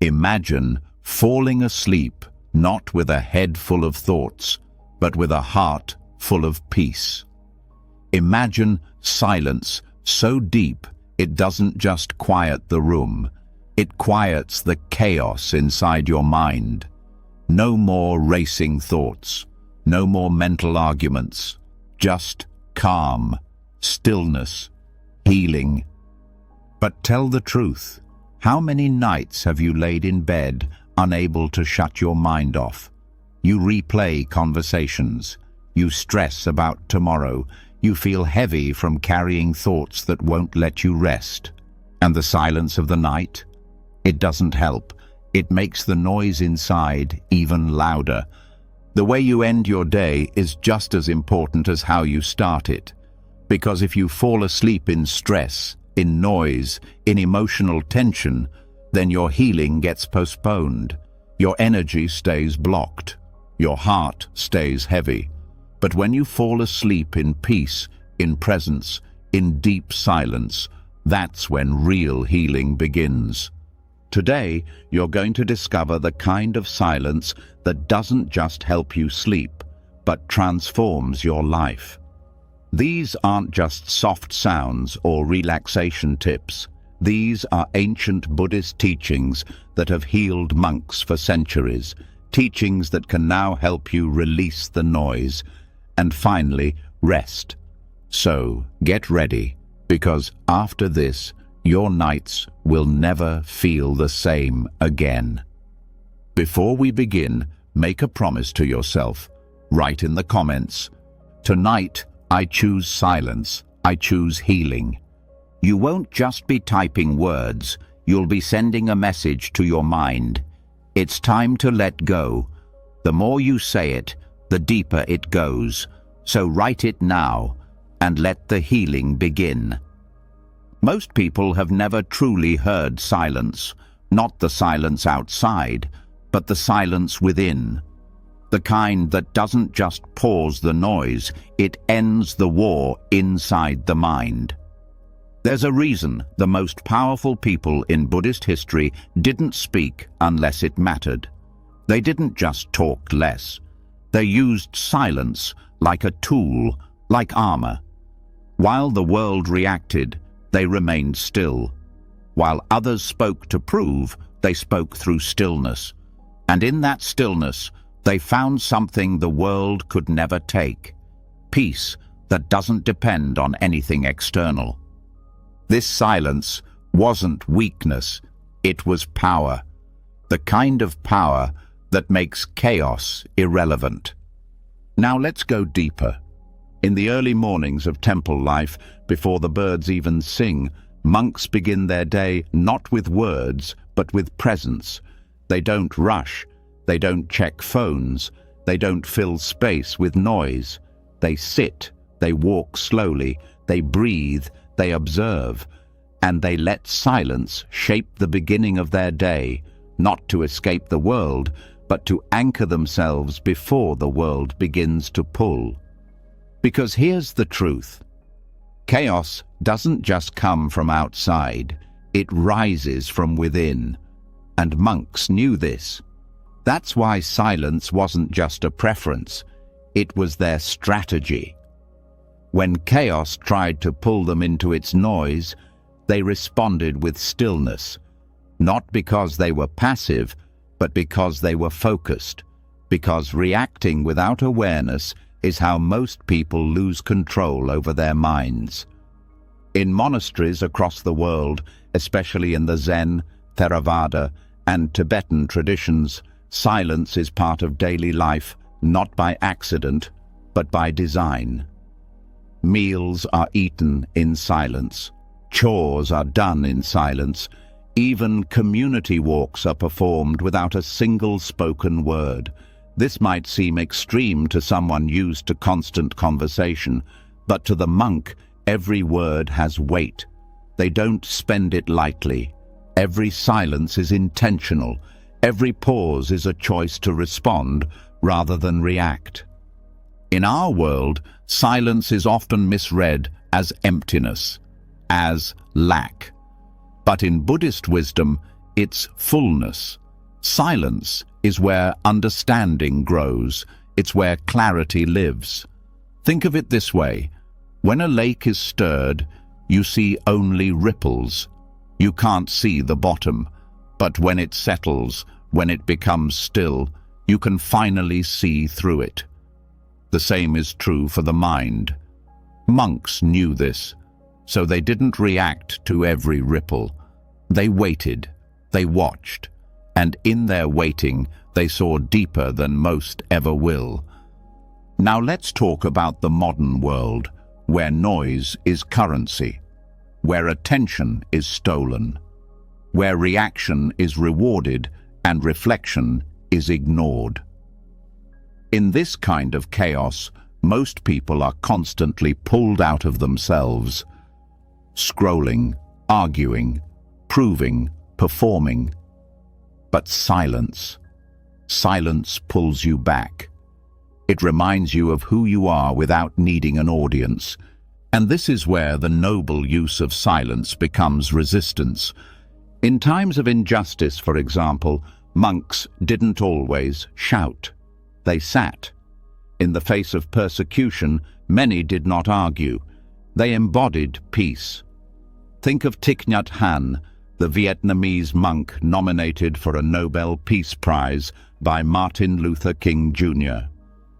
Imagine falling asleep, not with a head full of thoughts, but with a heart full of peace. Imagine silence so deep it doesn't just quiet the room, it quiets the chaos inside your mind. No more racing thoughts, no more mental arguments, just calm, stillness, healing. But tell the truth, how many nights have you laid in bed, unable to shut your mind off? You replay conversations, you stress about tomorrow, you feel heavy from carrying thoughts that won't let you rest. And the silence of the night? It doesn't help. It makes the noise inside even louder. The way you end your day is just as important as how you start it. Because if you fall asleep in stress, in noise, in emotional tension, then your healing gets postponed. Your energy stays blocked. Your heart stays heavy. But when you fall asleep in peace, in presence, in deep silence, that's when real healing begins. Today, you're going to discover the kind of silence that doesn't just help you sleep, but transforms your life. These aren't just soft sounds or relaxation tips. These are ancient Buddhist teachings that have healed monks for centuries, teachings that can now help you release the noise and finally rest. So get ready, because after this, your nights will never feel the same again. Before we begin, make a promise to yourself. Write in the comments, "Tonight, I choose silence. I choose healing." You won't just be typing words, you'll be sending a message to your mind. It's time to let go. The more you say it, the deeper it goes. So write it now, and let the healing begin. Most people have never truly heard silence, not the silence outside, but the silence within. The kind that doesn't just pause the noise, it ends the war inside the mind. There's a reason the most powerful people in Buddhist history didn't speak unless it mattered. They didn't just talk less. They used silence like a tool, like armor. While the world reacted, they remained still. While others spoke to prove, they spoke through stillness. And in that stillness, they found something the world could never take: peace that doesn't depend on anything external. This silence wasn't weakness, it was power. The kind of power that makes chaos irrelevant. Now let's go deeper. In the early mornings of temple life, before the birds even sing, monks begin their day not with words, but with presence. They don't rush, they don't check phones, they don't fill space with noise. They sit, they walk slowly, they breathe, they observe, and they let silence shape the beginning of their day, not to escape the world, but to anchor themselves before the world begins to pull. Because here's the truth. Chaos doesn't just come from outside, it rises from within. And monks knew this. That's why silence wasn't just a preference, it was their strategy. When chaos tried to pull them into its noise, they responded with stillness, not because they were passive, but because they were focused, because reacting without awareness is how most people lose control over their minds. In monasteries across the world, especially in the Zen, Theravada, and Tibetan traditions, silence is part of daily life, not by accident, but by design. Meals are eaten in silence. Chores are done in silence. Even community walks are performed without a single spoken word. This might seem extreme to someone used to constant conversation, but to the monk, every word has weight. They don't spend it lightly. Every silence is intentional. Every pause is a choice to respond rather than react. In our world, silence is often misread as emptiness, as lack. But in Buddhist wisdom, It's fullness. Silence is where understanding grows. It's where clarity lives. Think of it this way. When a lake is stirred, you see only ripples. You can't see the bottom. But when it settles, when it becomes still, you can finally see through it. The same is true for the mind. Monks knew this, so they didn't react to every ripple. They waited, they watched, and in their waiting, they saw deeper than most ever will. Now let's talk about the modern world, where noise is currency, where attention is stolen, where reaction is rewarded and reflection is ignored. In this kind of chaos, most people are constantly pulled out of themselves, scrolling, arguing, proving, performing. But silence pulls you back. It reminds you of who you are without needing an audience. And this is where the noble use of silence becomes resistance. In times of injustice, for example, monks didn't always shout. They sat. In the face of persecution, many did not argue. They embodied peace. Think of Thich Nhat Hanh, the Vietnamese monk nominated for a Nobel Peace Prize by Martin Luther King Jr.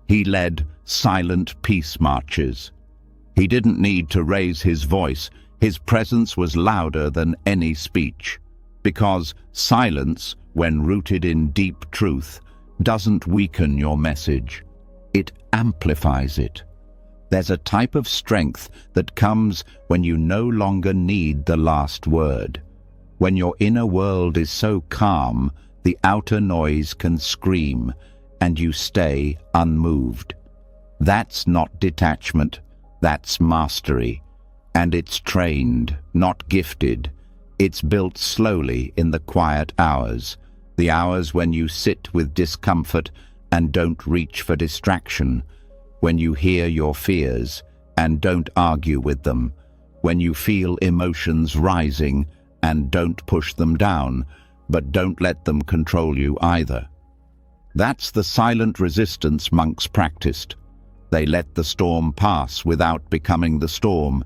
He led silent peace marches. He didn't need to raise his voice. His presence was louder than any speech. Because silence, when rooted in deep truth, doesn't weaken your message. It amplifies it. There's a type of strength that comes when you no longer need the last word. When your inner world is so calm, the outer noise can scream, and you stay unmoved. That's not detachment, that's mastery. And it's trained, not gifted. It's built slowly in the quiet hours, the hours when you sit with discomfort and don't reach for distraction, when you hear your fears and don't argue with them, when you feel emotions rising and don't push them down, but don't let them control you either. That's the silent resistance monks practiced. They let the storm pass without becoming the storm.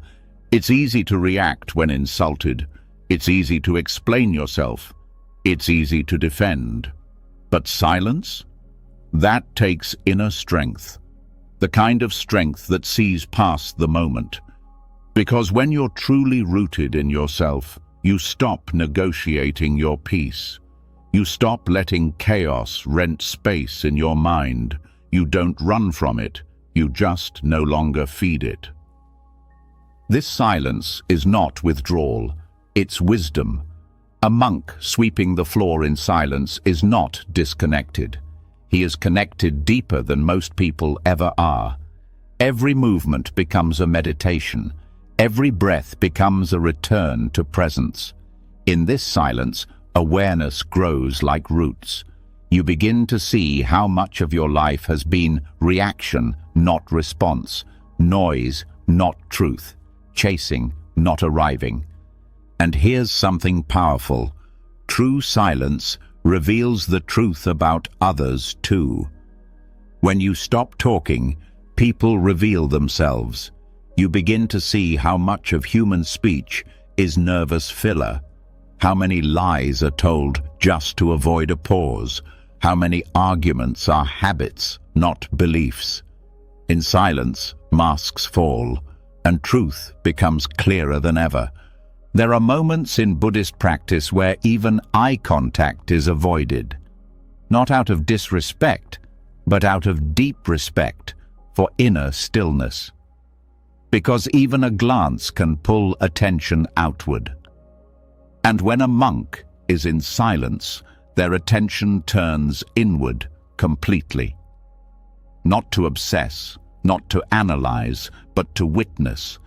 It's easy to react when insulted. It's easy to explain yourself. It's easy to defend. But silence? That takes inner strength. The kind of strength that sees past the moment. Because when you're truly rooted in yourself, you stop negotiating your peace. You stop letting chaos rent space in your mind. You don't run from it. You just no longer feed it. This silence is not withdrawal. It's wisdom. A monk sweeping the floor in silence is not disconnected. He is connected deeper than most people ever are. Every movement becomes a meditation. Every breath becomes a return to presence. In this silence, awareness grows like roots. You begin to see how much of your life has been reaction, not response, noise, not truth, chasing, not arriving. And here's something powerful. True silence reveals the truth about others too. When you stop talking, people reveal themselves. You begin to see how much of human speech is nervous filler, how many lies are told just to avoid a pause, how many arguments are habits, not beliefs. In silence, masks fall, and truth becomes clearer than ever. There are moments in Buddhist practice where even eye contact is avoided, not out of disrespect, but out of deep respect for inner stillness. Because even a glance can pull attention outward. And when a monk is in silence, their attention turns inward completely. Not to obsess, not to analyze, but to witness,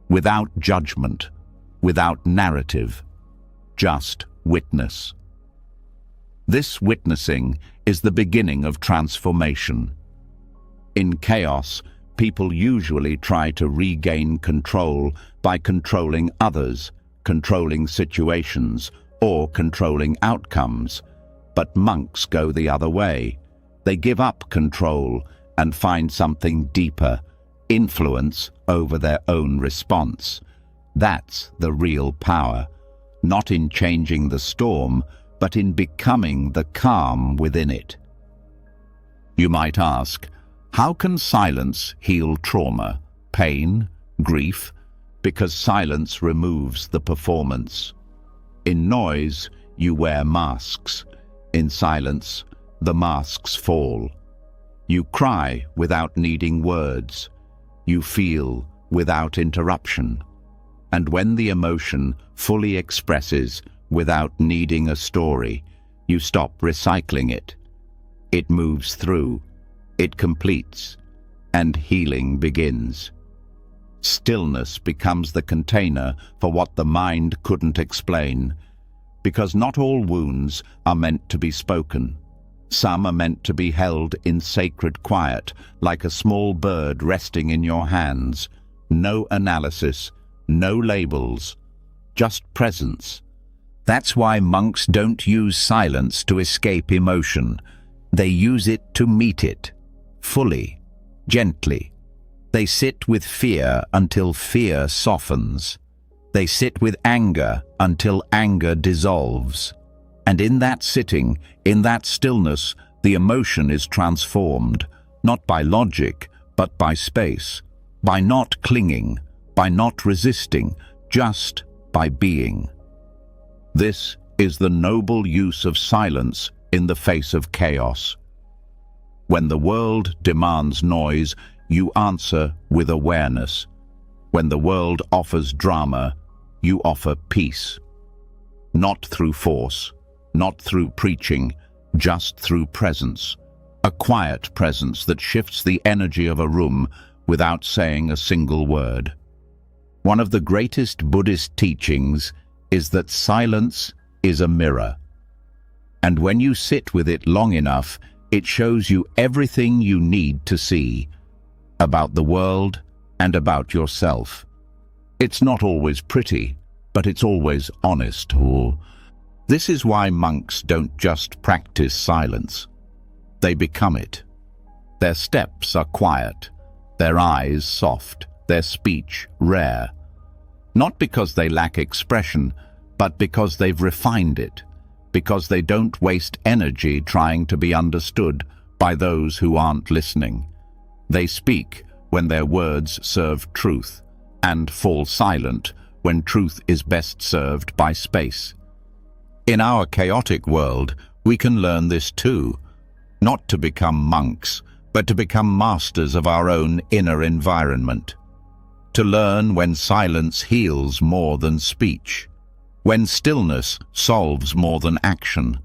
without judgment, without narrative, just witness. This witnessing is the beginning of transformation. In chaos, people usually try to regain control by controlling others, controlling situations, or controlling outcomes. But monks go the other way. They give up control and find something deeper, influence over their own response. That's the real power, not in changing the storm, but in becoming the calm within it. You might ask, how can silence heal trauma, pain, grief? Because silence removes the performance. In noise, you wear masks. In silence, the masks fall. You cry without needing words. You feel without interruption. And when the emotion fully expresses without needing a story, you stop recycling it. It moves through, it completes, and healing begins. Stillness becomes the container for what the mind couldn't explain, because not all wounds are meant to be spoken. Some are meant to be held in sacred quiet, like a small bird resting in your hands. No analysis, no labels, just presence. That's why monks don't use silence to escape emotion. They use it to meet it, fully, gently. They sit with fear until fear softens. They sit with anger until anger dissolves. And in that sitting, in that stillness, the emotion is transformed, not by logic, but by space, by not clinging, by not resisting, just by being. This is the noble use of silence in the face of chaos. When the world demands noise, you answer with awareness. When the world offers drama, you offer peace. Not through force, not through preaching, just through presence. A quiet presence that shifts the energy of a room without saying a single word. One of the greatest Buddhist teachings is that silence is a mirror. And when you sit with it long enough, it shows you everything you need to see about the world and about yourself. It's not always pretty, but it's always honest. This is why monks don't just practice silence. They become it. Their steps are quiet, their eyes soft, their speech rare. Not because they lack expression, but because they've refined it, because they don't waste energy trying to be understood by those who aren't listening. They speak when their words serve truth, and fall silent when truth is best served by space. In our chaotic world, we can learn this too, not to become monks, but to become masters of our own inner environment. To learn when silence heals more than speech, when stillness solves more than action,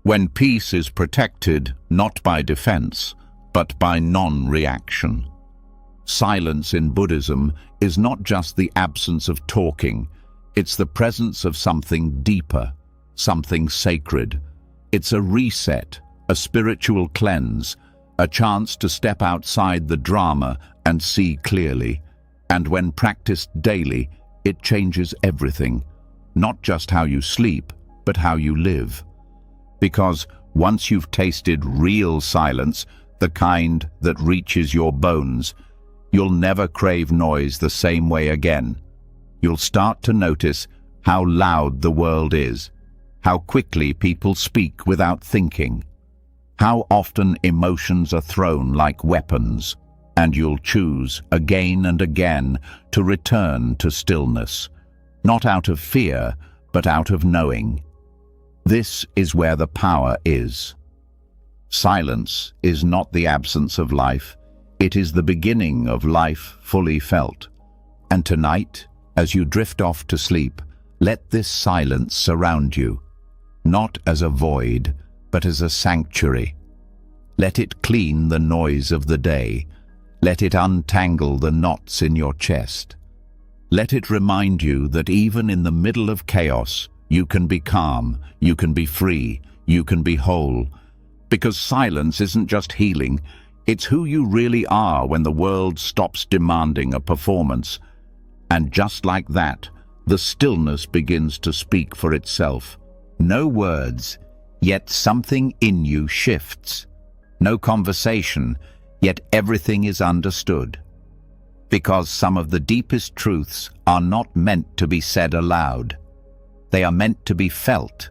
when peace is protected not by defense, but by non-reaction. Silence in Buddhism is not just the absence of talking, it's the presence of something deeper, something sacred. It's a reset, a spiritual cleanse, a chance to step outside the drama and see clearly. And when practiced daily, it changes everything, not just how you sleep, but how you live. Because once you've tasted real silence, the kind that reaches your bones, you'll never crave noise the same way again. You'll start to notice how loud the world is, how quickly people speak without thinking, how often emotions are thrown like weapons, and you'll choose again and again to return to stillness, not out of fear, but out of knowing. This is where the power is. Silence is not the absence of life, it is the beginning of life fully felt. And tonight, as you drift off to sleep, let this silence surround you, not as a void, but as a sanctuary. Let it clean the noise of the day. Let it untangle the knots in your chest. Let it remind you that even in the middle of chaos, you can be calm, you can be free, you can be whole. Because silence isn't just healing, it's who you really are when the world stops demanding a performance. And just like that, the stillness begins to speak for itself. No words, yet something in you shifts. No conversation, yet everything is understood. Because some of the deepest truths are not meant to be said aloud. They are meant to be felt,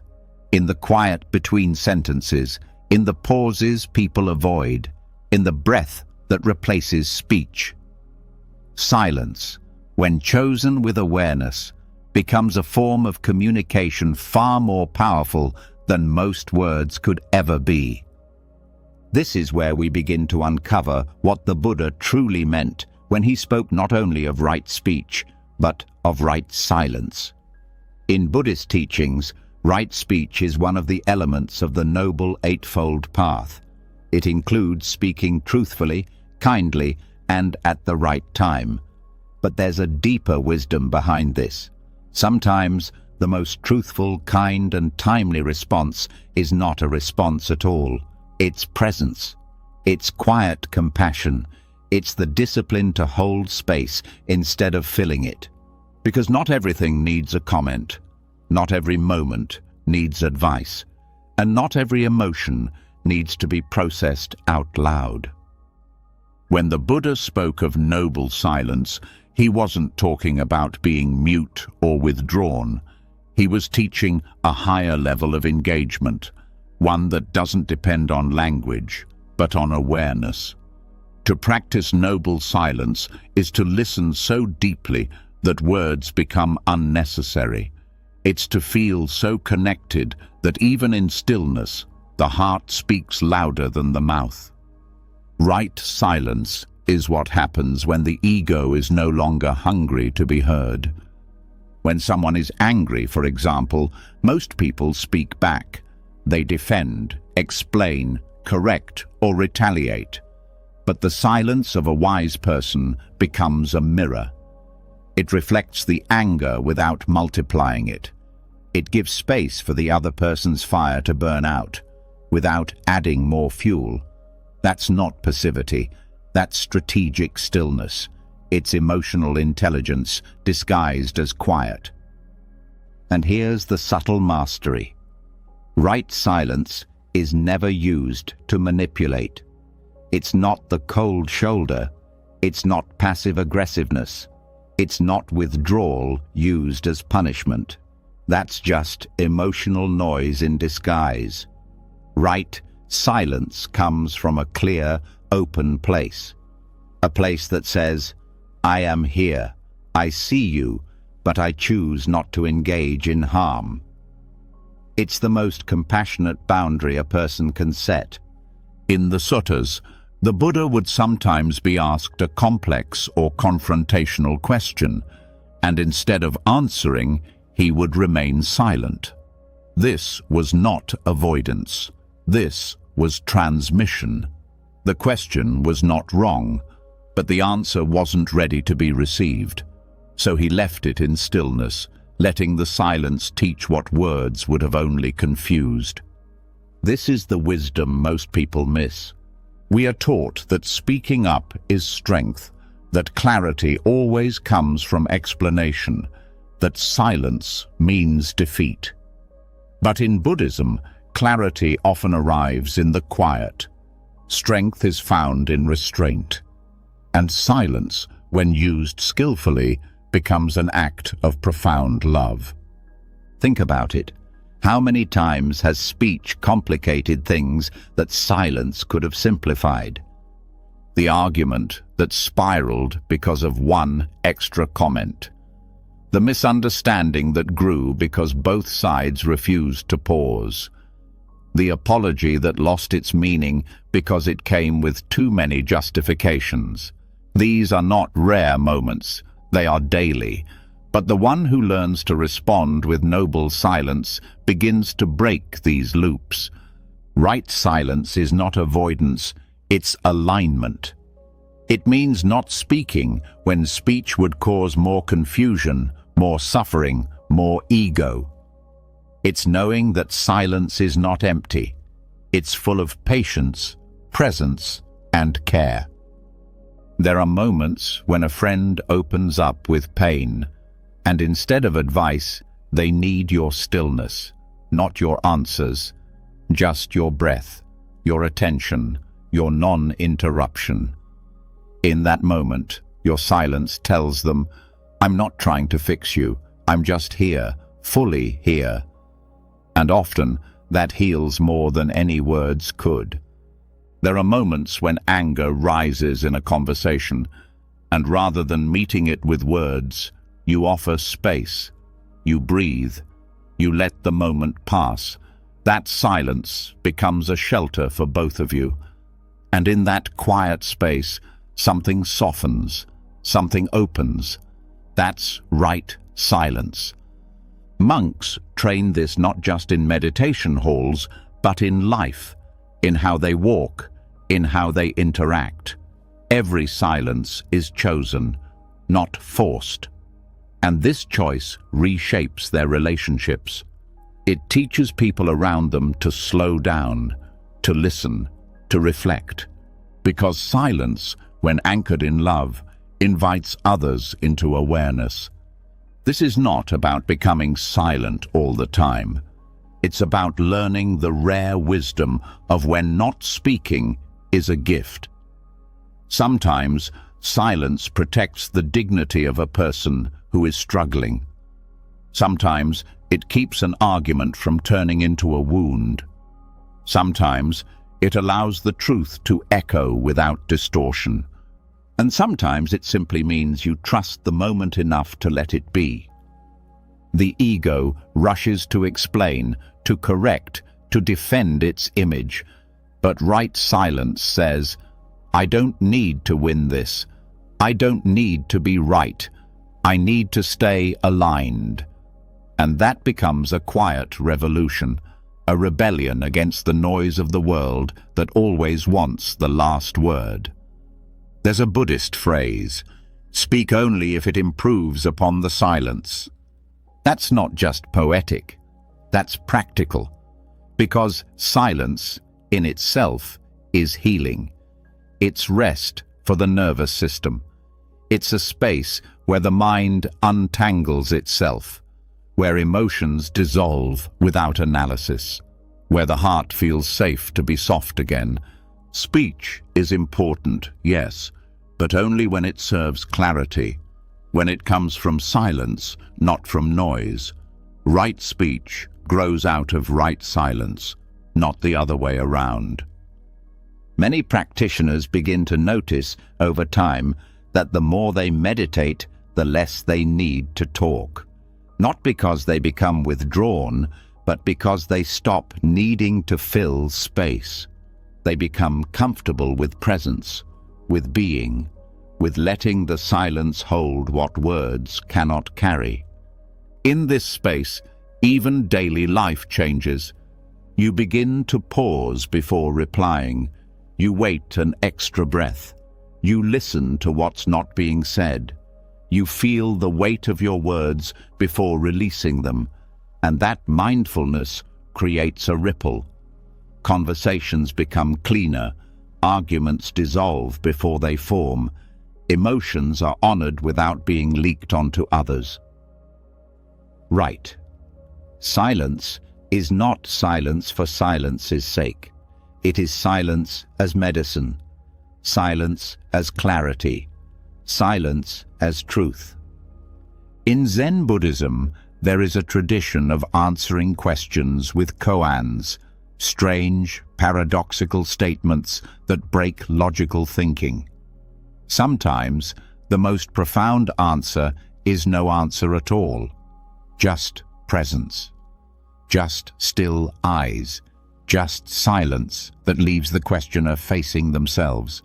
in the quiet between sentences, in the pauses people avoid, in the breath that replaces speech. Silence, when chosen with awareness, becomes a form of communication far more powerful than most words could ever be. This is where we begin to uncover what the Buddha truly meant when he spoke not only of right speech, but of right silence. In Buddhist teachings, right speech is one of the elements of the Noble Eightfold Path. It includes speaking truthfully, kindly, and at the right time. But there's a deeper wisdom behind this. Sometimes, the most truthful, kind, and timely response is not a response at all. It's presence. It's quiet compassion. It's the discipline to hold space instead of filling it. Because not everything needs a comment. Not every moment needs advice. And not every emotion needs to be processed out loud. When the Buddha spoke of noble silence, he wasn't talking about being mute or withdrawn. He was teaching a higher level of engagement, one that doesn't depend on language, but on awareness. To practice noble silence is to listen so deeply that words become unnecessary. It's to feel so connected that even in stillness, the heart speaks louder than the mouth. Right silence is what happens when the ego is no longer hungry to be heard. When someone is angry, for example, most people speak back. They defend, explain, correct, or retaliate. But the silence of a wise person becomes a mirror. It reflects the anger without multiplying it. It gives space for the other person's fire to burn out, without adding more fuel. That's not passivity. That's strategic stillness. It's emotional intelligence disguised as quiet. And here's the subtle mastery. Right silence is never used to manipulate. It's not the cold shoulder. It's not passive aggressiveness. It's not withdrawal used as punishment. That's just emotional noise in disguise. Right silence comes from a clear, open place. A place that says, I am here, I see you, but I choose not to engage in harm. It's the most compassionate boundary a person can set. In the suttas, the Buddha would sometimes be asked a complex or confrontational question, and instead of answering, he would remain silent. This was not avoidance. This was transmission. The question was not wrong, but the answer wasn't ready to be received. So he left it in stillness, letting the silence teach what words would have only confused. This is the wisdom most people miss. We are taught that speaking up is strength, that clarity always comes from explanation, that silence means defeat. But in Buddhism, clarity often arrives in the quiet. Strength is found in restraint. And silence, when used skillfully, becomes an act of profound love. Think about it. How many times has speech complicated things that silence could have simplified? The argument that spiraled because of one extra comment. The misunderstanding that grew because both sides refused to pause. The apology that lost its meaning because it came with too many justifications. These are not rare moments, they are daily. But the one who learns to respond with noble silence begins to break these loops. Right silence is not avoidance, it's alignment. It means not speaking when speech would cause more confusion, more suffering, more ego. It's knowing that silence is not empty. It's full of patience, presence, and care. There are moments when a friend opens up with pain, and instead of advice, they need your stillness. not your answers, just your breath, your attention, your non-interruption. In that moment, your silence tells them, I'm not trying to fix you, I'm just here, fully here. And often, that heals more than any words could. There are moments when anger rises in a conversation, and rather than meeting it with words, you offer space, you breathe, you let the moment pass. That silence becomes a shelter for both of you. And in that quiet space, something softens, something opens. That's right silence. Monks train this not just in meditation halls, but in life, in how they walk, in how they interact. Every silence is chosen, not forced. And this choice reshapes their relationships. It teaches people around them to slow down, to listen, to reflect. Because silence, when anchored in love, invites others into awareness. This is not about becoming silent all the time. It's about learning the rare wisdom of when not speaking is a gift. Sometimes, silence protects the dignity of a person who is struggling. Sometimes, it keeps an argument from turning into a wound. Sometimes, it allows the truth to echo without distortion. And sometimes it simply means you trust the moment enough to let it be. The ego rushes to explain, to correct, to defend its image. But right silence says, I don't need to win this. I don't need to be right. I need to stay aligned. And that becomes a quiet revolution, a rebellion against the noise of the world that always wants the last word. There's a Buddhist phrase, speak only if it improves upon the silence. That's not just poetic, that's practical, because silence in itself is healing. It's rest for the nervous system. It's a space where the mind untangles itself, where emotions dissolve without analysis, where the heart feels safe to be soft again. Speech is important, yes, but only when it serves clarity, when it comes from silence, not from noise. Right speech grows out of right silence, not the other way around. Many practitioners begin to notice over time that the more they meditate, the less they need to talk. Not because they become withdrawn, but because they stop needing to fill space. They become comfortable with presence, with being, with letting the silence hold what words cannot carry. In this space, even daily life changes. You begin to pause before replying. You wait an extra breath. You listen to what's not being said. You feel the weight of your words before releasing them. And that mindfulness creates a ripple. Conversations become cleaner. Arguments dissolve before they form. Emotions are honored without being leaked onto others. Right. Silence is not silence for silence's sake. It is silence as medicine, silence as clarity, silence as truth. In Zen Buddhism, there is a tradition of answering questions with koans, strange, paradoxical statements that break logical thinking. Sometimes, the most profound answer is no answer at all, just presence, just still eyes, just silence that leaves the questioner facing themselves.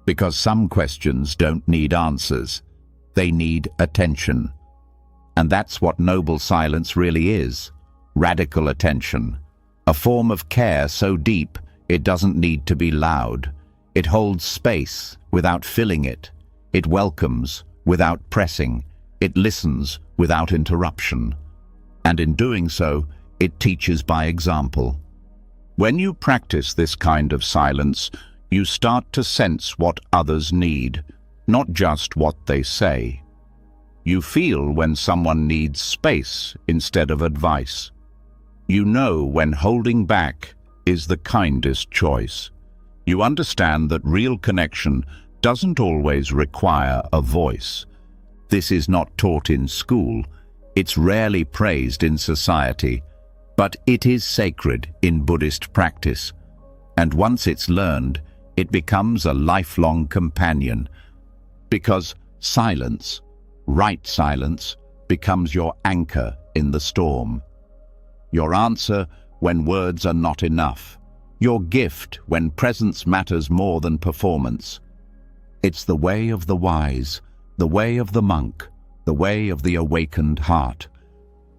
Because some questions don't need answers, they need attention. And that's what noble silence really is, radical attention, a form of care so deep it doesn't need to be loud. It holds space without filling it. It welcomes without pressing. It listens without interruption. And in doing so, it teaches by example. When you practice this kind of silence, you start to sense what others need, not just what they say. You feel when someone needs space instead of advice. You know when holding back is the kindest choice. You understand that real connection doesn't always require a voice. This is not taught in school. It's rarely praised in society, but it is sacred in Buddhist practice. And once it's learned, it becomes a lifelong companion. Because silence, right silence, becomes your anchor in the storm. Your answer when words are not enough. Your gift when presence matters more than performance. It's the way of the wise, the way of the monk, the way of the awakened heart.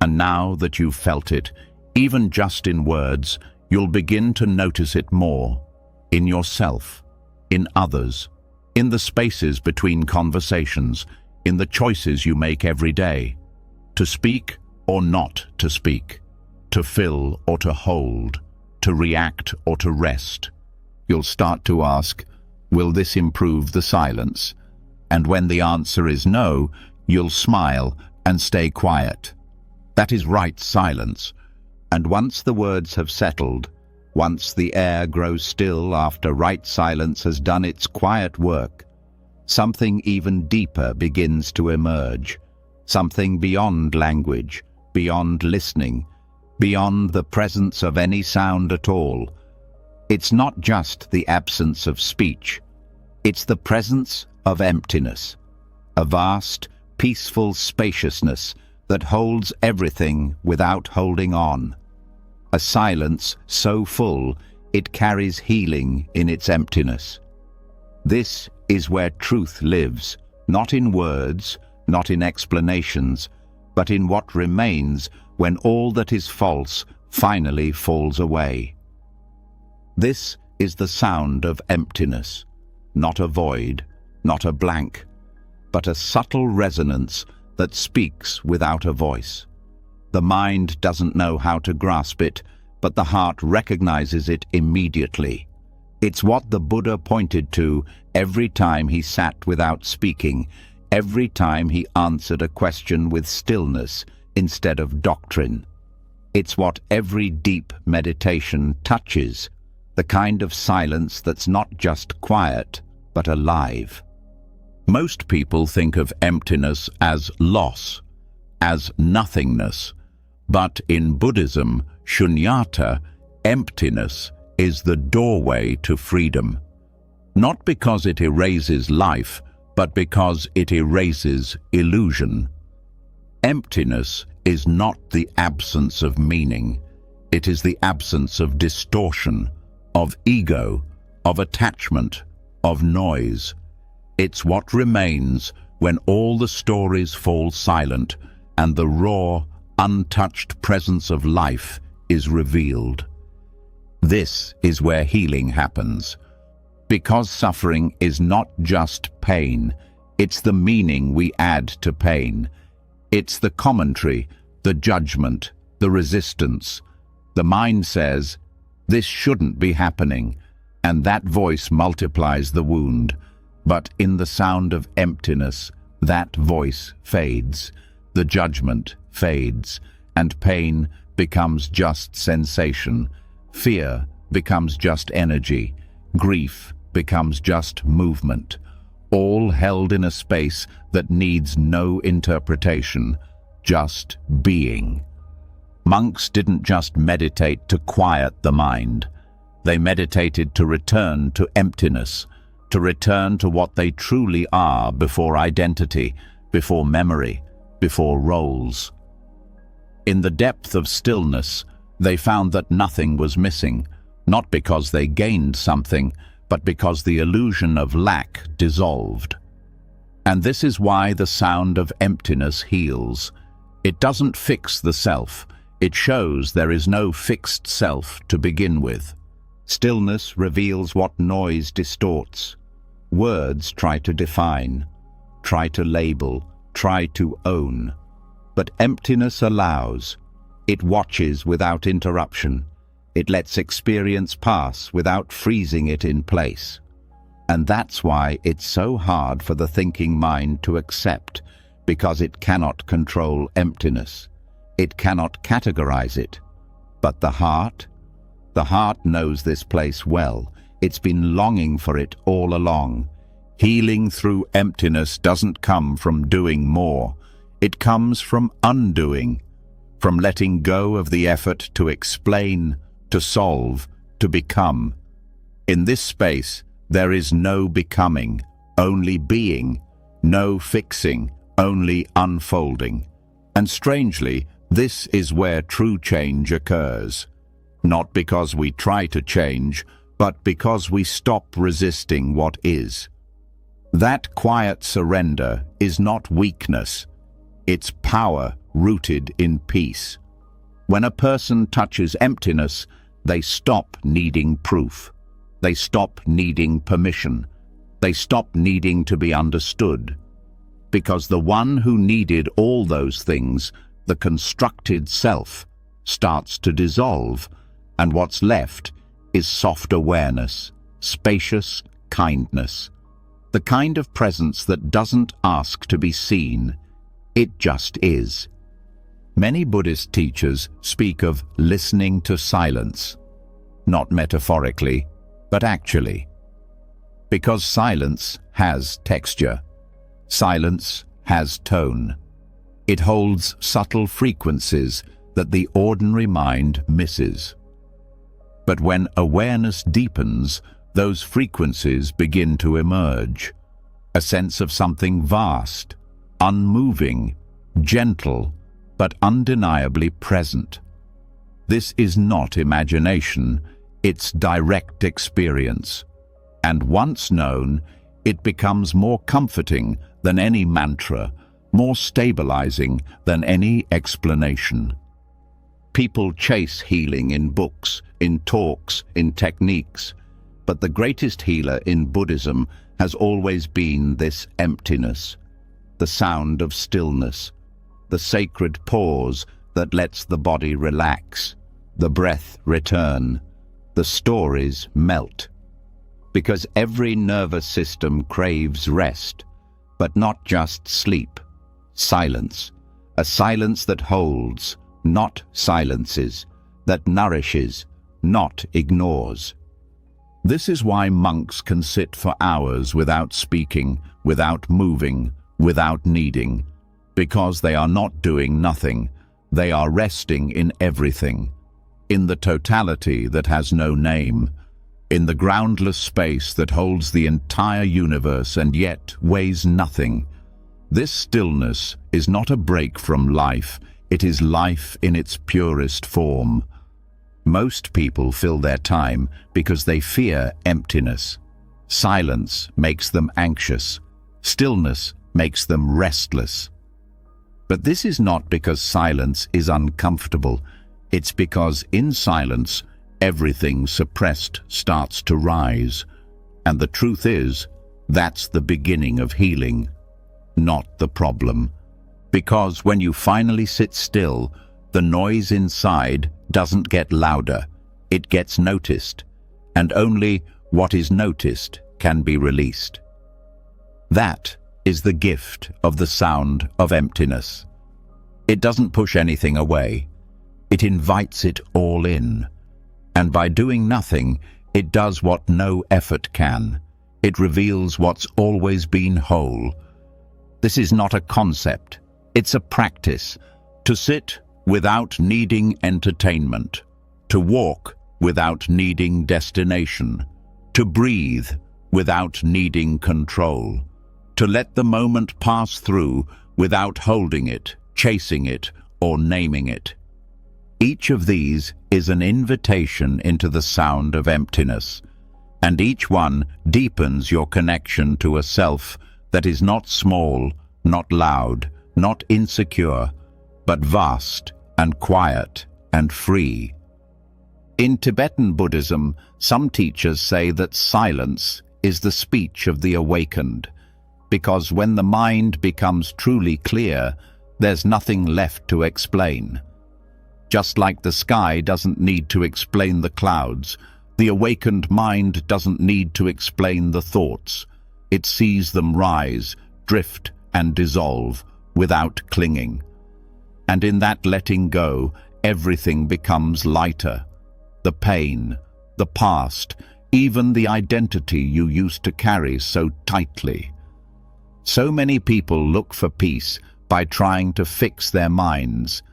And now that you've felt it, even just in words, you'll begin to notice it more. In yourself, in others, in the spaces between conversations, in the choices you make every day. To speak or not to speak. To fill or to hold. To react or to rest. You'll start to ask, will this improve the silence? And when the answer is no, you'll smile and stay quiet. That is right silence. And once the words have settled, once the air grows still after right silence has done its quiet work, something even deeper begins to emerge. Something beyond language, beyond listening, beyond the presence of any sound at all. It's not just the absence of speech. It's the presence of emptiness, a vast, peaceful spaciousness that holds everything without holding on. A silence so full it carries healing in its emptiness. This is where truth lives, not in words, not in explanations, but in what remains when all that is false finally falls away. This is the sound of emptiness, not a void, not a blank, but a subtle resonance that speaks without a voice. The mind doesn't know how to grasp it, but the heart recognizes it immediately. It's what the Buddha pointed to every time he sat without speaking, every time he answered a question with stillness instead of doctrine. It's what every deep meditation touches, the kind of silence that's not just quiet, but alive. Most people think of emptiness as loss, as nothingness, but in Buddhism, shunyata, emptiness, is the doorway to freedom. Not because it erases life, but because it erases illusion. Emptiness is not the absence of meaning. It is the absence of distortion, of ego, of attachment, of noise. It's what remains when all the stories fall silent and the raw, untouched presence of life is revealed. This is where healing happens. Because suffering is not just pain, it's the meaning we add to pain. It's the commentary, the judgment, the resistance. The mind says, this shouldn't be happening, and that voice multiplies the wound. But in the sound of emptiness, that voice fades, the judgment fades, and pain becomes just sensation. Fear becomes just energy. Grief becomes just movement, all held in a space that needs no interpretation, just being. Monks didn't just meditate to quiet the mind. They meditated to return to emptiness, to return to what they truly are before identity, before memory, before roles. In the depth of stillness, they found that nothing was missing, not because they gained something, but because the illusion of lack dissolved. And this is why the sound of emptiness heals. It doesn't fix the self. It shows there is no fixed self to begin with. Stillness reveals what noise distorts. Words try to define, try to label, try to own. But emptiness allows. It watches without interruption. It lets experience pass without freezing it in place. And that's why it's so hard for the thinking mind to accept, because it cannot control emptiness. It cannot categorize it. But the heart? The heart knows this place well. It's been longing for it all along. Healing through emptiness doesn't come from doing more. It comes from undoing, from letting go of the effort to explain, to solve, to become. In this space, there is no becoming, only being, no fixing, only unfolding. And strangely, this is where true change occurs. Not because we try to change, but because we stop resisting what is. That quiet surrender is not weakness. It's power rooted in peace. When a person touches emptiness, they stop needing proof. They stop needing permission. They stop needing to be understood. Because the one who needed all those things, the constructed self, starts to dissolve, and what's left is soft awareness, spacious kindness. The kind of presence that doesn't ask to be seen, it just is. Many Buddhist teachers speak of listening to silence, not metaphorically, but actually. Because silence has texture. Silence has tone. It holds subtle frequencies that the ordinary mind misses. But when awareness deepens, those frequencies begin to emerge. A sense of something vast, unmoving, gentle, but undeniably present. This is not imagination, it's direct experience. And once known, it becomes more comforting than any mantra, more stabilizing than any explanation. People chase healing in books, in talks, in techniques, but the greatest healer in Buddhism has always been this emptiness, the sound of stillness, the sacred pause that lets the body relax, the breath return, the stories melt. Because every nervous system craves rest, but not just sleep, silence, a silence that holds, not silences, that nourishes, not ignores. This is why monks can sit for hours without speaking, without moving, without needing, because they are not doing nothing, they are resting in everything, in the totality that has no name, in the groundless space that holds the entire universe and yet weighs nothing. This stillness is not a break from life, it is life in its purest form. Most people fill their time because they fear emptiness. Silence makes them anxious. Stillness makes them restless. But this is not because silence is uncomfortable. It's because in silence, everything suppressed starts to rise. And the truth is, that's the beginning of healing, not the problem. Because when you finally sit still, the noise inside doesn't get louder, it gets noticed, and only what is noticed can be released. That is the gift of the sound of emptiness. It doesn't push anything away. It invites it all in. And by doing nothing, it does what no effort can. It reveals what's always been whole. This is not a concept. It's a practice. To sit without needing entertainment. To walk without needing destination. To breathe without needing control. To let the moment pass through without holding it, chasing it, or naming it. Each of these is an invitation into the sound of emptiness, and each one deepens your connection to a self that is not small, not loud, not insecure, but vast and quiet and free. In Tibetan Buddhism, some teachers say that silence is the speech of the awakened, because when the mind becomes truly clear, there's nothing left to explain. Just like the sky doesn't need to explain the clouds, the awakened mind doesn't need to explain the thoughts. It sees them rise, drift, and dissolve without clinging. And in that letting go, everything becomes lighter. The pain, the past, even the identity you used to carry so tightly. So many people look for peace by trying to fix their minds,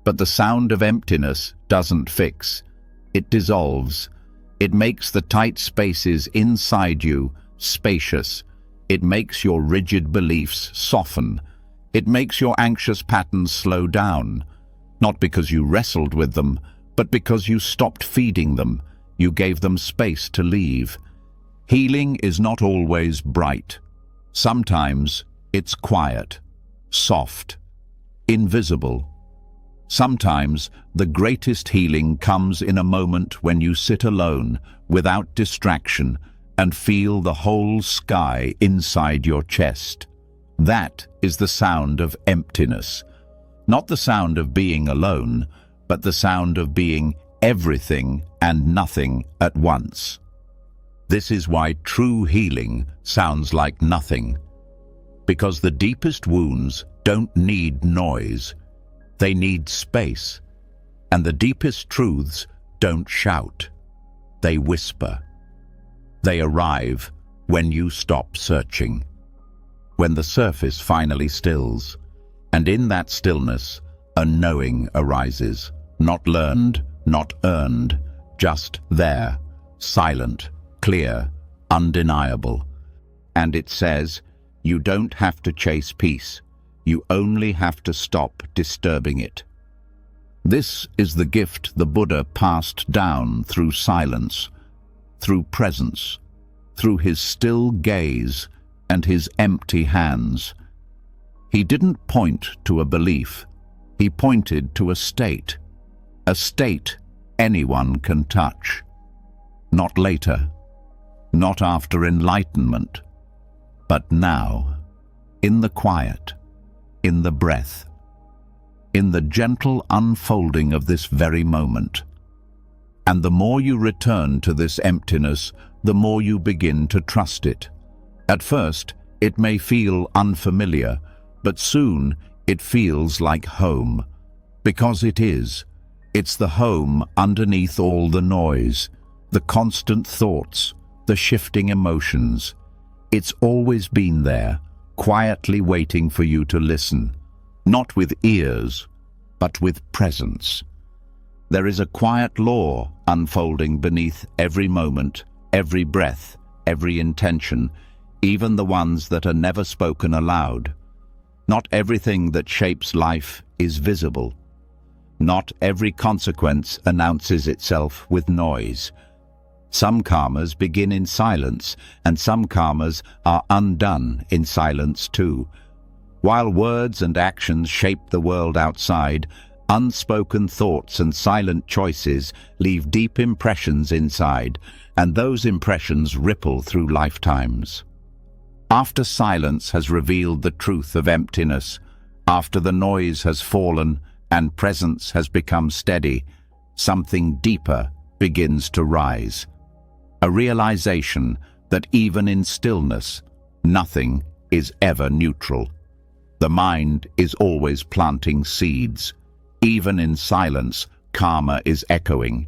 but the sound of emptiness doesn't fix. It dissolves. It makes the tight spaces inside you spacious. It makes your rigid beliefs soften. It makes your anxious patterns slow down, not because you wrestled with them, but because you stopped feeding them. You gave them space to leave. Healing is not always bright. Sometimes it's quiet, soft, invisible. Sometimes the greatest healing comes in a moment when you sit alone, without distraction, and feel the whole sky inside your chest. That is the sound of emptiness. Not the sound of being alone, but the sound of being everything and nothing at once. This is why true healing sounds like nothing. Because the deepest wounds don't need noise. They need space. And the deepest truths don't shout. They whisper. They arrive when you stop searching. When the surface finally stills. And in that stillness, a knowing arises. Not learned, not earned, just there, silent, clear, undeniable. And it says, you don't have to chase peace. You only have to stop disturbing it. This is the gift the Buddha passed down through silence, through presence, through his still gaze and his empty hands. He didn't point to a belief. He pointed to a state anyone can touch. Not later, not after enlightenment, but now, in the quiet, in the breath, in the gentle unfolding of this very moment. And the more you return to this emptiness, the more you begin to trust it. At first, it may feel unfamiliar, but soon it feels like home. Because it is. It's the home underneath all the noise, the constant thoughts, the shifting emotions. It's always been there, quietly waiting for you to listen, not with ears, but with presence. There is a quiet law unfolding beneath every moment, every breath, every intention, even the ones that are never spoken aloud. Not everything that shapes life is visible. Not every consequence announces itself with noise. Some karmas begin in silence, and some karmas are undone in silence too. While words and actions shape the world outside, unspoken thoughts and silent choices leave deep impressions inside, and those impressions ripple through lifetimes. After silence has revealed the truth of emptiness, after the noise has fallen and presence has become steady, something deeper begins to rise. A realization that even in stillness, nothing is ever neutral. The mind is always planting seeds. Even in silence, karma is echoing.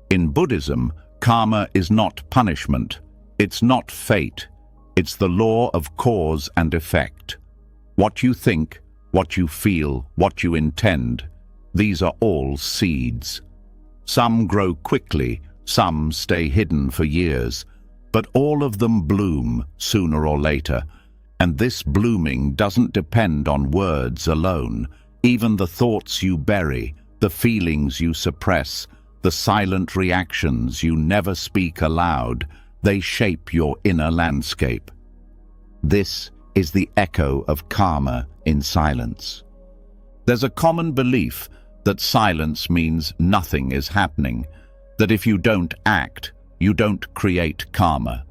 In Buddhism, karma is not punishment. It's not fate. It's the law of cause and effect. What you think, what you feel, what you intend, these are all seeds. Some grow quickly, some stay hidden for years, but all of them bloom sooner or later. And this blooming doesn't depend on words alone. Even the thoughts you bury, the feelings you suppress, the silent reactions you never speak aloud, they shape your inner landscape. This is the echo of karma in silence. There's a common belief that silence means nothing is happening, that if you don't act, you don't create karma.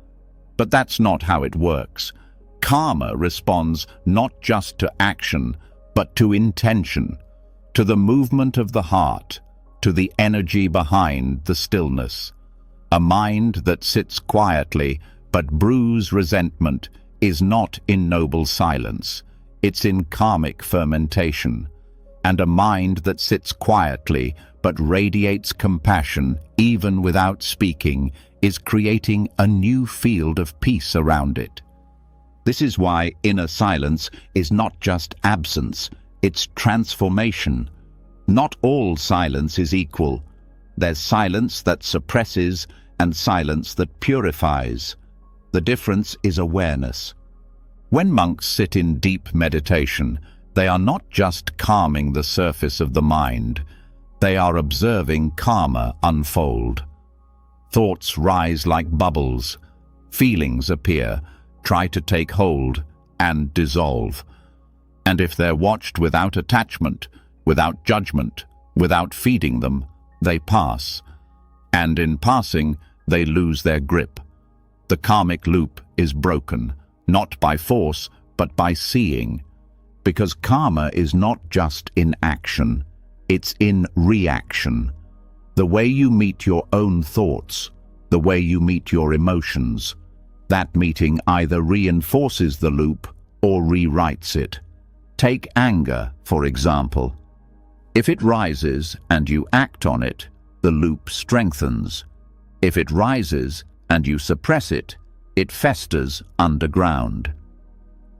But that's not how it works. Karma responds not just to action, but to intention, to the movement of the heart, to the energy behind the stillness. A mind that sits quietly but brews resentment is not in noble silence, it's in karmic fermentation. And a mind that sits quietly but radiates compassion even without speaking, is creating a new field of peace around it. This is why inner silence is not just absence, it's transformation. Not all silence is equal. There's silence that suppresses and silence that purifies. The difference is awareness. When monks sit in deep meditation, they are not just calming the surface of the mind, they are observing karma unfold. Thoughts rise like bubbles, feelings appear, try to take hold, and dissolve. And if they're watched without attachment, without judgment, without feeding them, they pass. And in passing, they lose their grip. The karmic loop is broken, not by force, but by seeing. Because karma is not just in action, it's in reaction. The way you meet your own thoughts, the way you meet your emotions, that meeting either reinforces the loop or rewrites it. Take anger, for example. If it rises and you act on it, the loop strengthens. If it rises and you suppress it, it festers underground.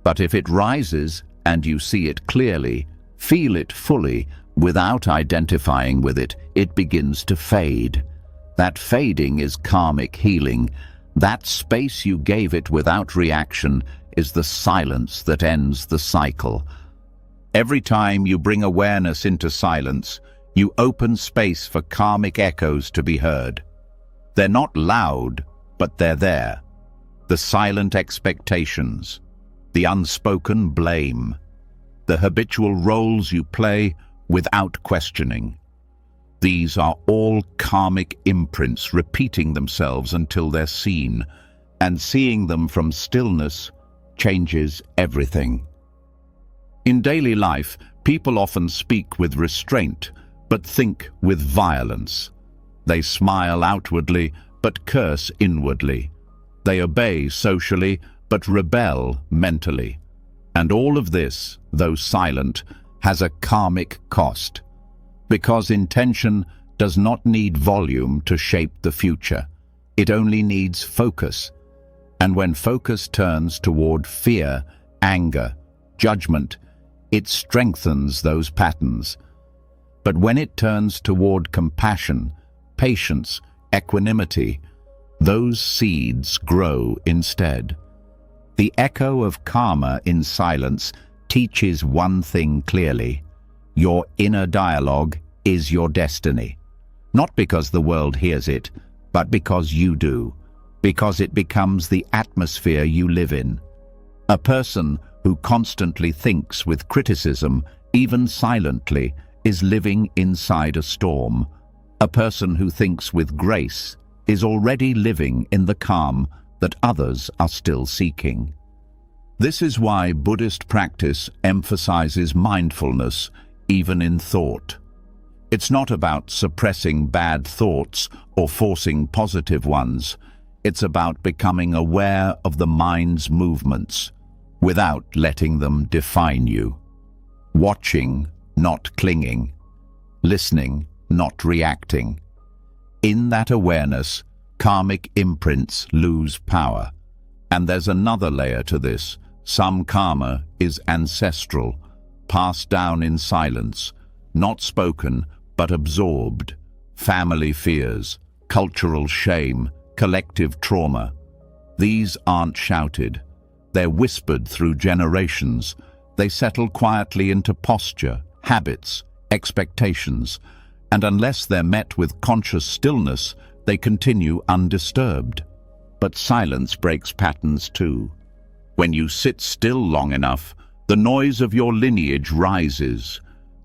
But if it rises and you see it clearly, feel it fully, without identifying with it, it begins to fade. That fading is karmic healing. That space you gave it without reaction is the silence that ends the cycle. Every time you bring awareness into silence, you open space for karmic echoes to be heard. They're not loud, but they're there. The silent expectations, the unspoken blame, the habitual roles you play without questioning. These are all karmic imprints repeating themselves until they're seen, and seeing them from stillness changes everything. In daily life, people often speak with restraint, but think with violence. They smile outwardly, but curse inwardly. They obey socially, but rebel mentally. And all of this, though silent, has a karmic cost. Because intention does not need volume to shape the future. It only needs focus. And when focus turns toward fear, anger, judgment, it strengthens those patterns. But when it turns toward compassion, patience, equanimity, those seeds grow instead. The echo of karma in silence teaches one thing clearly: your inner dialogue is your destiny. Not because the world hears it, but because you do, because it becomes the atmosphere you live in. A person who constantly thinks with criticism, even silently, is living inside a storm. A person who thinks with grace is already living in the calm that others are still seeking. This is why Buddhist practice emphasizes mindfulness, even in thought. It's not about suppressing bad thoughts or forcing positive ones. It's about becoming aware of the mind's movements, without letting them define you. Watching, not clinging. Listening, not reacting. In that awareness, karmic imprints lose power. And there's another layer to this. Some karma is ancestral, passed down in silence, not spoken but absorbed. Family fears, cultural shame, collective trauma. These aren't shouted. They're whispered through generations. They settle quietly into posture, habits, expectations, and unless they're met with conscious stillness, they continue undisturbed. But silence breaks patterns too. When you sit still long enough, the noise of your lineage rises,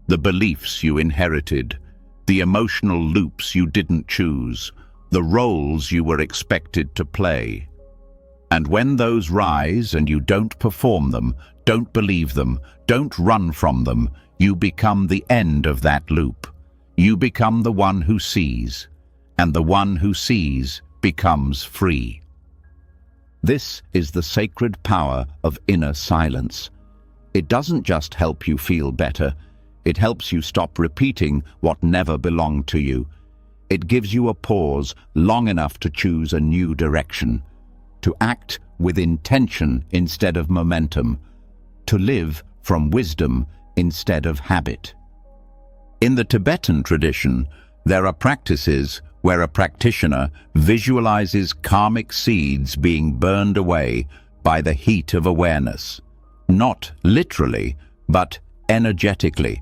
the beliefs you inherited, the emotional loops you didn't choose, the roles you were expected to play. And when those rise and you don't perform them, don't believe them, don't run from them, you become the end of that loop. You become the one who sees, and the one who sees becomes free. This is the sacred power of inner silence. It doesn't just help you feel better, It helps you stop repeating what never belonged to you. It gives you a pause long enough to choose a new direction, to act with intention instead of momentum, to live from wisdom instead of habit. In the Tibetan tradition, there are practices where a practitioner visualizes karmic seeds being burned away by the heat of awareness. Not literally, but energetically.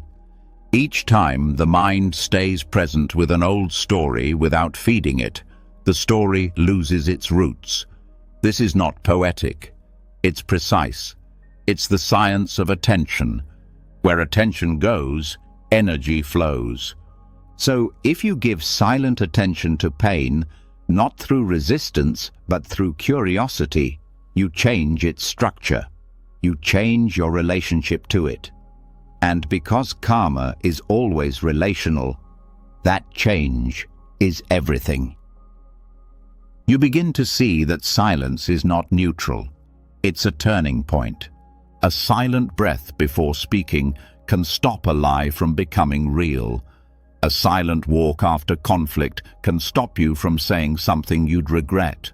Each time the mind stays present with an old story without feeding it, the story loses its roots. This is not poetic. It's precise. It's the science of attention. Where attention goes, energy flows. So if you give silent attention to pain, not through resistance, but through curiosity, you change its structure. You change your relationship to it. And because karma is always relational, that change is everything. You begin to see that silence is not neutral. It's a turning point. A silent breath before speaking can stop a lie from becoming real. A silent walk after conflict can stop you from saying something you'd regret.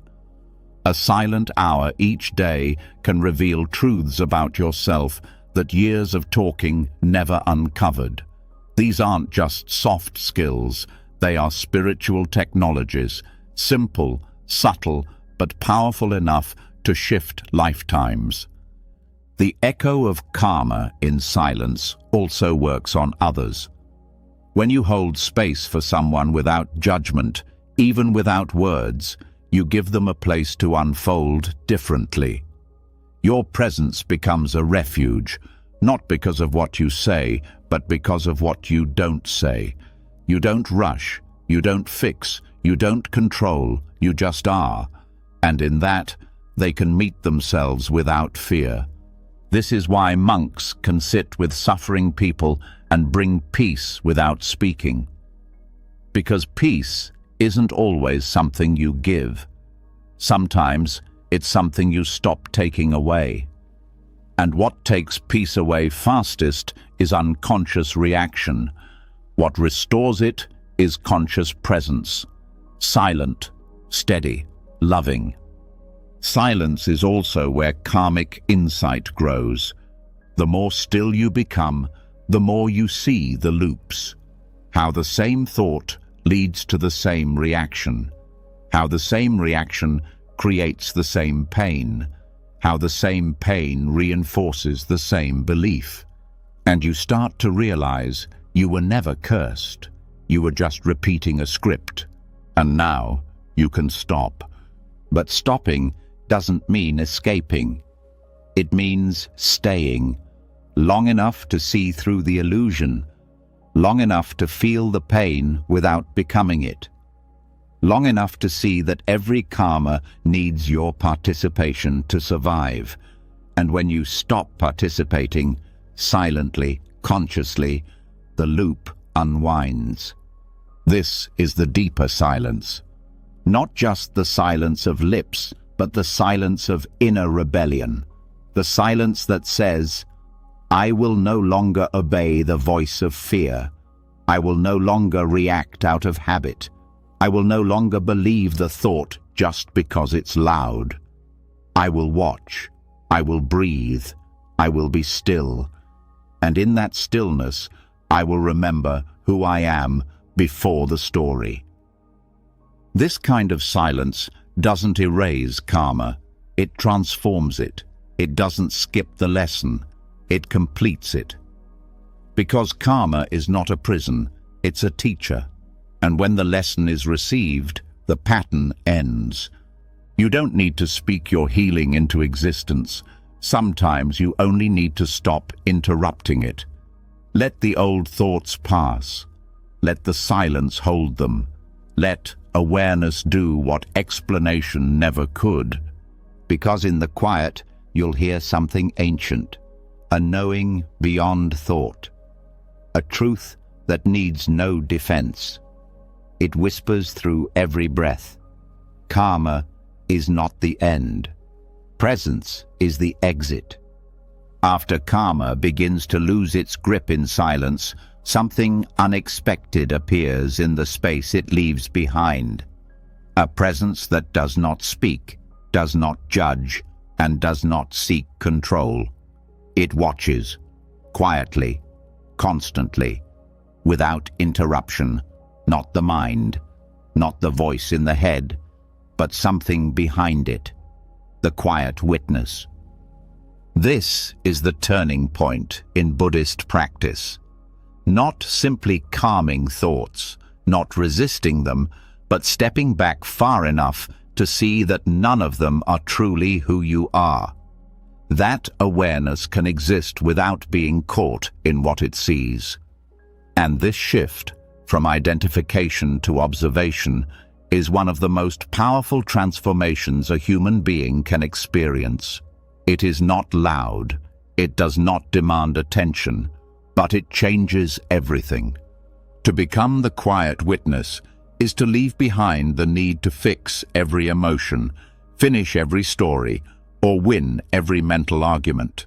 A silent hour each day can reveal truths about yourself that years of talking never uncovered. These aren't just soft skills, they are spiritual technologies, simple, subtle, but powerful enough to shift lifetimes. The echo of karma in silence also works on others. When you hold space for someone without judgment, even without words, you give them a place to unfold differently. Your presence becomes a refuge, not because of what you say, but because of what you don't say. You don't rush, you don't fix, you don't control, you just are. And in that, they can meet themselves without fear. This is why monks can sit with suffering people and bring peace without speaking. Because peace isn't always something you give. Sometimes it's something you stop taking away. And what takes peace away fastest is unconscious reaction. What restores it is conscious presence. Silent, steady, loving. Silence is also where karmic insight grows. The more still you become, the more you see the loops. How the same thought leads to the same reaction. How the same reaction creates the same pain. How the same pain reinforces the same belief. And you start to realize you were never cursed. You were just repeating a script. And now you can stop. But stopping doesn't mean escaping. It means staying, long enough to see through the illusion, long enough to feel the pain without becoming it, long enough to see that every karma needs your participation to survive. And when you stop participating, silently, consciously, the loop unwinds. This is the deeper silence. Not just the silence of lips, but the silence of inner rebellion. The silence that says, I will no longer obey the voice of fear. I will no longer react out of habit. I will no longer believe the thought just because it's loud. I will watch. I will breathe. I will be still. And in that stillness, I will remember who I am before the story. This kind of silence doesn't erase karma. It transforms it. It doesn't skip the lesson. It completes it. Because karma is not a prison, it's a teacher. And when the lesson is received, the pattern ends. You don't need to speak your healing into existence. Sometimes you only need to stop interrupting it. Let the old thoughts pass. Let the silence hold them. Let awareness do what explanation never could. Because in the quiet, you'll hear something ancient, a knowing beyond thought, a truth that needs no defense. It whispers through every breath. Karma is not the end. Presence is the exit. After karma begins to lose its grip in silence, something unexpected appears in the space it leaves behind. A presence that does not speak, does not judge, and does not seek control. It watches, quietly, constantly, without interruption, not the mind, not the voice in the head, but something behind it, the quiet witness. This is the turning point in Buddhist practice. Not simply calming thoughts, not resisting them, but stepping back far enough to see that none of them are truly who you are. That awareness can exist without being caught in what it sees. And this shift from identification to observation is one of the most powerful transformations a human being can experience. It is not loud, it does not demand attention, but it changes everything. To become the quiet witness is to leave behind the need to fix every emotion, finish every story, or win every mental argument.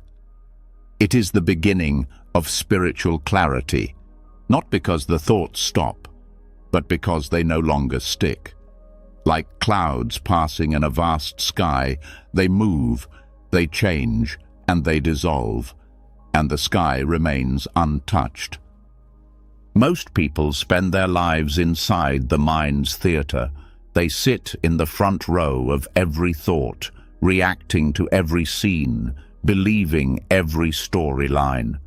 It is the beginning of spiritual clarity, not because the thoughts stop, but because they no longer stick. Like clouds passing in a vast sky, they move, they change, and they dissolve, and the sky remains untouched. Most people spend their lives inside the mind's theater. They sit in the front row of every thought, reacting to every scene, believing every storyline.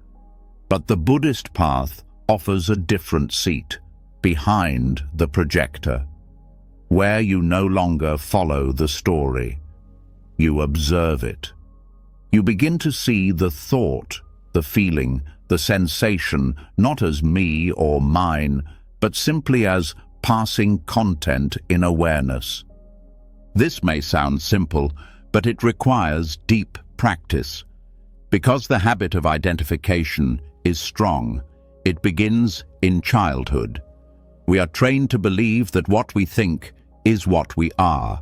But the Buddhist path offers a different seat, behind the projector, where you no longer follow the story. You observe it. You begin to see the thought, the feeling, the sensation, not as me or mine, but simply as passing content in awareness. This may sound simple, but it requires deep practice. Because the habit of identification is strong, it begins in childhood. We are trained to believe that what we think is what we are,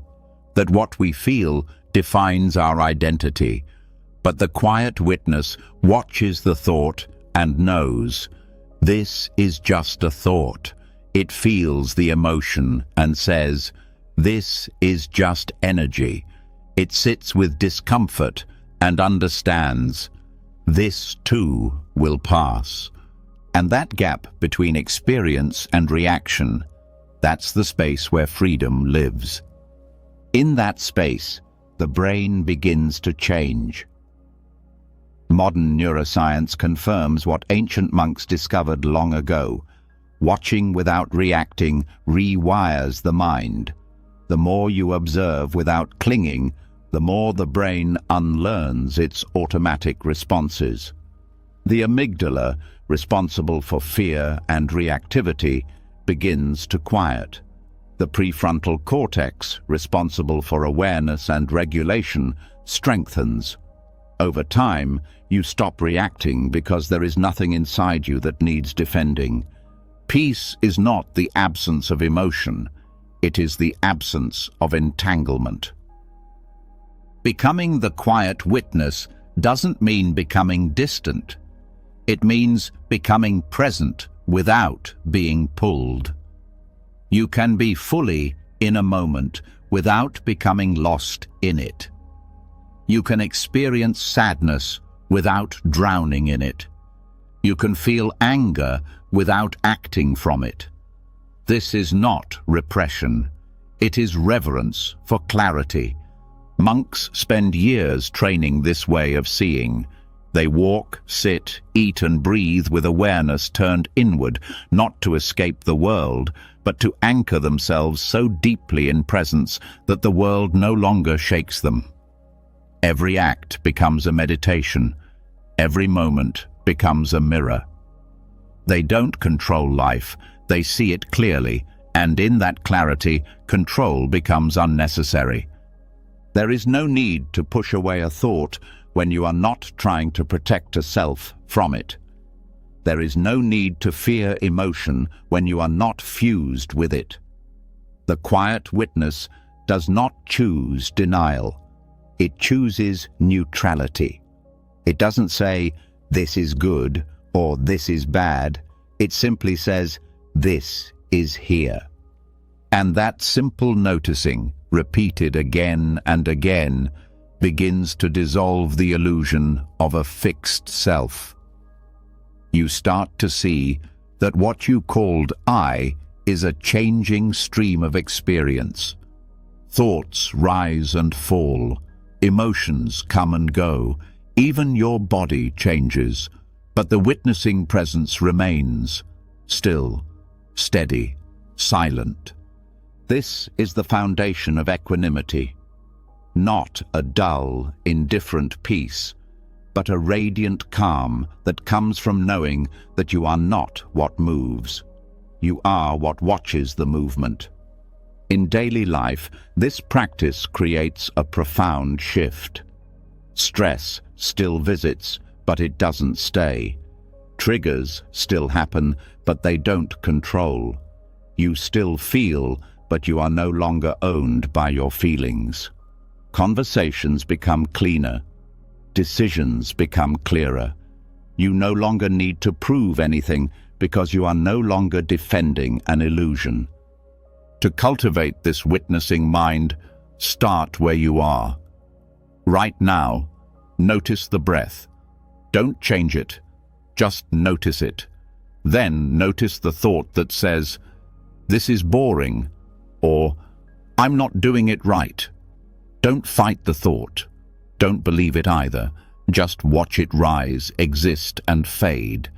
that what we feel defines our identity. But the quiet witness watches the thought and knows, this is just a thought. It feels the emotion and says, this is just energy. It sits with discomfort and understands, this too will pass. And that gap between experience and reaction, that's the space where freedom lives. In that space, the brain begins to change. Modern neuroscience confirms what ancient monks discovered long ago. Watching without reacting rewires the mind. The more you observe without clinging, the more the brain unlearns its automatic responses. The amygdala, responsible for fear and reactivity, begins to quiet. The prefrontal cortex, responsible for awareness and regulation, strengthens. Over time, you stop reacting because there is nothing inside you that needs defending. Peace is not the absence of emotion, it is the absence of entanglement. Becoming the quiet witness doesn't mean becoming distant. It means becoming present without being pulled. You can be fully in a moment without becoming lost in it. You can experience sadness without drowning in it. You can feel anger without acting from it. This is not repression. It is reverence for clarity. Monks spend years training this way of seeing. They walk, sit, eat and breathe with awareness turned inward, not to escape the world, but to anchor themselves so deeply in presence that the world no longer shakes them. Every act becomes a meditation. Every moment becomes a mirror. They don't control life, they see it clearly, and in that clarity, control becomes unnecessary. There is no need to push away a thought when you are not trying to protect a self from it. There is no need to fear emotion when you are not fused with it. The quiet witness does not choose denial. It chooses neutrality. It doesn't say, this is good or this is bad. It simply says, this is here. And that simple noticing, repeated again and again, begins to dissolve the illusion of a fixed self. You start to see that what you called I is a changing stream of experience. Thoughts rise and fall, emotions come and go, even your body changes, but the witnessing presence remains, still, steady, silent. This is the foundation of equanimity. Not a dull, indifferent peace, but a radiant calm that comes from knowing that you are not what moves. You are what watches the movement. In daily life, this practice creates a profound shift. Stress still visits, but it doesn't stay. Triggers still happen, but they don't control. You still feel, but you are no longer owned by your feelings. Conversations become cleaner. Decisions become clearer. You no longer need to prove anything because you are no longer defending an illusion. To cultivate this witnessing mind, start where you are. Right now, notice the breath. Don't change it, just notice it. Then notice the thought that says, this is boring, or I'm not doing it right. Don't fight the thought. Don't believe it either. Just watch it rise, exist, and fade.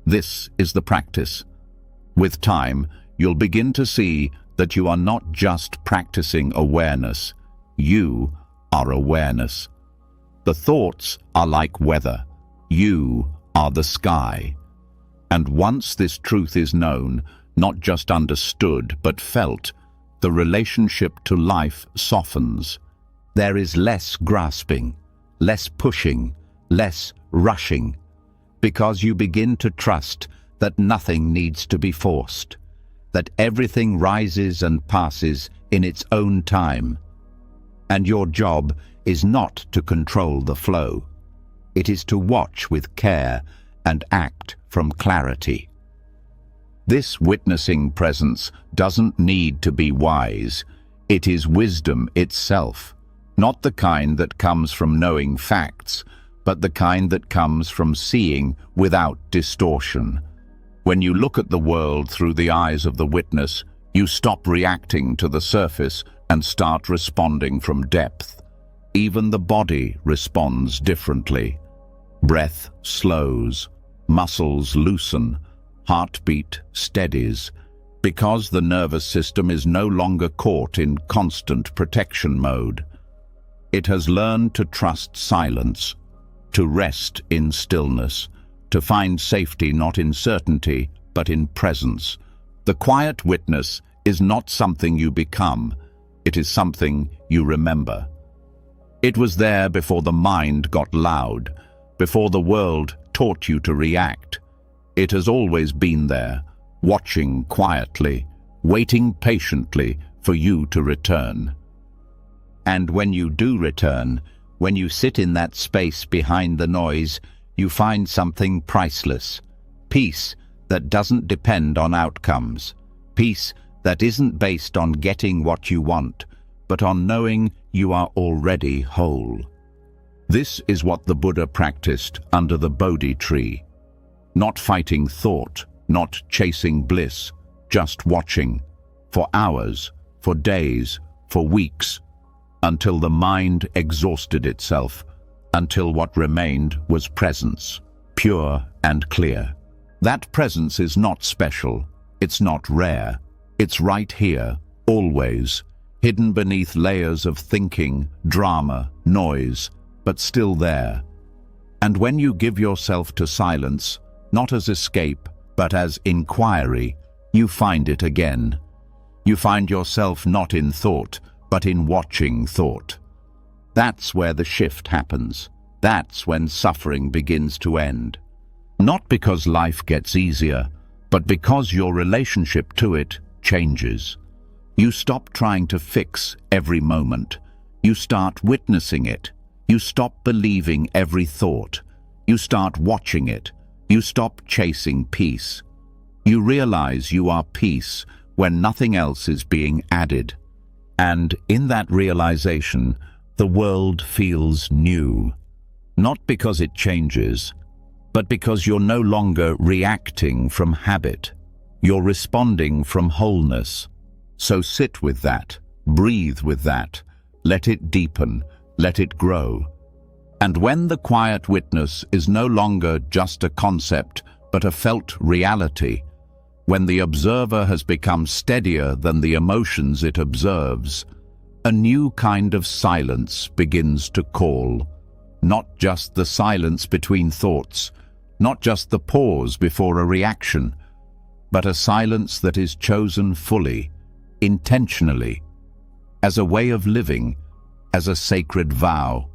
This is the practice. With time, you'll begin to see that you are not just practicing awareness. You are awareness. The thoughts are like weather. You are the sky. And once this truth is known, not just understood but felt, the relationship to life softens. There is less grasping, less pushing, less rushing, because you begin to trust that nothing needs to be forced, that everything rises and passes in its own time. And your job is not to control the flow. It is to watch with care and act from clarity. This witnessing presence doesn't need to be wise. It is wisdom itself, not the kind that comes from knowing facts, but the kind that comes from seeing without distortion. When you look at the world through the eyes of the witness, you stop reacting to the surface and start responding from depth. Even the body responds differently. Breath slows, muscles loosen, heartbeat steadies, because the nervous system is no longer caught in constant protection mode. It has learned to trust silence, to rest in stillness, to find safety not in certainty, but in presence. The quiet witness is not something you become, it is something you remember. It was there before the mind got loud, before the world taught you to react. It has always been there, watching quietly, waiting patiently for you to return. And when you do return, when you sit in that space behind the noise, you find something priceless. Peace that doesn't depend on outcomes. Peace that isn't based on getting what you want, but on knowing you are already whole. This is what the Buddha practiced under the Bodhi tree. Not fighting thought, not chasing bliss, just watching, for hours, for days, for weeks, until the mind exhausted itself, until what remained was presence, pure and clear. That presence is not special, it's not rare, it's right here, always, hidden beneath layers of thinking, drama, noise, but still there. And when you give yourself to silence, not as escape, but as inquiry, you find it again. You find yourself not in thought, but in watching thought. That's where the shift happens. That's when suffering begins to end. Not because life gets easier, but because your relationship to it changes. You stop trying to fix every moment. You start witnessing it. You stop believing every thought. You start watching it. You stop chasing peace. You realize you are peace when nothing else is being added. And in that realization, the world feels new. Not because it changes, but because you're no longer reacting from habit. You're responding from wholeness. So sit with that, breathe with that, let it deepen, let it grow. And when the quiet witness is no longer just a concept, but a felt reality, when the observer has become steadier than the emotions it observes, a new kind of silence begins to call. Not just the silence between thoughts, not just the pause before a reaction, but a silence that is chosen fully, intentionally, as a way of living, as a sacred vow.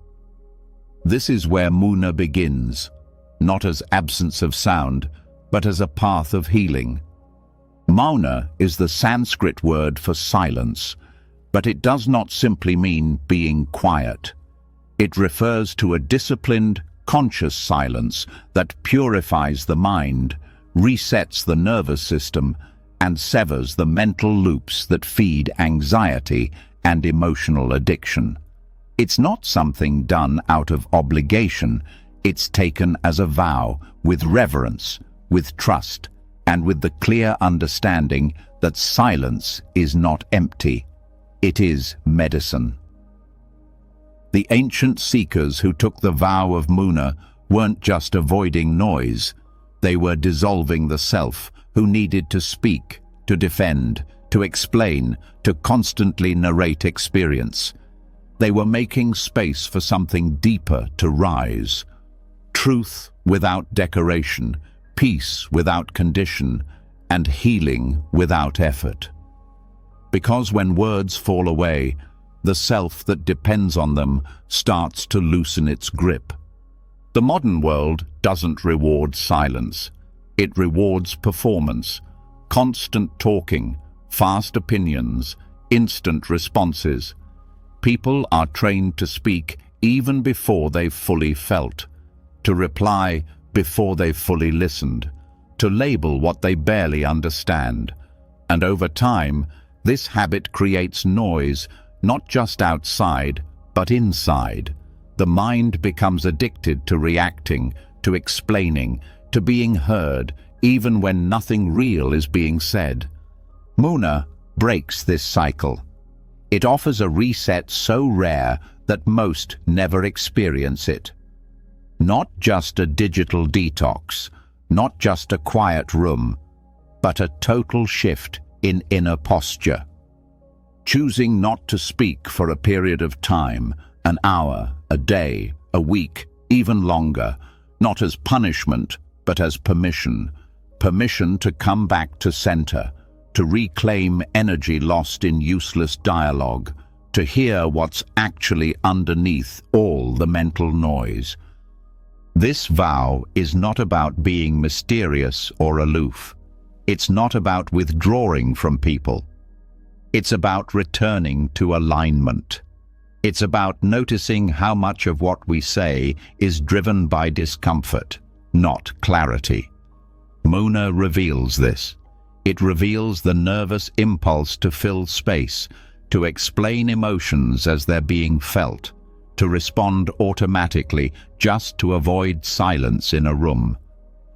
This is where Muna begins, not as absence of sound, but as a path of healing. Mauna is the Sanskrit word for silence, but it does not simply mean being quiet. It refers to a disciplined, conscious silence that purifies the mind, resets the nervous system, and severs the mental loops that feed anxiety and emotional addiction. It's not something done out of obligation. It's taken as a vow, with reverence, with trust, and with the clear understanding that silence is not empty. It is medicine. The ancient seekers who took the vow of Muna weren't just avoiding noise. They were dissolving the self, who needed to speak, to defend, to explain, to constantly narrate experience. They were making space for something deeper to rise. Truth without decoration, peace without condition, and healing without effort. Because when words fall away, the self that depends on them starts to loosen its grip. The modern world doesn't reward silence. It rewards performance, constant talking, fast opinions, instant responses. People are trained to speak even before they've fully felt, to reply before they've fully listened, to label what they barely understand. And over time, this habit creates noise, not just outside, but inside. The mind becomes addicted to reacting, to explaining, to being heard, even when nothing real is being said. Muna breaks this cycle. It offers a reset so rare that most never experience it. Not just a digital detox, not just a quiet room, but a total shift in inner posture. Choosing not to speak for a period of time, an hour, a day, a week, even longer, not as punishment, but as permission. Permission to come back to center, to reclaim energy lost in useless dialogue, to hear what's actually underneath all the mental noise. This vow is not about being mysterious or aloof. It's not about withdrawing from people. It's about returning to alignment. It's about noticing how much of what we say is driven by discomfort, not clarity. Muna reveals this. It reveals the nervous impulse to fill space, to explain emotions as they're being felt, to respond automatically just to avoid silence in a room.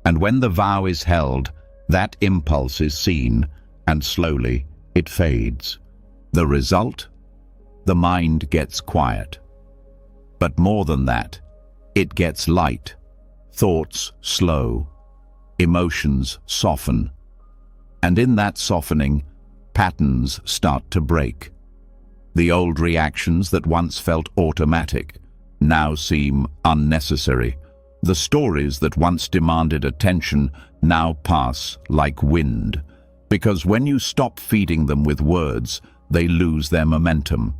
And when the vow is held, that impulse is seen, and slowly it fades. The result? The mind gets quiet. But more than that, it gets light. Thoughts slow. Emotions soften. And in that softening, patterns start to break. The old reactions that once felt automatic now seem unnecessary. The stories that once demanded attention now pass like wind. Because when you stop feeding them with words, they lose their momentum.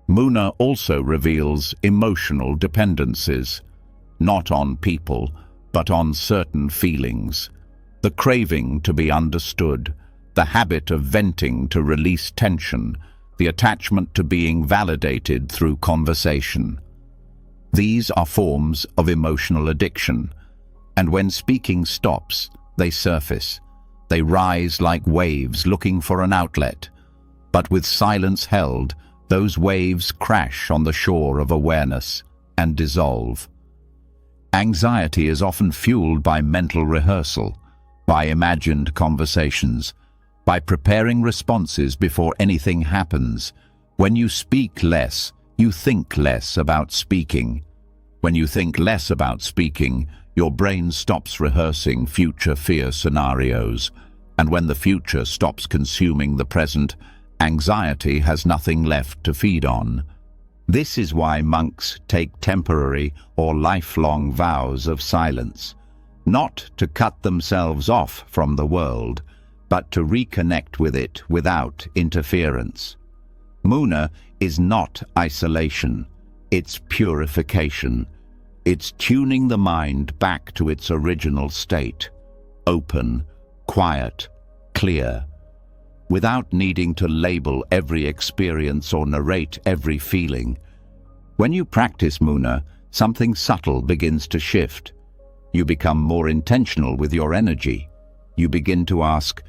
Muna also reveals emotional dependencies, not on people, but on certain feelings. The craving to be understood, the habit of venting to release tension, the attachment to being validated through conversation. These are forms of emotional addiction, And when speaking stops, they surface. They rise like waves looking for an outlet. But with silence held, those waves crash on the shore of awareness and dissolve. Anxiety is often fueled by mental rehearsal, by imagined conversations, by preparing responses before anything happens. When you speak less, you think less about speaking. When you think less about speaking, your brain stops rehearsing future fear scenarios. And when the future stops consuming the present, anxiety has nothing left to feed on. This is why monks take temporary or lifelong vows of silence, not to cut themselves off from the world, but to reconnect with it without interference. Muna is not isolation, it's purification. It's tuning the mind back to its original state, open, quiet, clear, without needing to label every experience or narrate every feeling. When you practice Muna, something subtle begins to shift. You become more intentional with your energy. You begin to ask,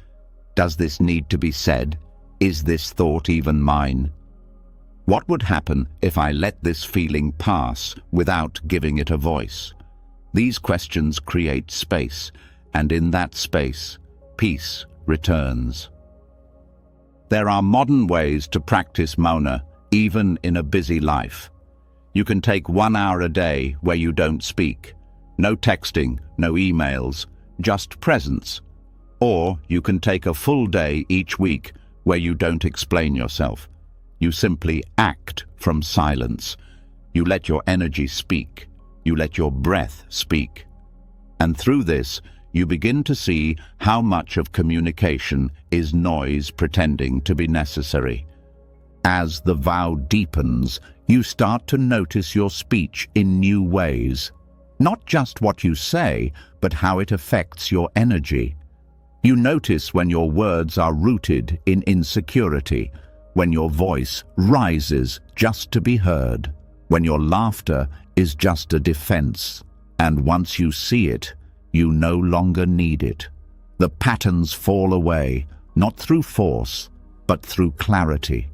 does this need to be said? Is this thought even mine? What would happen if I let this feeling pass without giving it a voice? These questions create space, and in that space, peace returns. There are modern ways to practice Muna, even in a busy life. You can take 1 hour a day where you don't speak. No texting, no emails, just presence. Or you can take a full day each week where you don't explain yourself. You simply act from silence. You let your energy speak. You let your breath speak. And through this, you begin to see how much of communication is noise pretending to be necessary. As the vow deepens, you start to notice your speech in new ways. Not just what you say, but how it affects your energy. You notice when your words are rooted in insecurity, when your voice rises just to be heard, when your laughter is just a defense, and once you see it, you no longer need it. The patterns fall away, not through force, but through clarity.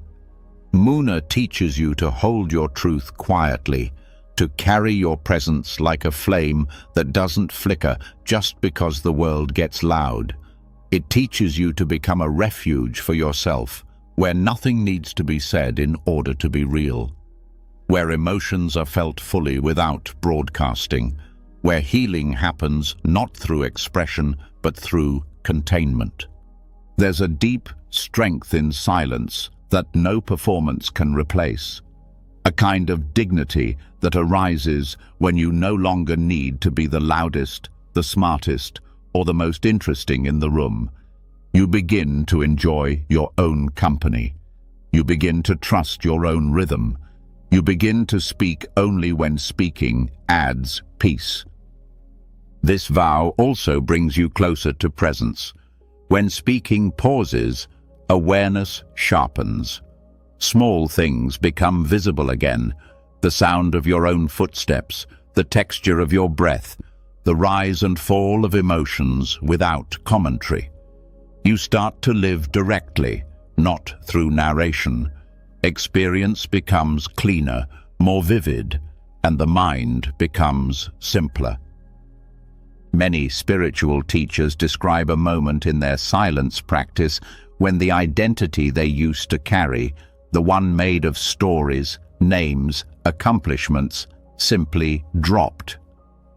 Muna teaches you to hold your truth quietly, to carry your presence like a flame that doesn't flicker just because the world gets loud. It teaches you to become a refuge for yourself, where nothing needs to be said in order to be real, where emotions are felt fully without broadcasting, where healing happens not through expression but through containment. There's a deep strength in silence that no performance can replace, a kind of dignity that arises when you no longer need to be the loudest, the smartest, or the most interesting in the room. You begin to enjoy your own company. You begin to trust your own rhythm. You begin to speak only when speaking adds peace. This vow also brings you closer to presence. When speaking pauses, awareness sharpens. Small things become visible again. The sound of your own footsteps, the texture of your breath, the rise and fall of emotions without commentary. You start to live directly, not through narration. Experience becomes cleaner, more vivid, and the mind becomes simpler. Many spiritual teachers describe a moment in their silence practice when the identity they used to carry, the one made of stories, names, accomplishments, simply dropped.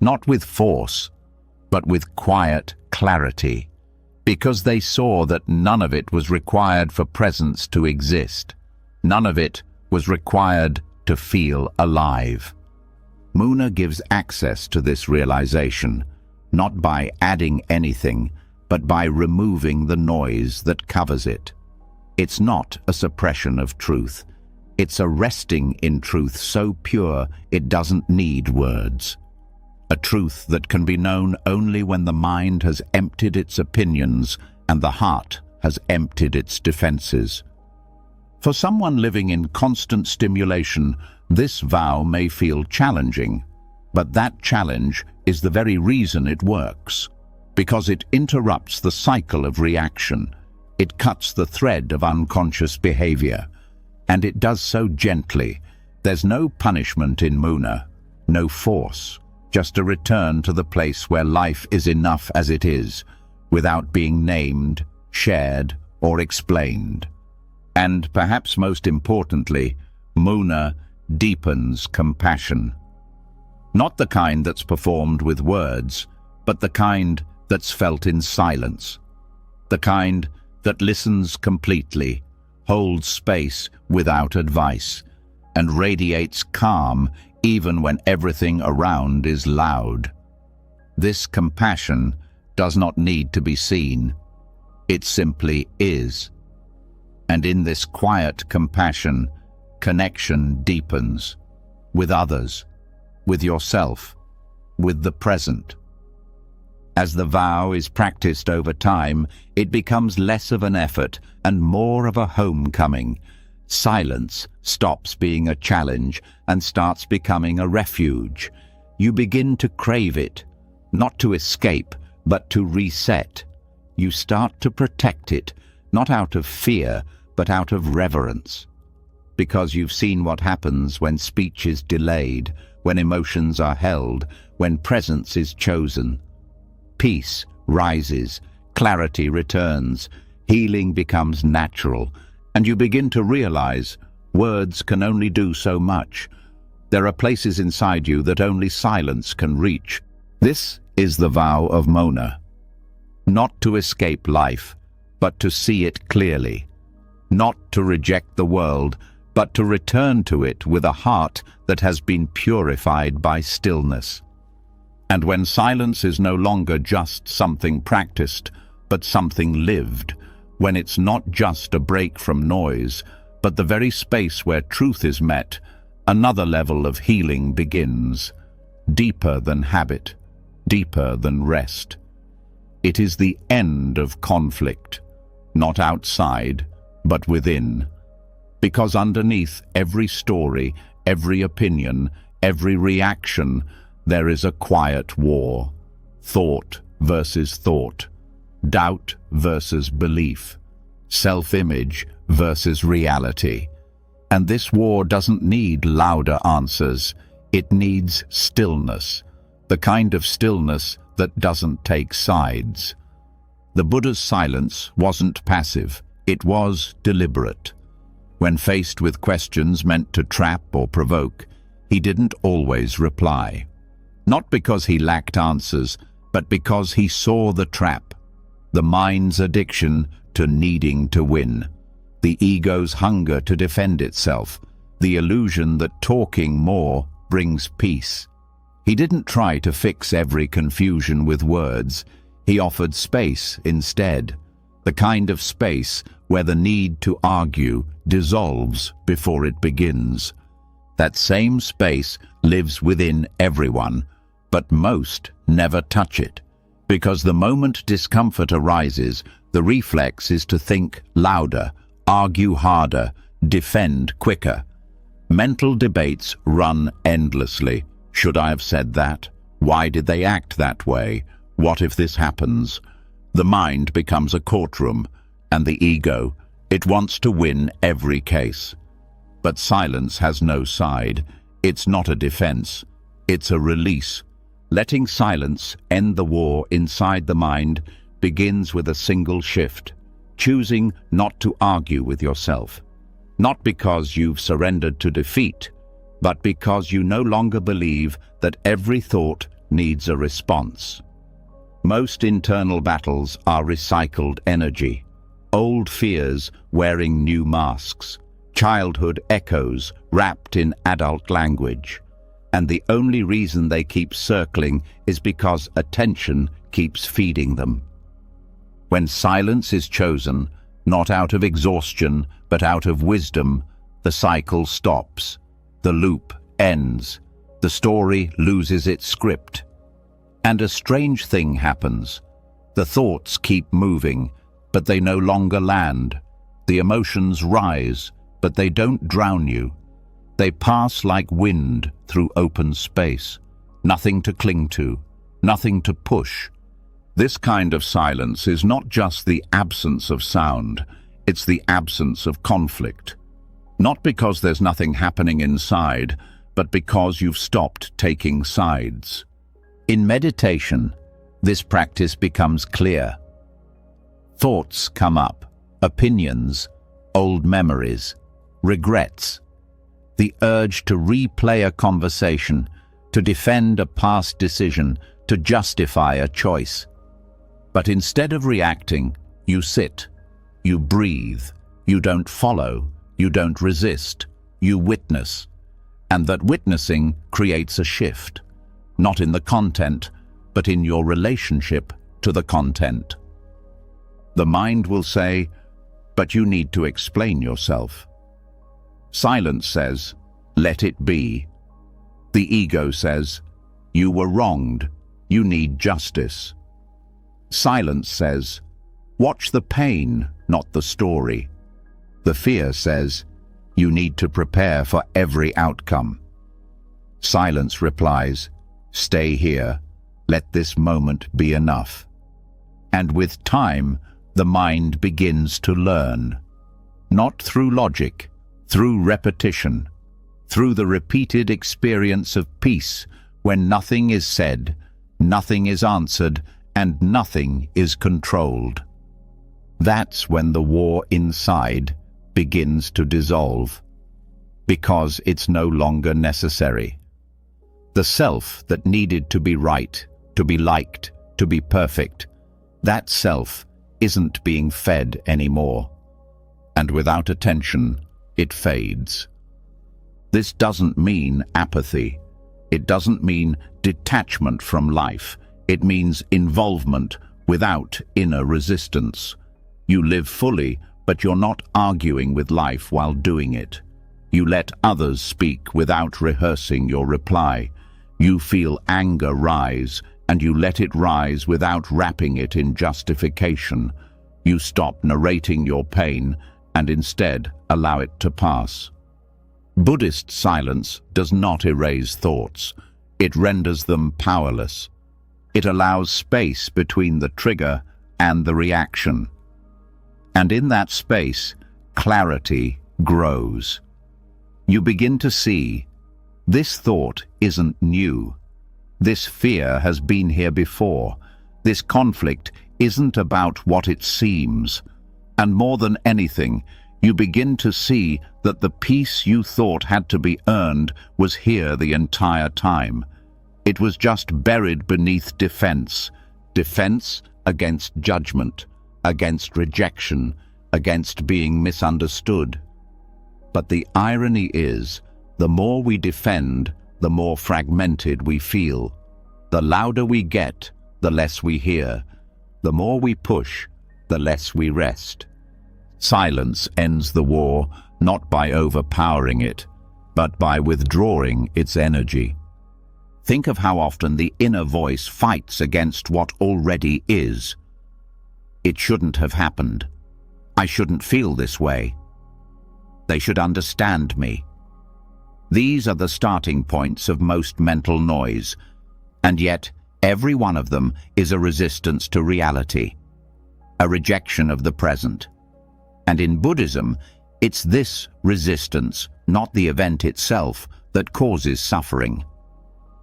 Not with force, but with quiet clarity, because they saw that none of it was required for presence to exist. None of it was required to feel alive. Muna gives access to this realization, not by adding anything, but by removing the noise that covers it. It's not a suppression of truth. It's a resting in truth so pure it doesn't need words. A truth that can be known only when the mind has emptied its opinions and the heart has emptied its defenses. For someone living in constant stimulation, this vow may feel challenging. But that challenge is the very reason it works, because it interrupts the cycle of reaction. It cuts the thread of unconscious behavior, and it does so gently. There's no punishment in Muna, no force, just a return to the place where life is enough as it is, without being named, shared, or explained. And perhaps most importantly, Muna deepens compassion. Not the kind that's performed with words, but the kind that's felt in silence. The kind that listens completely, holds space without advice, and radiates calm even when everything around is loud. This compassion does not need to be seen. It simply is. And in this quiet compassion, connection deepens with others, with yourself, with the present. As the vow is practiced over time, it becomes less of an effort and more of a homecoming. Silence stops being a challenge and starts becoming a refuge. You begin to crave it, not to escape, but to reset. You start to protect it, not out of fear, but out of reverence. Because you've seen what happens when speech is delayed, when emotions are held, when presence is chosen. Peace rises, clarity returns, healing becomes natural, and you begin to realize words can only do so much. There are places inside you that only silence can reach. This is the vow of Mona. Not to escape life, but to see it clearly. Not to reject the world, but to return to it with a heart that has been purified by stillness. And when silence is no longer just something practiced, but something lived, when it's not just a break from noise, but the very space where truth is met, another level of healing begins, deeper than habit, deeper than rest. It is the end of conflict, not outside, but within. Because underneath every story, every opinion, every reaction, there is a quiet war. Thought versus thought. Doubt versus belief. Self-image versus reality. And this war doesn't need louder answers. It needs stillness. The kind of stillness that doesn't take sides. The Buddha's silence wasn't passive. It was deliberate. When faced with questions meant to trap or provoke, he didn't always reply. Not because he lacked answers, but because he saw the trap, the mind's addiction to needing to win, the ego's hunger to defend itself, the illusion that talking more brings peace. He didn't try to fix every confusion with words. He offered space instead, the kind of space where the need to argue dissolves before it begins. That same space lives within everyone, but most never touch it, because the moment discomfort arises, the reflex is to think louder, argue harder, defend quicker. Mental debates run endlessly. Should I have said that? Why did they act that way? What if this happens? The mind becomes a courtroom, and the ego, it wants to win every case. But silence has no side. It's not a defense. It's a release. Letting silence end the war inside the mind begins with a single shift, choosing not to argue with yourself. Not because you've surrendered to defeat, but because you no longer believe that every thought needs a response. Most internal battles are recycled energy, old fears wearing new masks, childhood echoes wrapped in adult language. And the only reason they keep circling is because attention keeps feeding them. When silence is chosen, not out of exhaustion, but out of wisdom, the cycle stops. The loop ends. The story loses its script. And a strange thing happens. The thoughts keep moving, but they no longer land. The emotions rise, but they don't drown you. They pass like wind through open space. nothing to cling to, nothing to push. This kind of silence is not just the absence of sound, it's the absence of conflict. Not because there's nothing happening inside, but because you've stopped taking sides. In meditation, this practice becomes clear. Thoughts come up, opinions, old memories, regrets. The urge to replay a conversation, to defend a past decision, to justify a choice. But instead of reacting, you sit, you breathe, you don't follow, you don't resist, you witness. And that witnessing creates a shift, not in the content, but in your relationship to the content. The mind will say, "But you need to explain yourself." Silence says, "Let it be." The ego says, "You were wronged, you need justice." Silence says, "Watch the pain, not the story." The fear says, "You need to prepare for every outcome." Silence replies, "Stay here, let this moment be enough." And with time, the mind begins to learn. Not through logic, through repetition, through the repeated experience of peace when nothing is said, nothing is answered, and nothing is controlled. That's when the war inside begins to dissolve, because it's no longer necessary. The self that needed to be right, to be liked, to be perfect, that self isn't being fed anymore. And without attention, it fades. This doesn't mean apathy. It doesn't mean detachment from life. It means involvement without inner resistance. You live fully, but you're not arguing with life while doing it. You let others speak without rehearsing your reply. You feel anger rise, and you let it rise without wrapping it in justification. You stop narrating your pain and instead allow it to pass. Buddhist silence does not erase thoughts. It renders them powerless. It allows space between the trigger and the reaction. And in that space, clarity grows. You begin to see, this thought isn't new. This fear has been here before. This conflict isn't about what it seems. And more than anything, you begin to see that the peace you thought had to be earned was here the entire time. It was just buried beneath defense. Defense against judgment, against rejection, against being misunderstood. But the irony is, the more we defend, the more fragmented we feel. The louder we get, the less we hear. The more we push, the less we rest. Silence ends the war not by overpowering it, but by withdrawing its energy. Think of how often the inner voice fights against what already is. It shouldn't have happened. I shouldn't feel this way. They should understand me. These are the starting points of most mental noise, and yet every one of them is a resistance to reality, a rejection of the present. And in Buddhism, it's this resistance, not the event itself, that causes suffering.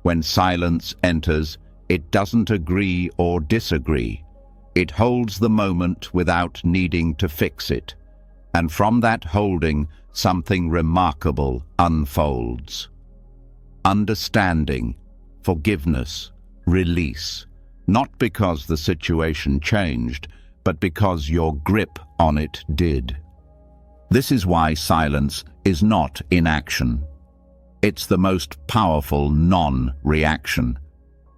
When silence enters, it doesn't agree or disagree. It holds the moment without needing to fix it. And from that holding, something remarkable unfolds. Understanding, forgiveness, release. Not because the situation changed, but because your grip on it did. This is why silence is not inaction. It's the most powerful non-reaction.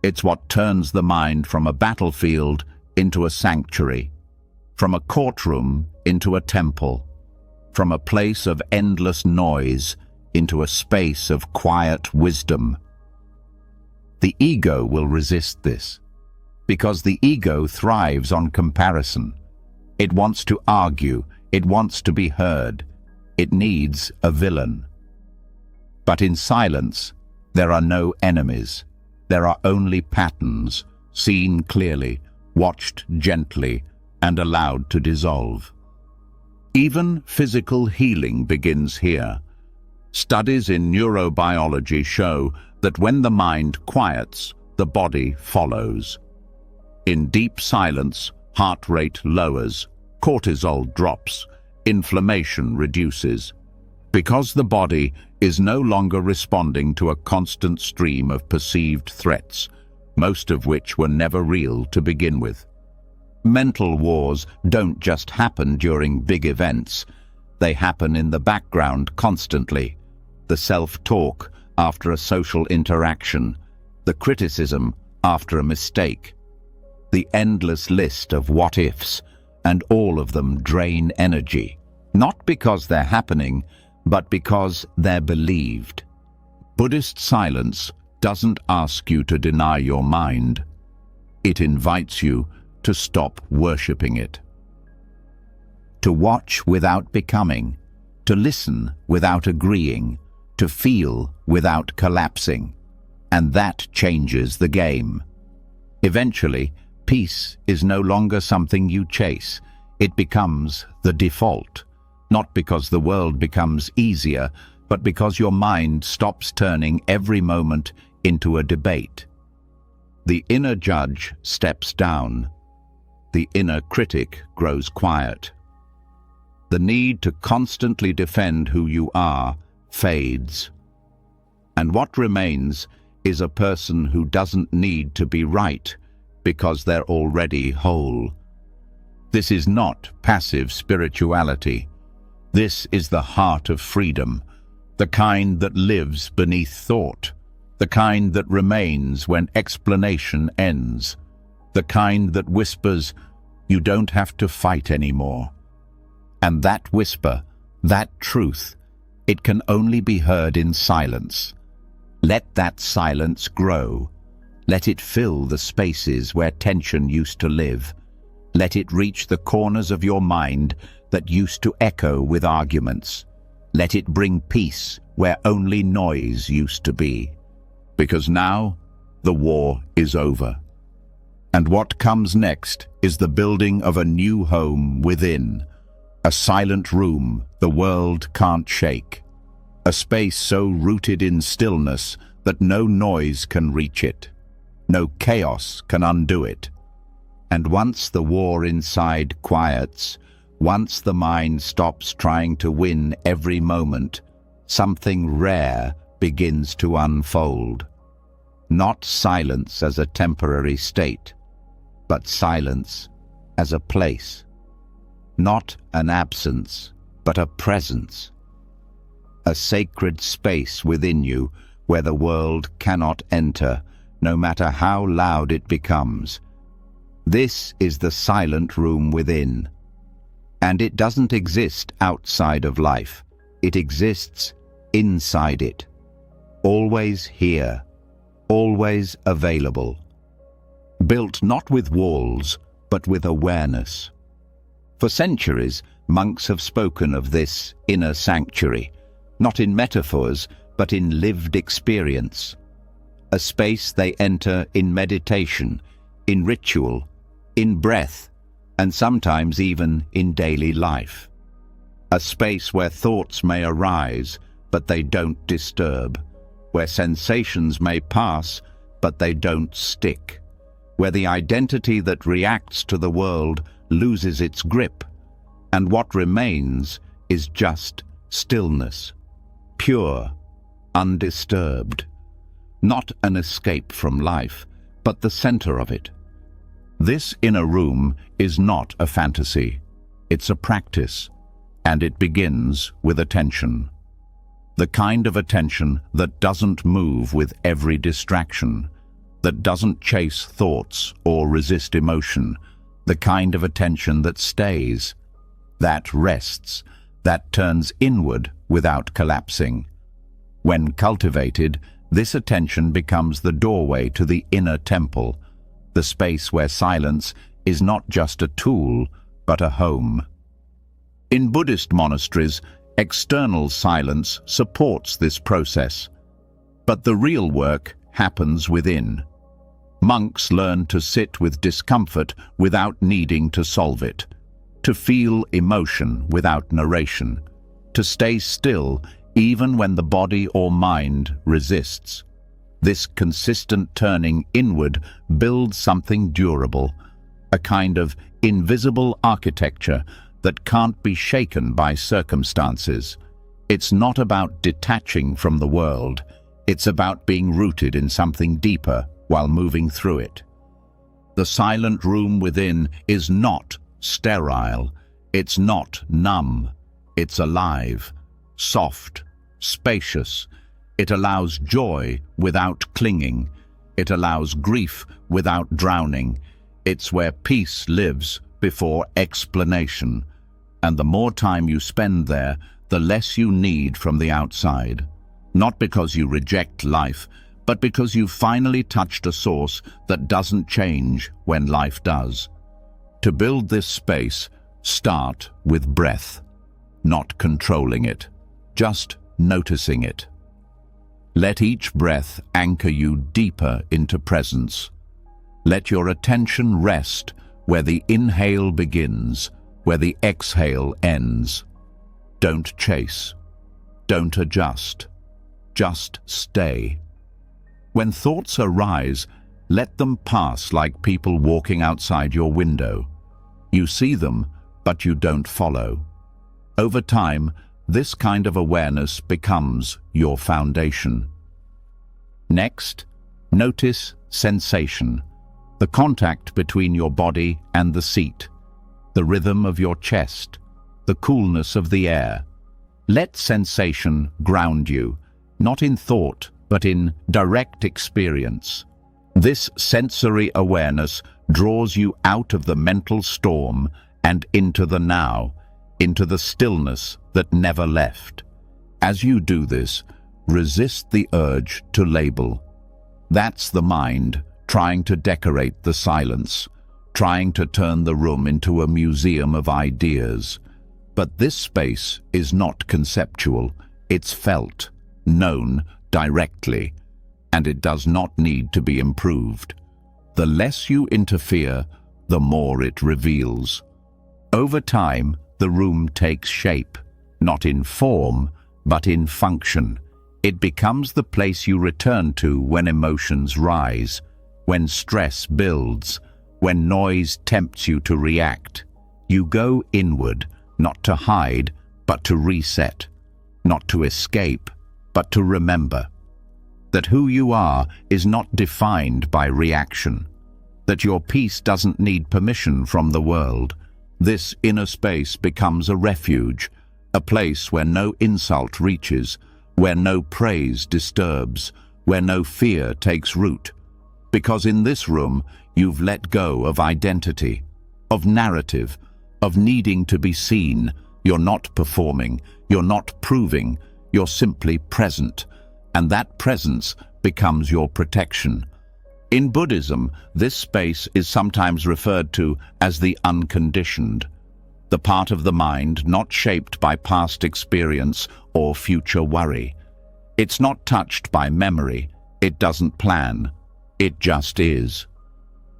It's what turns the mind from a battlefield into a sanctuary, from a courtroom into a temple, from a place of endless noise into a space of quiet wisdom. The ego will resist this, because the ego thrives on comparison. It wants to argue, it wants to be heard, it needs a villain. But in silence, there are no enemies. There are only patterns, seen clearly, watched gently, and allowed to dissolve. Even physical healing begins here. Studies in neurobiology show that when the mind quiets, the body follows. In deep silence, heart rate lowers, cortisol drops, inflammation reduces. Because the body is no longer responding to a constant stream of perceived threats, most of which were never real to begin with. Mental wars don't just happen during big events. They happen in the background constantly. The self-talk after a social interaction, the criticism after a mistake, the endless list of what-ifs, and all of them drain energy, not because they're happening, but because they're believed. Buddhist silence doesn't ask you to deny your mind. It invites you to stop worshipping it. To watch without becoming, to listen without agreeing, to feel without collapsing. And that changes the game. Eventually, peace is no longer something you chase. It becomes the default, not because the world becomes easier, but because your mind stops turning every moment into a debate. The inner judge steps down. The inner critic grows quiet. The need to constantly defend who you are fades. And what remains is a person who doesn't need to be right because they're already whole. This is not passive spirituality. This is the heart of freedom, the kind that lives beneath thought, the kind that remains when explanation ends, the kind that whispers, "You don't have to fight anymore." And that whisper, that truth, it can only be heard in silence. Let that silence grow. Let it fill the spaces where tension used to live. Let it reach the corners of your mind that used to echo with arguments. Let it bring peace where only noise used to be. Because now, the war is over. And what comes next is the building of a new home within. A silent room the world can't shake. A space so rooted in stillness that no noise can reach it. No chaos can undo it. And once the war inside quiets, once the mind stops trying to win every moment, something rare begins to unfold. Not silence as a temporary state, but silence as a place. Not an absence, but a presence. A sacred space within you where the world cannot enter, no matter how loud it becomes. This is the silent room within. And it doesn't exist outside of life. It exists inside it. Always here, always available. Built not with walls, but with awareness. For centuries, monks have spoken of this inner sanctuary, not in metaphors, but in lived experience. A space they enter in meditation, in ritual, in breath, and sometimes even in daily life. A space where thoughts may arise, but they don't disturb. Where sensations may pass, but they don't stick. Where the identity that reacts to the world loses its grip, and what remains is just stillness, pure, undisturbed. Not an escape from life, but the center of it. This inner room is not a fantasy. It's a practice, and it begins with attention. The kind of attention that doesn't move with every distraction, that doesn't chase thoughts or resist emotion, the kind of attention that stays, that rests, that turns inward without collapsing. When cultivated, this attention becomes the doorway to the inner temple, the space where silence is not just a tool, but a home. In Buddhist monasteries, external silence supports this process, but the real work happens within. Monks learn to sit with discomfort without needing to solve it, to feel emotion without narration, to stay still even when the body or mind resists. This consistent turning inward builds something durable, a kind of invisible architecture that can't be shaken by circumstances. It's not about detaching from the world, it's about being rooted in something deeper while moving through it. The silent room within is not sterile, it's not numb, it's alive, soft, spacious. It allows joy without clinging, it allows grief without drowning. It's where peace lives before explanation, and the more time you spend there, the less you need from the outside. Not because you reject life, but because you've finally touched a source that doesn't change when life does. To build this space, start with breath, not controlling it, just noticing it. Let each breath anchor you deeper into presence. Let your attention rest where the inhale begins, where the exhale ends. Don't chase. Don't adjust. Just stay. When thoughts arise, let them pass like people walking outside your window. You see them, but you don't follow. Over time, this kind of awareness becomes your foundation. Next, notice sensation, the contact between your body and the seat, the rhythm of your chest, the coolness of the air. Let sensation ground you, not in thought, but in direct experience. This sensory awareness draws you out of the mental storm and into the now, into the stillness that never left. As you do this, resist the urge to label. That's the mind trying to decorate the silence, trying to turn the room into a museum of ideas. But this space is not conceptual, it's felt, known directly, and it does not need to be improved. The less you interfere, the more it reveals. Over time, the room takes shape, not in form, but in function. It becomes the place you return to when emotions rise, when stress builds, when noise tempts you to react. You go inward, not to hide, but to reset, not to escape, but to remember that who you are is not defined by reaction, that your peace doesn't need permission from the world. This inner space becomes a refuge, a place where no insult reaches, where no praise disturbs, where no fear takes root. Because in this room, you've let go of identity, of narrative, of needing to be seen. You're not performing, you're not proving, you're simply present, and that presence becomes your protection. In Buddhism, this space is sometimes referred to as the unconditioned, the part of the mind not shaped by past experience or future worry. It's not touched by memory, it doesn't plan, it just is.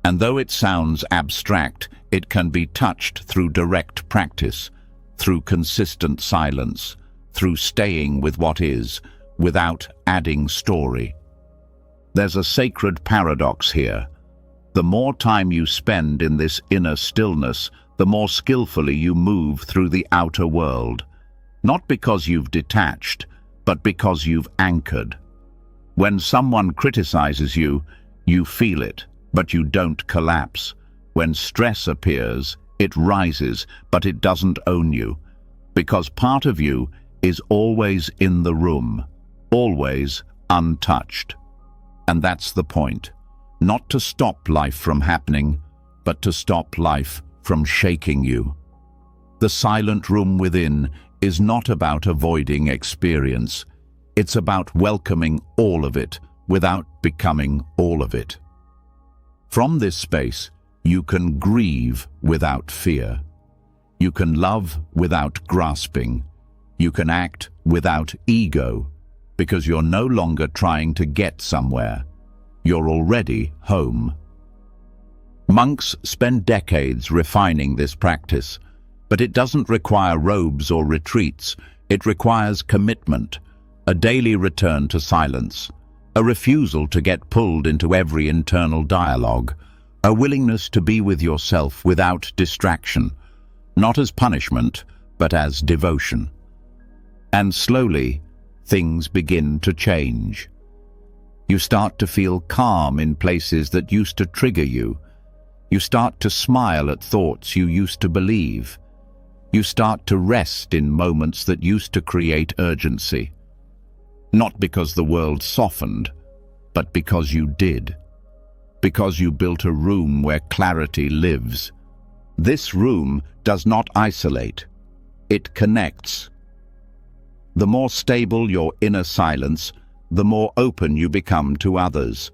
And though it sounds abstract, it can be touched through direct practice, through consistent silence, through staying with what is, without adding story. There's a sacred paradox here. The more time you spend in this inner stillness, the more skillfully you move through the outer world. Not because you've detached, but because you've anchored. When someone criticizes you, you feel it, but you don't collapse. When stress appears, it rises, but it doesn't own you. Because part of you is always in the room, always untouched. And that's the point. Not to stop life from happening, but to stop life from shaking you. The silent room within is not about avoiding experience. It's about welcoming all of it without becoming all of it. From this space, you can grieve without fear. You can love without grasping. You can act without ego, because you're no longer trying to get somewhere. you're already home. Monks spend decades refining this practice, but it doesn't require robes or retreats. It requires commitment, a daily return to silence, a refusal to get pulled into every internal dialogue, a willingness to be with yourself without distraction, not as punishment, but as devotion. And slowly, things begin to change. You start to feel calm in places that used to trigger you. You start to smile at thoughts you used to believe. You start to rest in moments that used to create urgency. Not because the world softened, but because you did. Because you built a room where clarity lives. This room does not isolate. It connects. The more stable your inner silence, the more open you become to others.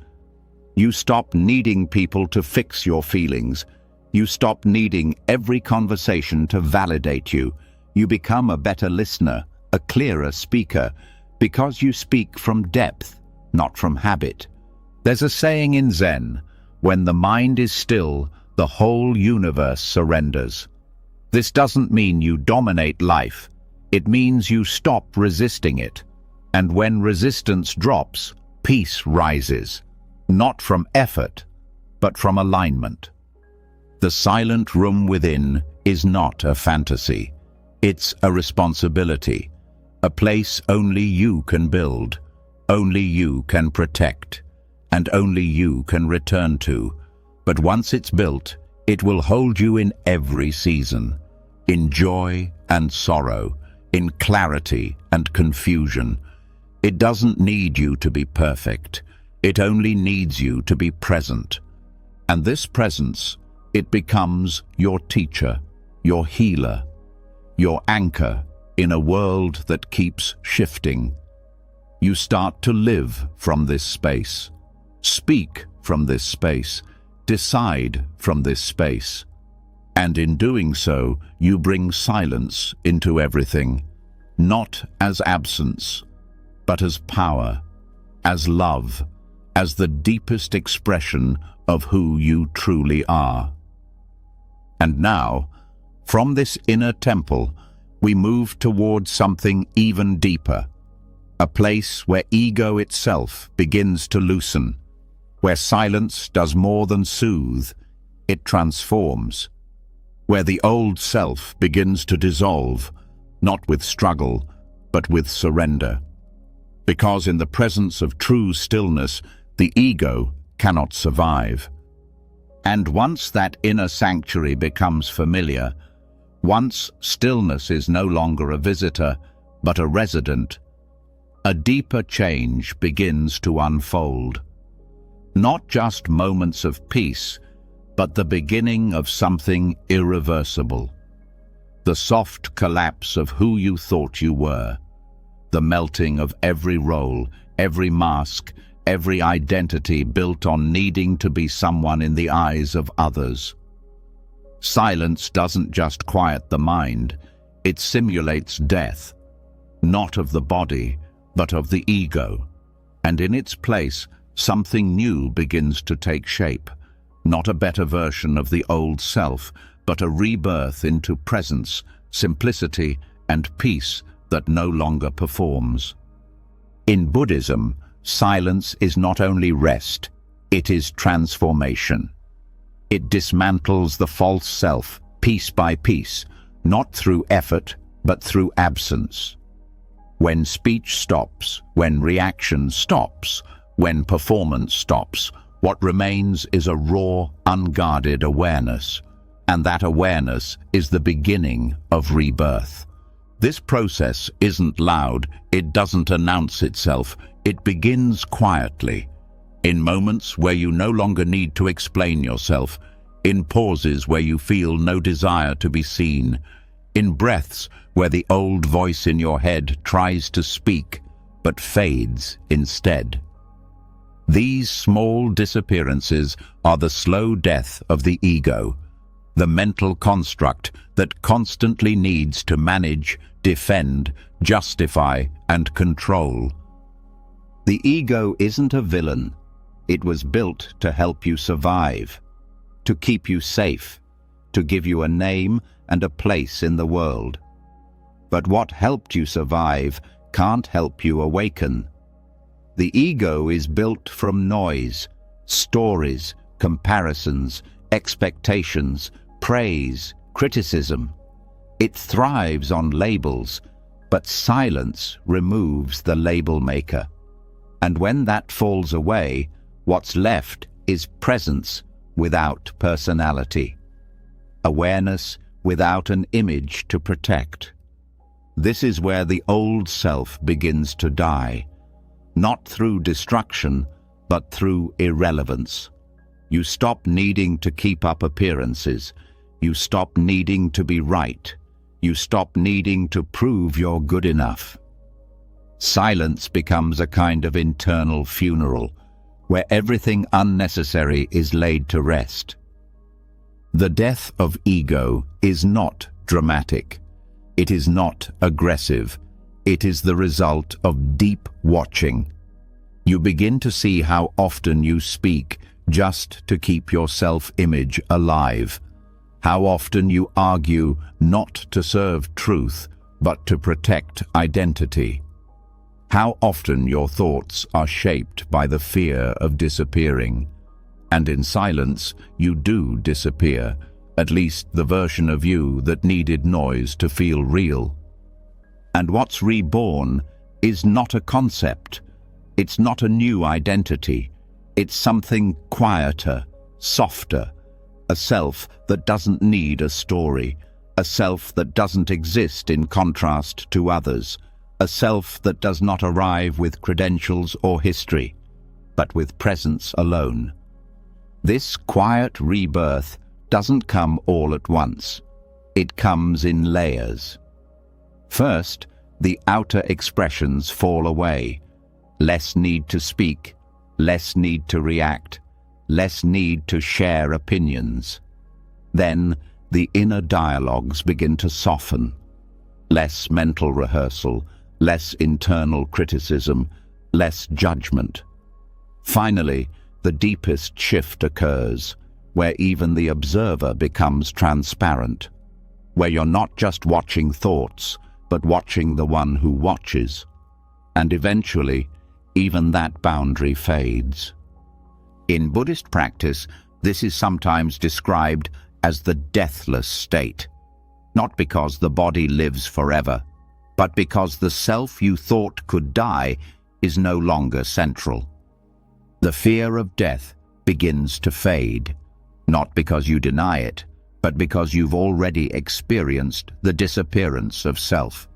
You stop needing people to fix your feelings. You stop needing every conversation to validate you. You become a better listener, a clearer speaker, because you speak from depth, not from habit. There's a saying in Zen, when the mind is still, the whole universe surrenders. This doesn't mean you dominate life. It means you stop resisting it. And when resistance drops, peace rises, not from effort, but from alignment. The silent room within is not a fantasy. It's a responsibility, a place only you can build, only you can protect, and only you can return to. But once it's built, it will hold you in every season, in joy and sorrow, in clarity and confusion. It doesn't need you to be perfect. It only needs you to be present. And this presence, it becomes your teacher, your healer, your anchor in a world that keeps shifting. You start to live from this space, speak from this space, decide from this space. And in doing so, you bring silence into everything, not as absence, but as power, as love, as the deepest expression of who you truly are. And now, from this inner temple, we move towards something even deeper, a place where ego itself begins to loosen, where silence does more than soothe, it transforms, where the old self begins to dissolve, not with struggle, but with surrender. Because in the presence of true stillness, the ego cannot survive. And once that inner sanctuary becomes familiar, once stillness is no longer a visitor, but a resident, a deeper change begins to unfold. Not just moments of peace, but the beginning of something irreversible. The soft collapse of who you thought you were. The melting of every role, every mask, every identity built on needing to be someone in the eyes of others. Silence doesn't just quiet the mind, it simulates death, not of the body, but of the ego. And in its place, something new begins to take shape, not a better version of the old self, but a rebirth into presence, simplicity, and peace that no longer performs. In Buddhism, silence is not only rest, it is transformation. It dismantles the false self, piece by piece, not through effort, but through absence. When speech stops, when reaction stops, when performance stops, what remains is a raw, unguarded awareness. And that awareness is the beginning of rebirth. This process isn't loud, it doesn't announce itself, it begins quietly, in moments where you no longer need to explain yourself, in pauses where you feel no desire to be seen, in breaths where the old voice in your head tries to speak, but fades instead. These small disappearances are the slow death of the ego, the mental construct that constantly needs to manage, defend, justify, and control. The ego isn't a villain. It was built to help you survive, to keep you safe, to give you a name and a place in the world. But what helped you survive can't help you awaken. The ego is built from noise, stories, comparisons, expectations, praise, criticism. It thrives on labels, but silence removes the label maker. And when that falls away, what's left is presence without personality, awareness without an image to protect. This is where the old self begins to die, not through destruction, but through irrelevance. You stop needing to keep up appearances. You stop needing to be right. You stop needing to prove you're good enough. Silence becomes a kind of internal funeral, where everything unnecessary is laid to rest. The death of ego is not dramatic. It is not aggressive. It is the result of deep watching. You begin to see how often you speak just to keep your self-image alive. How often you argue not to serve truth, but to protect identity. How often your thoughts are shaped by the fear of disappearing. And in silence, you do disappear, at least the version of you that needed noise to feel real. And what's reborn is not a concept. It's not a new identity. It's something quieter, softer, a self that doesn't need a story, a self that doesn't exist in contrast to others, a self that does not arrive with credentials or history, but with presence alone. This quiet rebirth doesn't come all at once. It comes in layers. First, the outer expressions fall away. Less need to speak, less need to react, less need to share opinions. Then, the inner dialogues begin to soften. Less mental rehearsal, less internal criticism, less judgment. Finally, the deepest shift occurs, where even the observer becomes transparent, where you're not just watching thoughts, but watching the one who watches. And eventually, even that boundary fades. In Buddhist practice, this is sometimes described as the deathless state, not because the body lives forever, but because the self you thought could die is no longer central. The fear of death begins to fade, not because you deny it, but because you've already experienced the disappearance of self.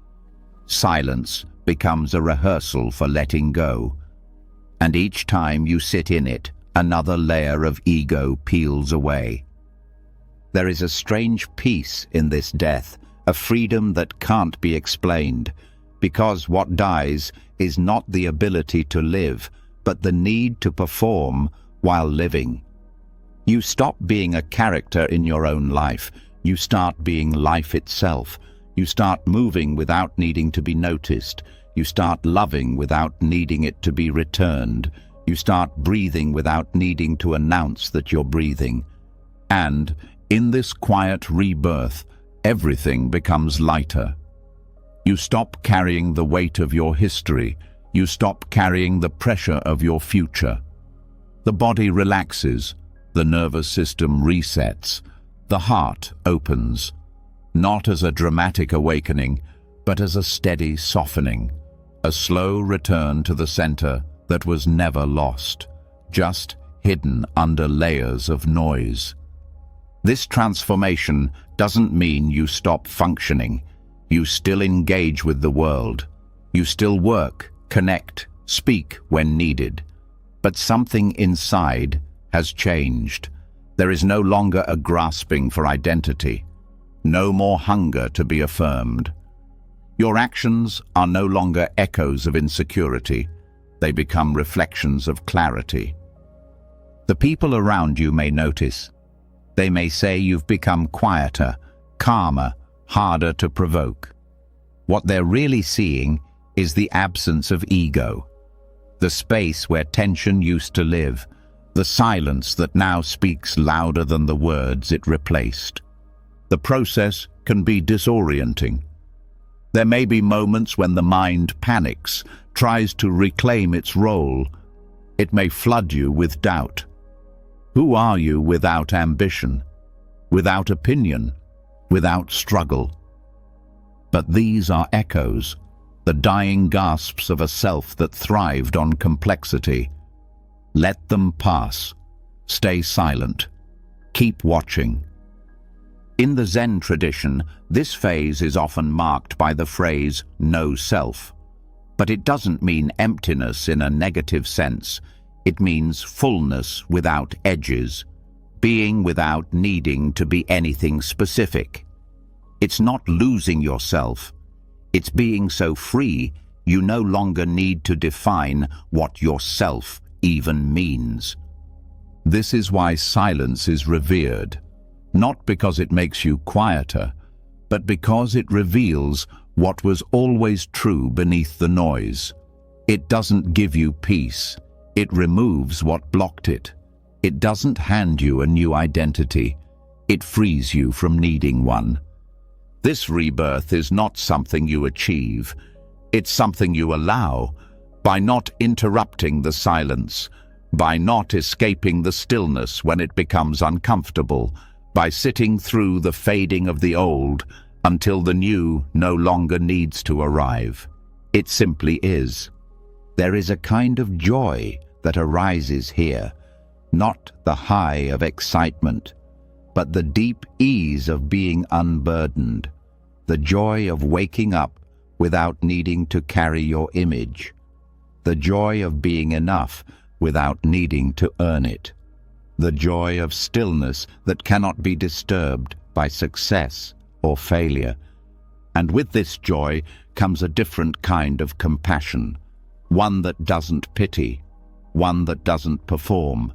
Silence becomes a rehearsal for letting go, and each time you sit in it, another layer of ego peels away. There is a strange peace in this death, a freedom that can't be explained, because what dies is not the ability to live, but the need to perform while living. You stop being a character in your own life. You start being life itself. You start moving without needing to be noticed. You start loving without needing it to be returned. You start breathing without needing to announce that you're breathing. And in this quiet rebirth, everything becomes lighter. You stop carrying the weight of your history. You stop carrying the pressure of your future. The body relaxes. The nervous system resets. The heart opens, not as a dramatic awakening, but as a steady softening, a slow return to the center that was never lost, just hidden under layers of noise. This transformation doesn't mean you stop functioning. You still engage with the world. You still work, connect, speak when needed. But something inside has changed. There is no longer a grasping for identity, no more hunger to be affirmed. Your actions are no longer echoes of insecurity. They become reflections of clarity. The people around you may notice. They may say you've become quieter, calmer, harder to provoke. What they're really seeing is the absence of ego, the space where tension used to live, the silence that now speaks louder than the words it replaced. The process can be disorienting. There may be moments when the mind panics, tries to reclaim its role. It may flood you with doubt. Who are you without ambition, without opinion, without struggle? But these are echoes, the dying gasps of a self that thrived on complexity. Let them pass. Stay silent. Keep watching. In the Zen tradition, this phase is often marked by the phrase, no self. But it doesn't mean emptiness in a negative sense. It means fullness without edges, being without needing to be anything specific. It's not losing yourself. It's being so free you no longer need to define what yourself even means. This is why silence is revered, not because it makes you quieter, but because it reveals what was always true beneath the noise. It doesn't give you peace. It removes what blocked it. It doesn't hand you a new identity. It frees you from needing one. This rebirth is not something you achieve. It's something you allow by not interrupting the silence, by not escaping the stillness when it becomes uncomfortable, by sitting through the fading of the old until the new no longer needs to arrive. It simply is. There is a kind of joy that arises here, not the high of excitement, but the deep ease of being unburdened, the joy of waking up without needing to carry your image, the joy of being enough without needing to earn it, the joy of stillness that cannot be disturbed by success or failure. And with this joy comes a different kind of compassion, one that doesn't pity, one that doesn't perform,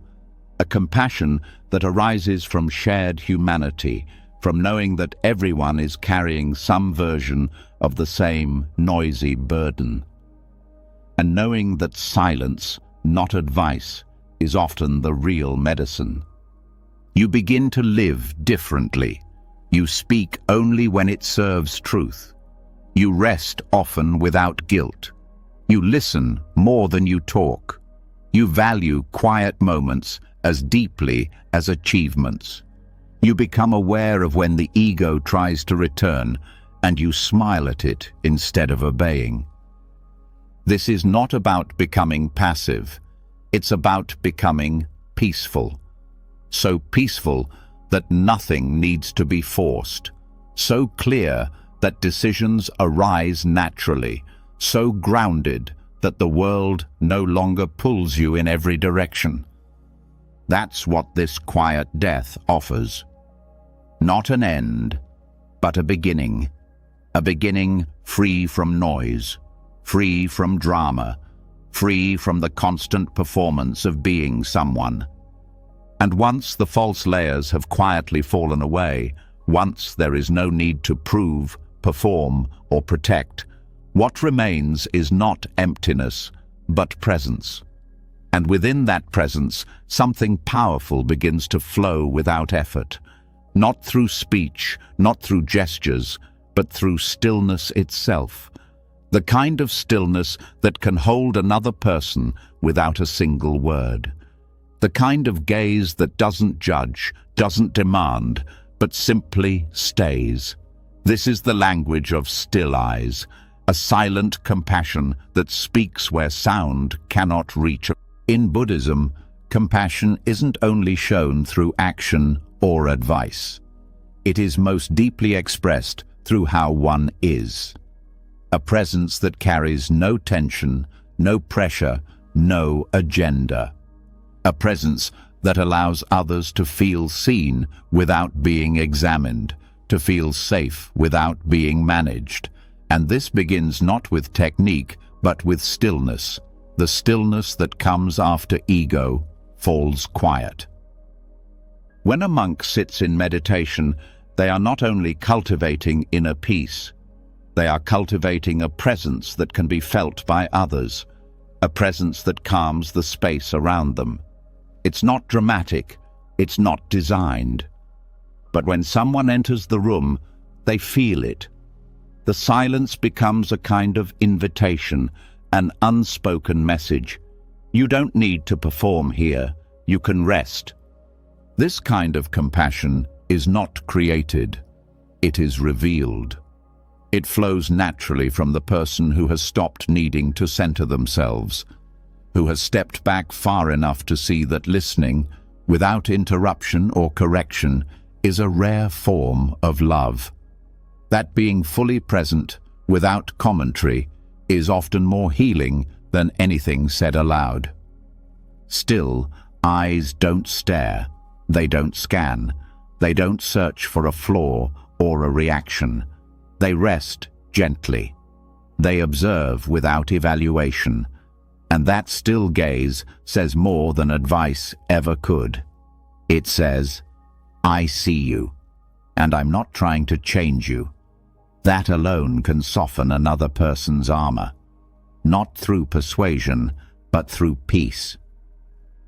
a compassion that arises from shared humanity, from knowing that everyone is carrying some version of the same noisy burden, and knowing that silence, not advice, is often the real medicine. You begin to live differently. You speak only when it serves truth. You rest often without guilt. You listen more than you talk. You value quiet moments as deeply as achievements. You become aware of when the ego tries to return, and you smile at it instead of obeying. This is not about becoming passive. It's about becoming peaceful. So peaceful that nothing needs to be forced. So clear that decisions arise naturally. So grounded that the world no longer pulls you in every direction. That's what this quiet death offers. Not an end, but a beginning free from noise, free from drama, free from the constant performance of being someone. And once the false layers have quietly fallen away, once there is no need to prove, perform, or protect, what remains is not emptiness, but presence. And within that presence, something powerful begins to flow without effort, not through speech, not through gestures, but through stillness itself. The kind of stillness that can hold another person without a single word. The kind of gaze that doesn't judge, doesn't demand, but simply stays. This is the language of still eyes, a silent compassion that speaks where sound cannot reach. In Buddhism, compassion isn't only shown through action or advice. It is most deeply expressed through how one is. A presence that carries no tension, no pressure, no agenda. A presence that allows others to feel seen without being examined, to feel safe without being managed. And this begins not with technique, but with stillness, the stillness that comes after ego falls quiet. When a monk sits in meditation, they are not only cultivating inner peace, they are cultivating a presence that can be felt by others, a presence that calms the space around them. It's not dramatic, it's not designed. But when someone enters the room, they feel it. The silence becomes a kind of invitation, an unspoken message. You don't need to perform here, you can rest. This kind of compassion is not created, it is revealed. It flows naturally from the person who has stopped needing to center themselves, who has stepped back far enough to see that listening, without interruption or correction, is a rare form of love. That being fully present, without commentary, is often more healing than anything said aloud. Still, eyes don't stare, they don't scan, they don't search for a flaw or a reaction. They rest gently. They observe without evaluation. And that still gaze says more than advice ever could. It says, I see you, and I'm not trying to change you. That alone can soften another person's armor, not through persuasion, but through peace.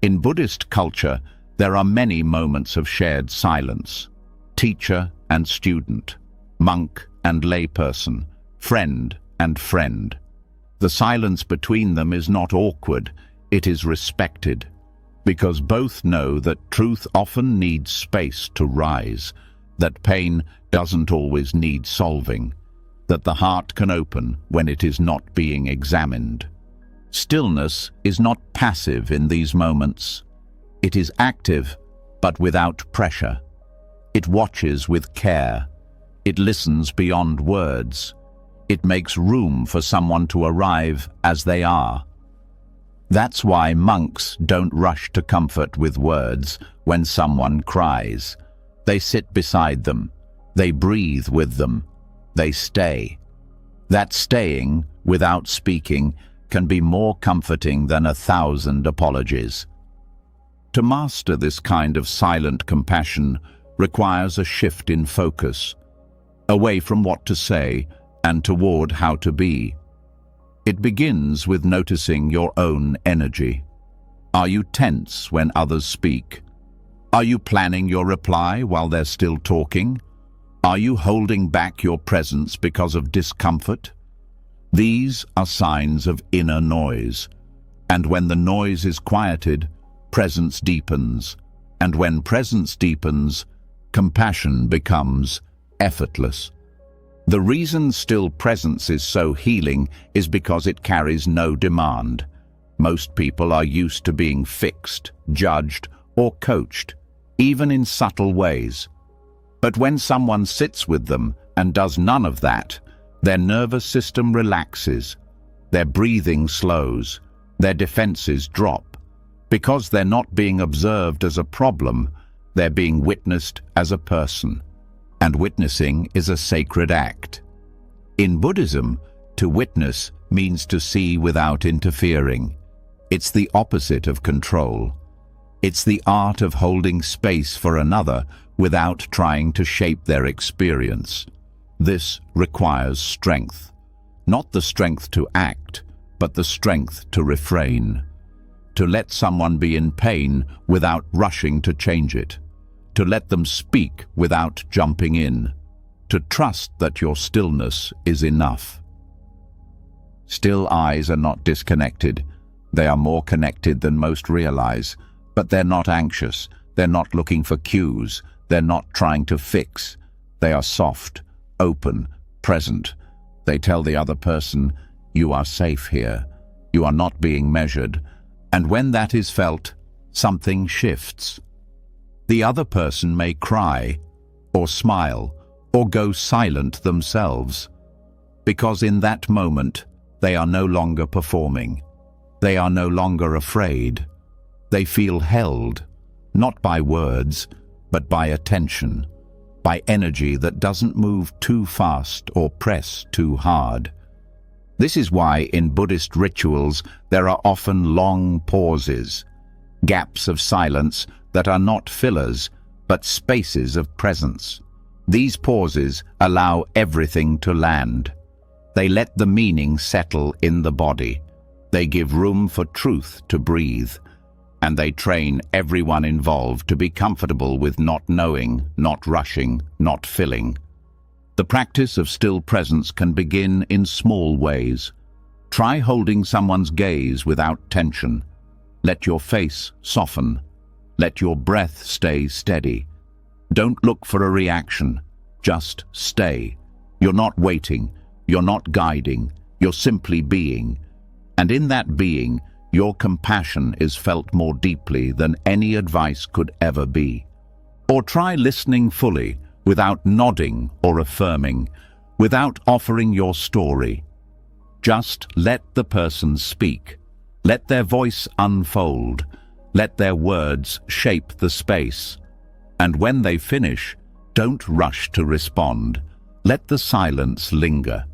In Buddhist culture, there are many moments of shared silence. Teacher and student, monk and layperson, friend and friend. The silence between them is not awkward, it is respected, because both know that truth often needs space to rise, that pain doesn't always need solving, that the heart can open when it is not being examined. Stillness is not passive in these moments. It is active, but without pressure. It watches with care. It listens beyond words. It makes room for someone to arrive as they are. That's why monks don't rush to comfort with words when someone cries. They sit beside them. They breathe with them. They stay. That staying, without speaking, can be more comforting than 1,000 apologies. To master this kind of silent compassion requires a shift in focus, away from what to say and toward how to be. It begins with noticing your own energy. Are you tense when others speak? Are you planning your reply while they're still talking? Are you holding back your presence because of discomfort? These are signs of inner noise. And when the noise is quieted, presence deepens. And when presence deepens, compassion becomes effortless. The reason still presence is so healing is because it carries no demand. Most people are used to being fixed, judged, or coached, even in subtle ways. But when someone sits with them and does none of that, their nervous system relaxes, their breathing slows, their defenses drop. Because they're not being observed as a problem, they're being witnessed as a person. And witnessing is a sacred act. In Buddhism, to witness means to see without interfering. It's the opposite of control. It's the art of holding space for another without trying to shape their experience. This requires strength. Not the strength to act, but the strength to refrain. To let someone be in pain without rushing to change it. To let them speak without jumping in. To trust that your stillness is enough. Still eyes are not disconnected. They are more connected than most realize, but they're not anxious. They're not looking for cues. They're not trying to fix. They are soft, open, present. They tell the other person, you are safe here. You are not being measured. And when that is felt, something shifts. The other person may cry, or smile, or go silent themselves, because in that moment they are no longer performing. They are no longer afraid. They feel held, not by words, but by attention, by energy that doesn't move too fast or press too hard. This is why in Buddhist rituals there are often long pauses, gaps of silence that are not fillers, but spaces of presence. These pauses allow everything to land. They let the meaning settle in the body. They give room for truth to breathe. and they train everyone involved to be comfortable with not knowing, not rushing, not filling. The practice of still presence can begin in small ways. Try holding someone's gaze without tension. Let your face soften. Let your breath stay steady. Don't look for a reaction. Just stay. You're not waiting. You're not guiding. You're simply being. And in that being, your compassion is felt more deeply than any advice could ever be. Or try listening fully, without nodding or affirming, without offering your story. Just let the person speak. Let their voice unfold. Let their words shape the space. And when they finish, don't rush to respond. Let the silence linger.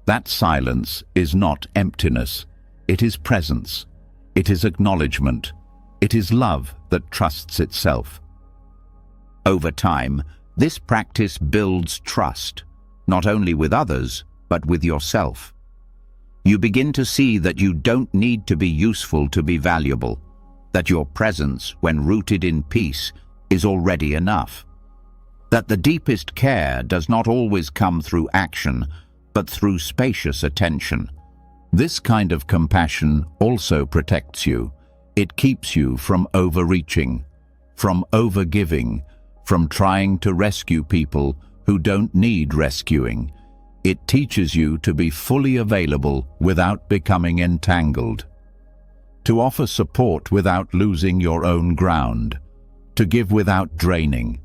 That silence is not emptiness. It is presence. It is acknowledgement. It is love that trusts itself. Over time, this practice builds trust, not only with others, but with yourself. You begin to see that you don't need to be useful to be valuable, that your presence, when rooted in peace, is already enough, that the deepest care does not always come through action, but through spacious attention. This kind of compassion also protects you. It keeps you from overreaching, from overgiving, from trying to rescue people who don't need rescuing. It teaches you to be fully available without becoming entangled, to offer support without losing your own ground, to give without draining,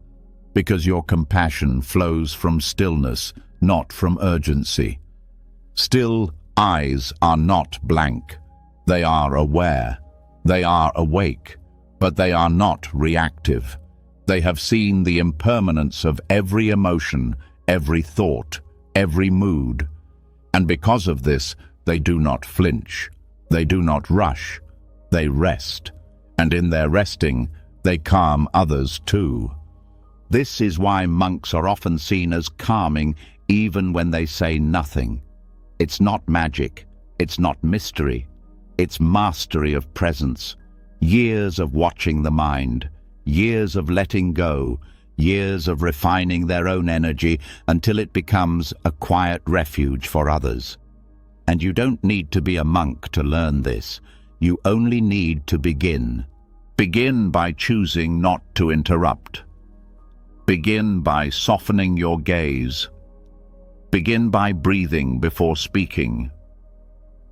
because your compassion flows from stillness, not from urgency. Still eyes are not blank. They are aware. They are awake, but they are not reactive. They have seen the impermanence of every emotion, every thought, every mood. And because of this, they do not flinch. They do not rush. They rest. And in their resting, they calm others too. This is why monks are often seen as calming even when they say nothing. It's not magic. It's not mystery. It's mastery of presence. Years of watching the mind. Years of letting go. Years of refining their own energy until it becomes a quiet refuge for others. And you don't need to be a monk to learn this. You only need to begin. Begin by choosing not to interrupt. Begin by softening your gaze. Begin by breathing before speaking.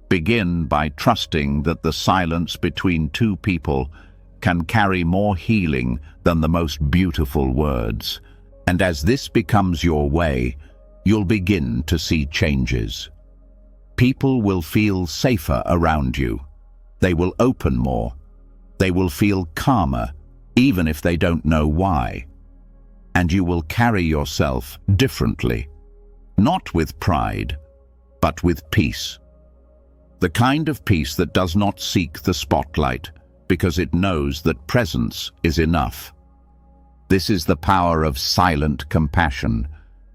Begin by trusting that the silence between two people can carry more healing than the most beautiful words. And as this becomes your way, you'll begin to see changes. People will feel safer around you. They will open more. They will feel calmer, even if they don't know why. And you will carry yourself differently. Not with pride, but with peace. The kind of peace that does not seek the spotlight, because it knows that presence is enough. This is the power of silent compassion,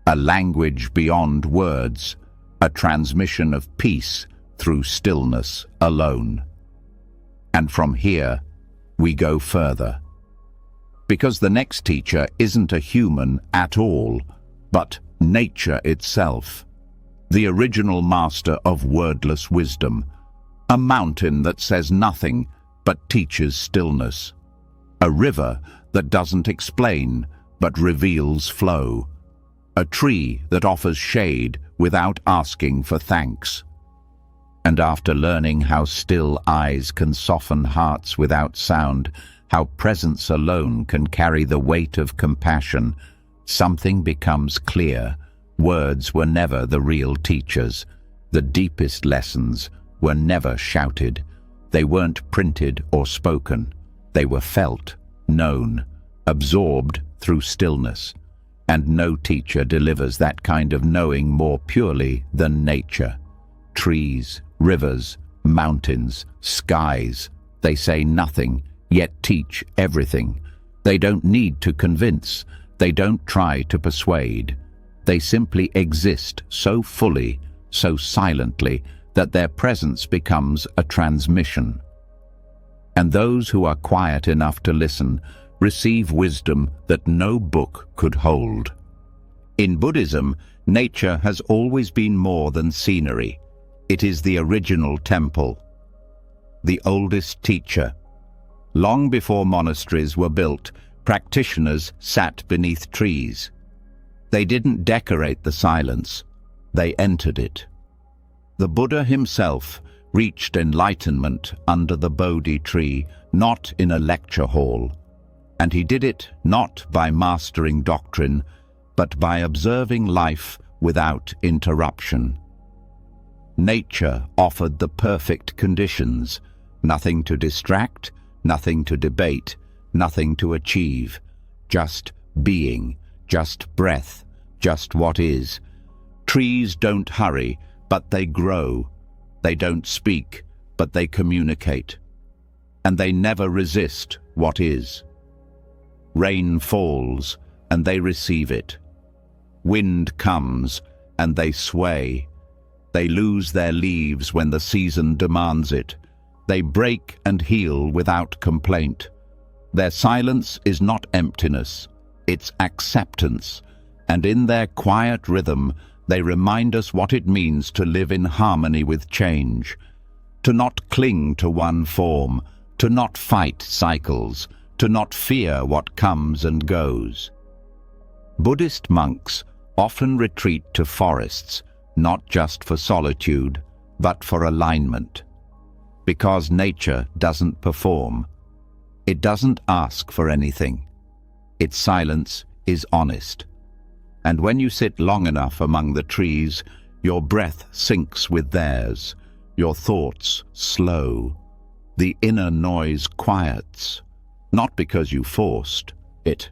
a language beyond words, a transmission of peace through stillness alone. And from here, we go further. Because the next teacher isn't a human at all, but nature itself, the original master of wordless wisdom, a mountain that says nothing but teaches stillness, a river that doesn't explain but reveals flow, a tree that offers shade without asking for thanks. And after learning how still eyes can soften hearts without sound, how presence alone can carry the weight of compassion, something becomes clear. Words were never the real teachers. The deepest lessons were never shouted. They weren't printed or spoken. They were felt, known, absorbed through stillness. And no teacher delivers that kind of knowing more purely than nature. Trees, rivers, mountains, skies, they say nothing, yet teach everything. They don't need to convince. They don't try to persuade. They simply exist so fully, so silently, that their presence becomes a transmission. And those who are quiet enough to listen receive wisdom that no book could hold. In Buddhism, nature has always been more than scenery. It is the original temple, the oldest teacher. Long before monasteries were built, practitioners sat beneath trees. They didn't decorate the silence, they entered it. The Buddha himself reached enlightenment under the Bodhi tree, not in a lecture hall. And he did it not by mastering doctrine, but by observing life without interruption. Nature offered the perfect conditions, nothing to distract, nothing to debate, nothing to achieve, just being, just breath, just what is. Trees don't hurry, but they grow. They don't speak, but they communicate. And they never resist what is. Rain falls, and they receive it. Wind comes, and they sway. They lose their leaves when the season demands it. They break and heal without complaint. Their silence is not emptiness, it's acceptance, and in their quiet rhythm they remind us what it means to live in harmony with change, to not cling to one form, to not fight cycles, to not fear what comes and goes. Buddhist monks often retreat to forests, not just for solitude, but for alignment. Because nature doesn't perform. It doesn't ask for anything. Its silence is honest. And when you sit long enough among the trees, your breath syncs with theirs, your thoughts slow. The inner noise quiets, not because you forced it,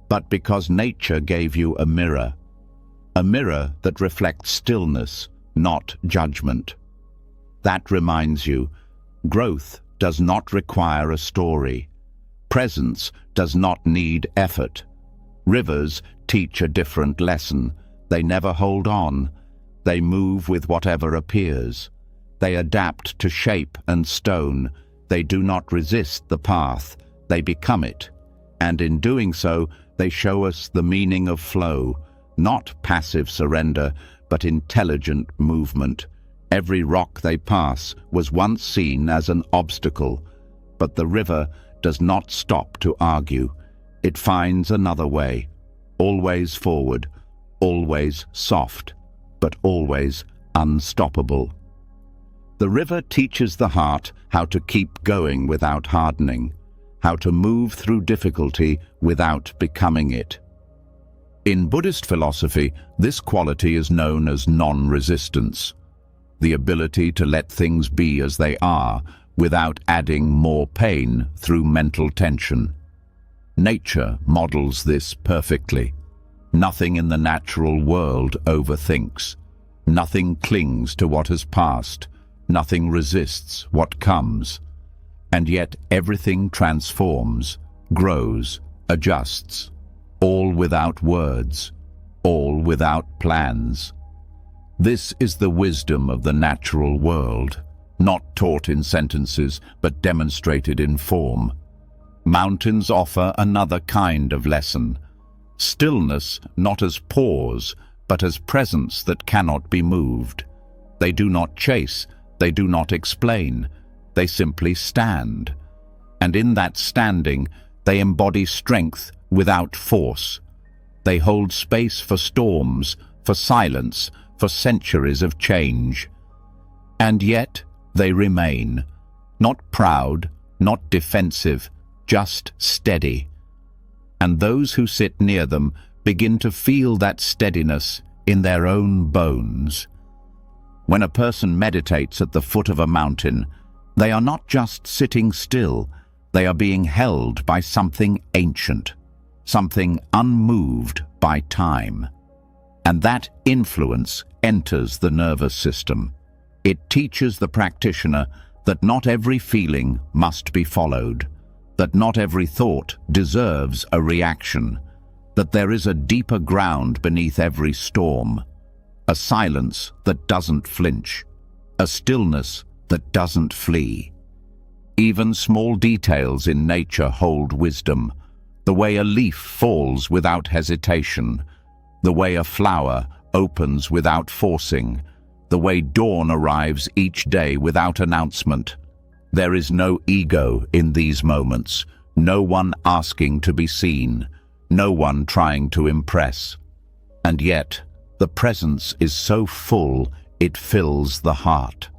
but because nature gave you a mirror that reflects stillness, not judgment. That reminds you, growth does not require a story. Presence does not need effort. Rivers teach a different lesson. They never hold on. They move with whatever appears. They adapt to shape and stone. They do not resist the path. They become it. And in doing so, they show us the meaning of flow, not passive surrender, but intelligent movement. Every rock they pass was once seen as an obstacle, but the river does not stop to argue. It finds another way, always forward, always soft, but always unstoppable. The river teaches the heart how to keep going without hardening, how to move through difficulty without becoming it. In Buddhist philosophy, this quality is known as non-resistance, the ability to let things be as they are without adding more pain through mental tension. Nature models this perfectly. Nothing in the natural world overthinks. Nothing clings to what has passed. Nothing resists what comes. And yet everything transforms, grows, adjusts, all without words, all without plans. This is the wisdom of the natural world, not taught in sentences, but demonstrated in form. Mountains offer another kind of lesson. Stillness not as pause, but as presence that cannot be moved. They do not chase, they do not explain, they simply stand. And in that standing, they embody strength without force. They hold space for storms, for silence, for centuries of change. And yet they remain, not proud, not defensive, just steady. And those who sit near them begin to feel that steadiness in their own bones. When a person meditates at the foot of a mountain, they are not just sitting still, they are being held by something ancient, something unmoved by time. And that influence enters the nervous system. It teaches the practitioner that not every feeling must be followed, that not every thought deserves a reaction, that there is a deeper ground beneath every storm, a silence that doesn't flinch, a stillness that doesn't flee. Even small details in nature hold wisdom. The way a leaf falls without hesitation, the way a flower opens without forcing, the way dawn arrives each day without announcement. There is no ego in these moments, no one asking to be seen, no one trying to impress. And yet, the presence is so full, it fills the heart.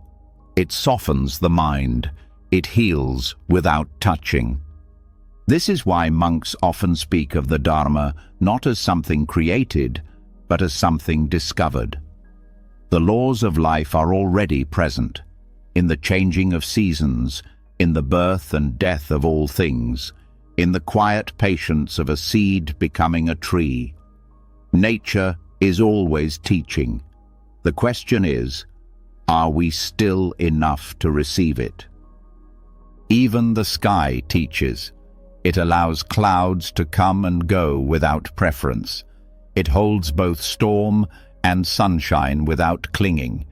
It softens the mind. It heals without touching. This is why monks often speak of the Dharma not as something created, but as something discovered. The laws of life are already present, in the changing of seasons, in the birth and death of all things, in the quiet patience of a seed becoming a tree. Nature is always teaching. The question is, are we still enough to receive it? Even the sky teaches. It allows clouds to come and go without preference. It holds both storm and sunshine without clinging.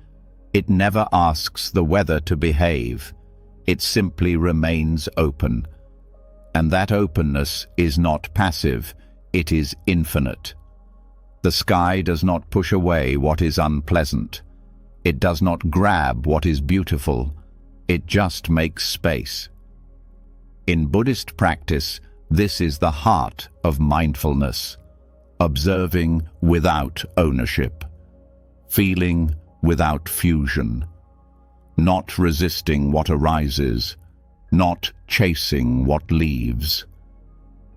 It never asks the weather to behave. It simply remains open. And that openness is not passive, it is infinite. The sky does not push away what is unpleasant. It does not grab what is beautiful. It just makes space. In Buddhist practice, this is the heart of mindfulness. Observing without ownership. Feeling without fusion. Not resisting what arises. Not chasing what leaves.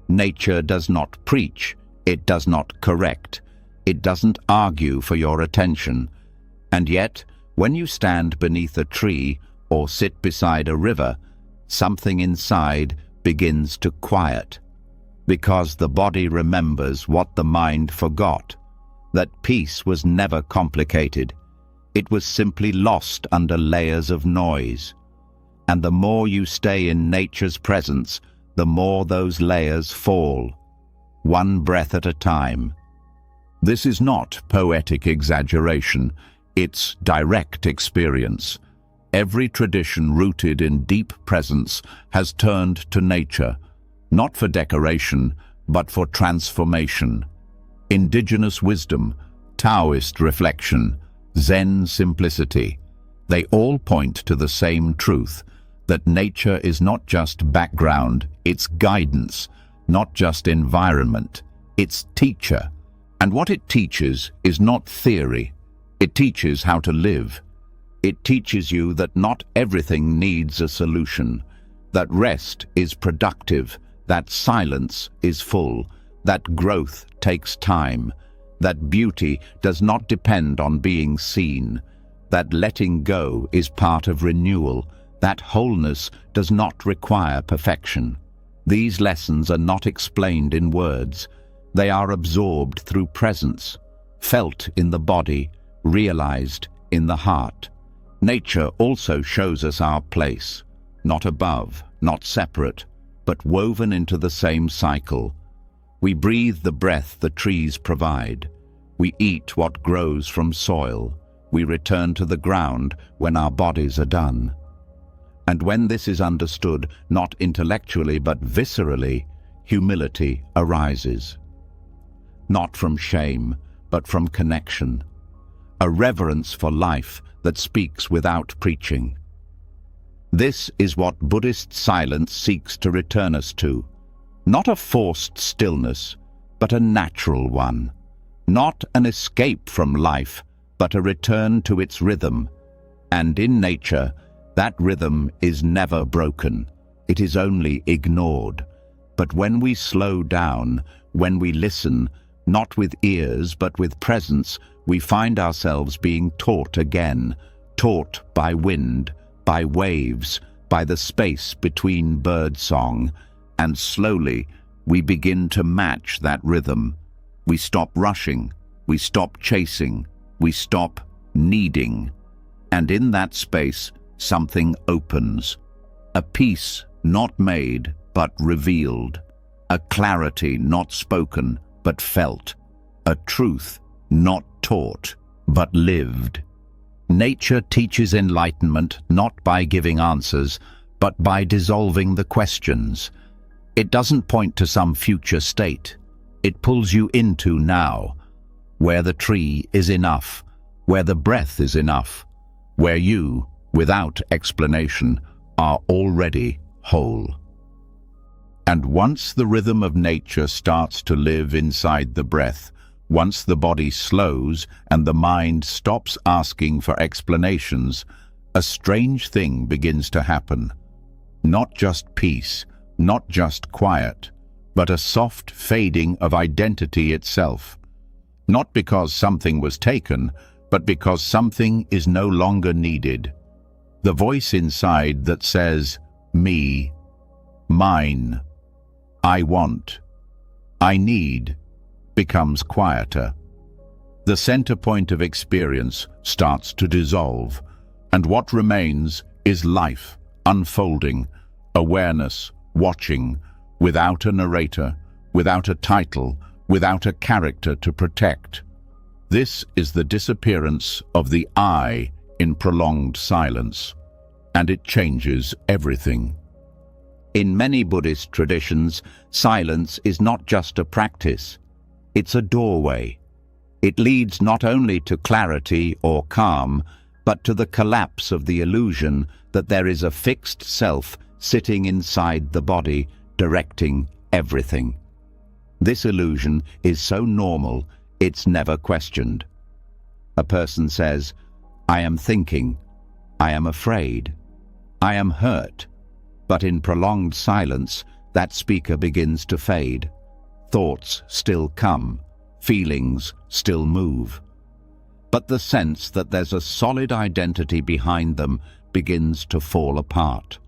Nature does not preach. It does not correct. It doesn't argue for your attention. And yet, when you stand beneath a tree or sit beside a river, something inside begins to quiet, because the body remembers what the mind forgot, that peace was never complicated. It was simply lost under layers of noise. And the more you stay in nature's presence, the more those layers fall, one breath at a time. This is not poetic exaggeration, it's direct experience. Every tradition rooted in deep presence has turned to nature, not for decoration, but for transformation. Indigenous wisdom, Taoist reflection, Zen simplicity, they all point to the same truth, that nature is not just background, it's guidance, not just environment, it's teacher. And what it teaches is not theory, it teaches how to live. It teaches you that not everything needs a solution, that rest is productive, that silence is full, that growth takes time, that beauty does not depend on being seen, that letting go is part of renewal, that wholeness does not require perfection. These lessons are not explained in words. They are absorbed through presence, felt in the body, realized in the heart. Nature also shows us our place, not above, not separate, but woven into the same cycle. We breathe the breath the trees provide. We eat what grows from soil. We return to the ground when our bodies are done. And when this is understood, not intellectually but viscerally, humility arises. Not from shame, but from connection. A reverence for life that speaks without preaching. This is what Buddhist silence seeks to return us to. Not a forced stillness, but a natural one. Not an escape from life, but a return to its rhythm. And in nature, that rhythm is never broken. It is only ignored. But when we slow down, when we listen, not with ears but with presence, we find ourselves being taught again, taught by wind, by waves, by the space between birdsong, and slowly we begin to match that rhythm. We stop rushing, we stop chasing, we stop needing. And in that space, something opens. A peace not made but revealed. A clarity not spoken but felt. A truth not taught but lived. Nature teaches enlightenment not by giving answers, but by dissolving the questions. It doesn't point to some future state. It pulls you into now, where the tree is enough, where the breath is enough, where you, without explanation, are already whole. And once the rhythm of nature starts to live inside the breath, once the body slows and the mind stops asking for explanations, a strange thing begins to happen. Not just peace, not just quiet, but a soft fading of identity itself. Not because something was taken, but because something is no longer needed. The voice inside that says, me, mine, I want, I need, becomes quieter. The center point of experience starts to dissolve, and what remains is life, unfolding, awareness, watching, without a narrator, without a title, without a character to protect. This is the disappearance of the I in prolonged silence, and it changes everything. In many Buddhist traditions, silence is not just a practice, it's a doorway. It leads not only to clarity or calm, but to the collapse of the illusion that there is a fixed self sitting inside the body, directing everything. This illusion is so normal, it's never questioned. A person says, I am thinking, I am afraid, I am hurt. But in prolonged silence, that speaker begins to fade. Thoughts still come, feelings still move. But the sense that there's a solid identity behind them begins to fall apart.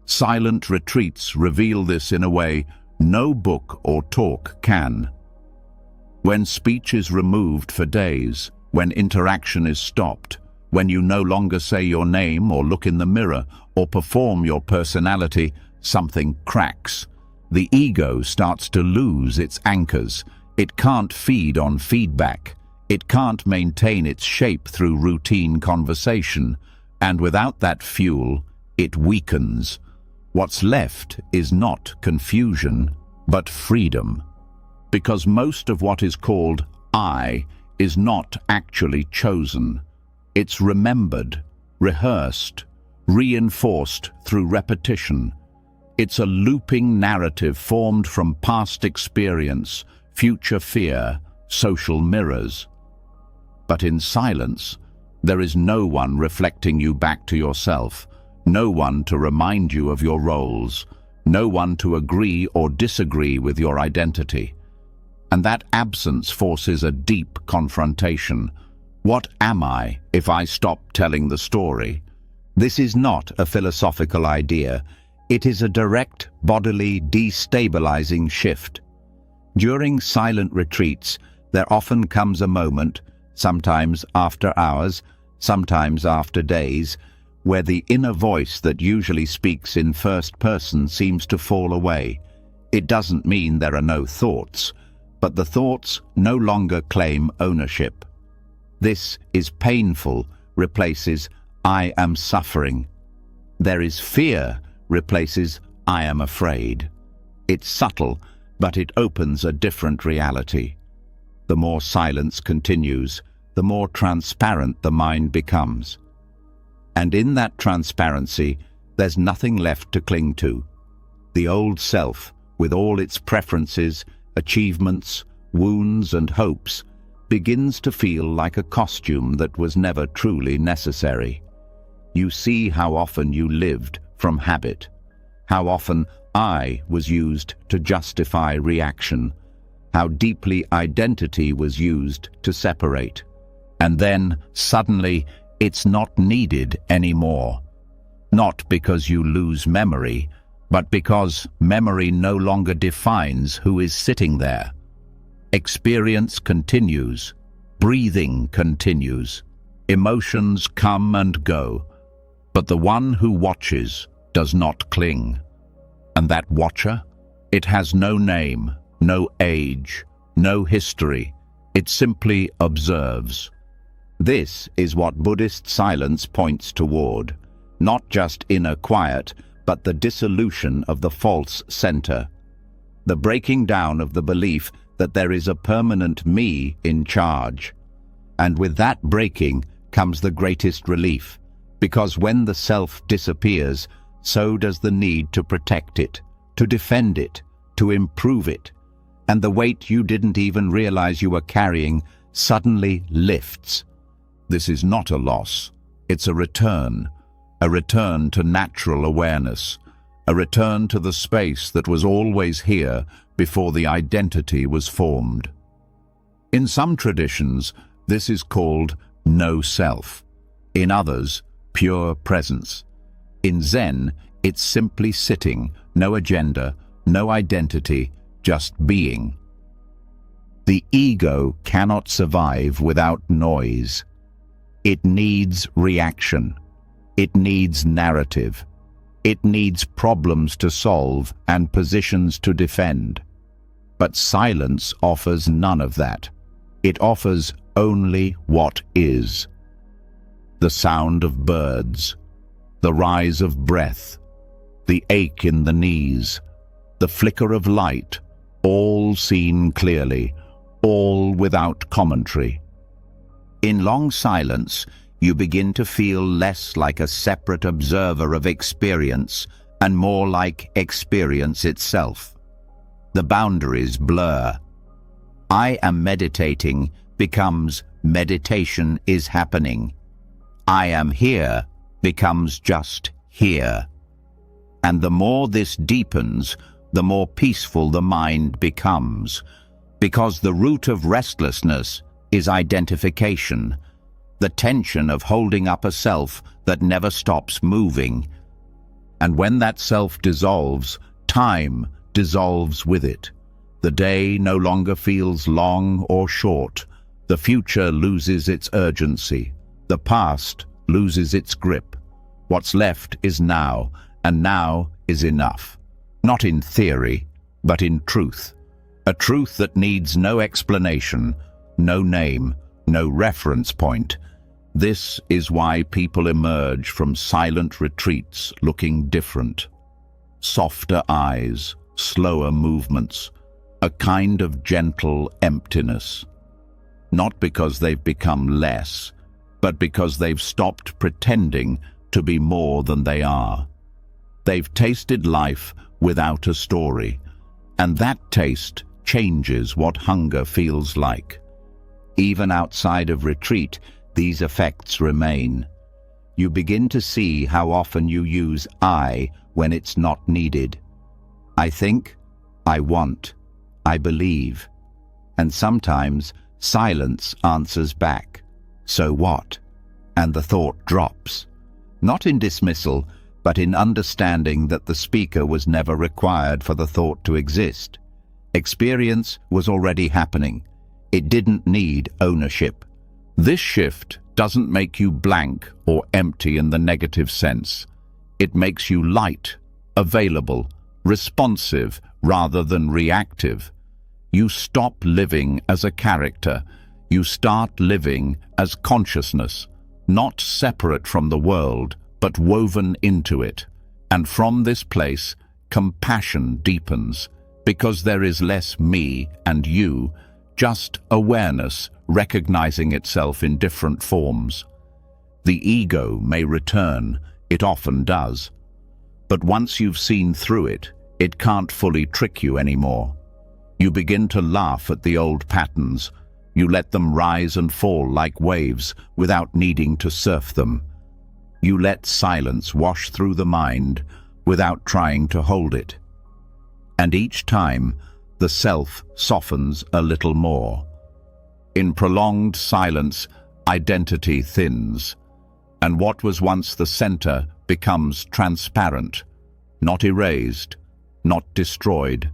Silent retreats reveal this in a way no book or talk can. When speech is removed for days, when interaction is stopped, when you no longer say your name or look in the mirror or perform your personality, something cracks. The ego starts to lose its anchors. It can't feed on feedback. It can't maintain its shape through routine conversation. And without that fuel, it weakens. What's left is not confusion, but freedom. Because most of what is called I is not actually chosen. It's remembered, rehearsed, reinforced through repetition. It's a looping narrative formed from past experience, future fear, social mirrors. But in silence, there is no one reflecting you back to yourself, no one to remind you of your roles, no one to agree or disagree with your identity. And that absence forces a deep confrontation. What am I if I stop telling the story? This is not a philosophical idea. It is a direct, bodily, destabilizing shift. During silent retreats, there often comes a moment, sometimes after hours, sometimes after days, where the inner voice that usually speaks in first person seems to fall away. It doesn't mean there are no thoughts, but the thoughts no longer claim ownership. This is painful replaces I am suffering. There is fear replaces I am afraid. It's subtle, but it opens a different reality. The more silence continues, the more transparent the mind becomes. And in that transparency, there's nothing left to cling to. The old self, with all its preferences, achievements, wounds and hopes, begins to feel like a costume that was never truly necessary. You see how often you lived from habit, how often I was used to justify reaction, how deeply identity was used to separate. And then, suddenly, it's not needed anymore. Not because you lose memory, but because memory no longer defines who is sitting there. Experience continues, breathing continues, emotions come and go, but the one who watches does not cling. And that watcher, it has no name, no age, no history. It simply observes. This is what Buddhist silence points toward, not just inner quiet, but the dissolution of the false center, the breaking down of the belief that there is a permanent me in charge. And with that breaking comes the greatest relief, because when the self disappears, so does the need to protect it, to defend it, to improve it, and the weight you didn't even realize you were carrying suddenly lifts. This is not a loss, it's a return to natural awareness, a return to the space that was always here before the identity was formed. In some traditions, this is called no self. In others, pure presence. In Zen, it's simply sitting, no agenda, no identity, just being. The ego cannot survive without noise. It needs reaction. It needs narrative. It needs problems to solve and positions to defend. But silence offers none of that. It offers only what is. The sound of birds, the rise of breath, the ache in the knees, the flicker of light, all seen clearly, all without commentary. In long silence, you begin to feel less like a separate observer of experience and more like experience itself. The boundaries blur. I am meditating becomes meditation is happening. I am here becomes just here. And the more this deepens, the more peaceful the mind becomes, because the root of restlessness is identification, the tension of holding up a self that never stops moving. And when that self dissolves, time dissolves with it. The day no longer feels long or short. The future loses its urgency. The past loses its grip. What's left is now, and now is enough. Not in theory, but in truth. A truth that needs no explanation, no name, no reference point. This is why people emerge from silent retreats looking different. Softer eyes, slower movements, a kind of gentle emptiness. Not because they've become less, but because they've stopped pretending to be more than they are. They've tasted life without a story, and that taste changes what hunger feels like. Even outside of retreat, these effects remain. You begin to see how often you use I when it's not needed. I think, I want, I believe. And sometimes silence answers back. So what? And the thought drops. Not in dismissal, but in understanding that the speaker was never required for the thought to exist. Experience was already happening. It didn't need ownership. This shift doesn't make you blank or empty in the negative sense. It makes you light, available, responsive rather than reactive. You stop living as a character. You start living as consciousness, not separate from the world, but woven into it. And from this place, compassion deepens, because there is less me and you, just awareness recognizing itself in different forms. The ego may return, it often does. But once you've seen through it, it can't fully trick you anymore. You begin to laugh at the old patterns. You let them rise and fall like waves without needing to surf them. You let silence wash through the mind without trying to hold it. And each time, the self softens a little more. In prolonged silence, identity thins, and what was once the center becomes transparent, not erased, not destroyed,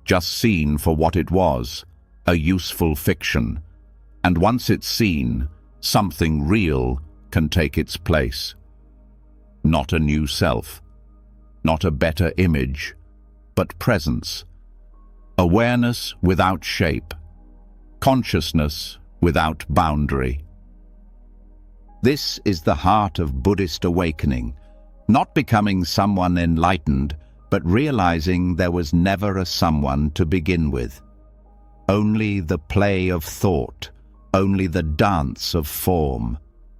just seen for what it was, a useful fiction. And once it's seen, something real can take its place. Not a new self, not a better image, but presence. Awareness without shape, consciousness without boundary. This is the heart of Buddhist awakening, Not becoming someone enlightened, but realizing there was never a someone to begin with. Only the play of thought, only the dance of form,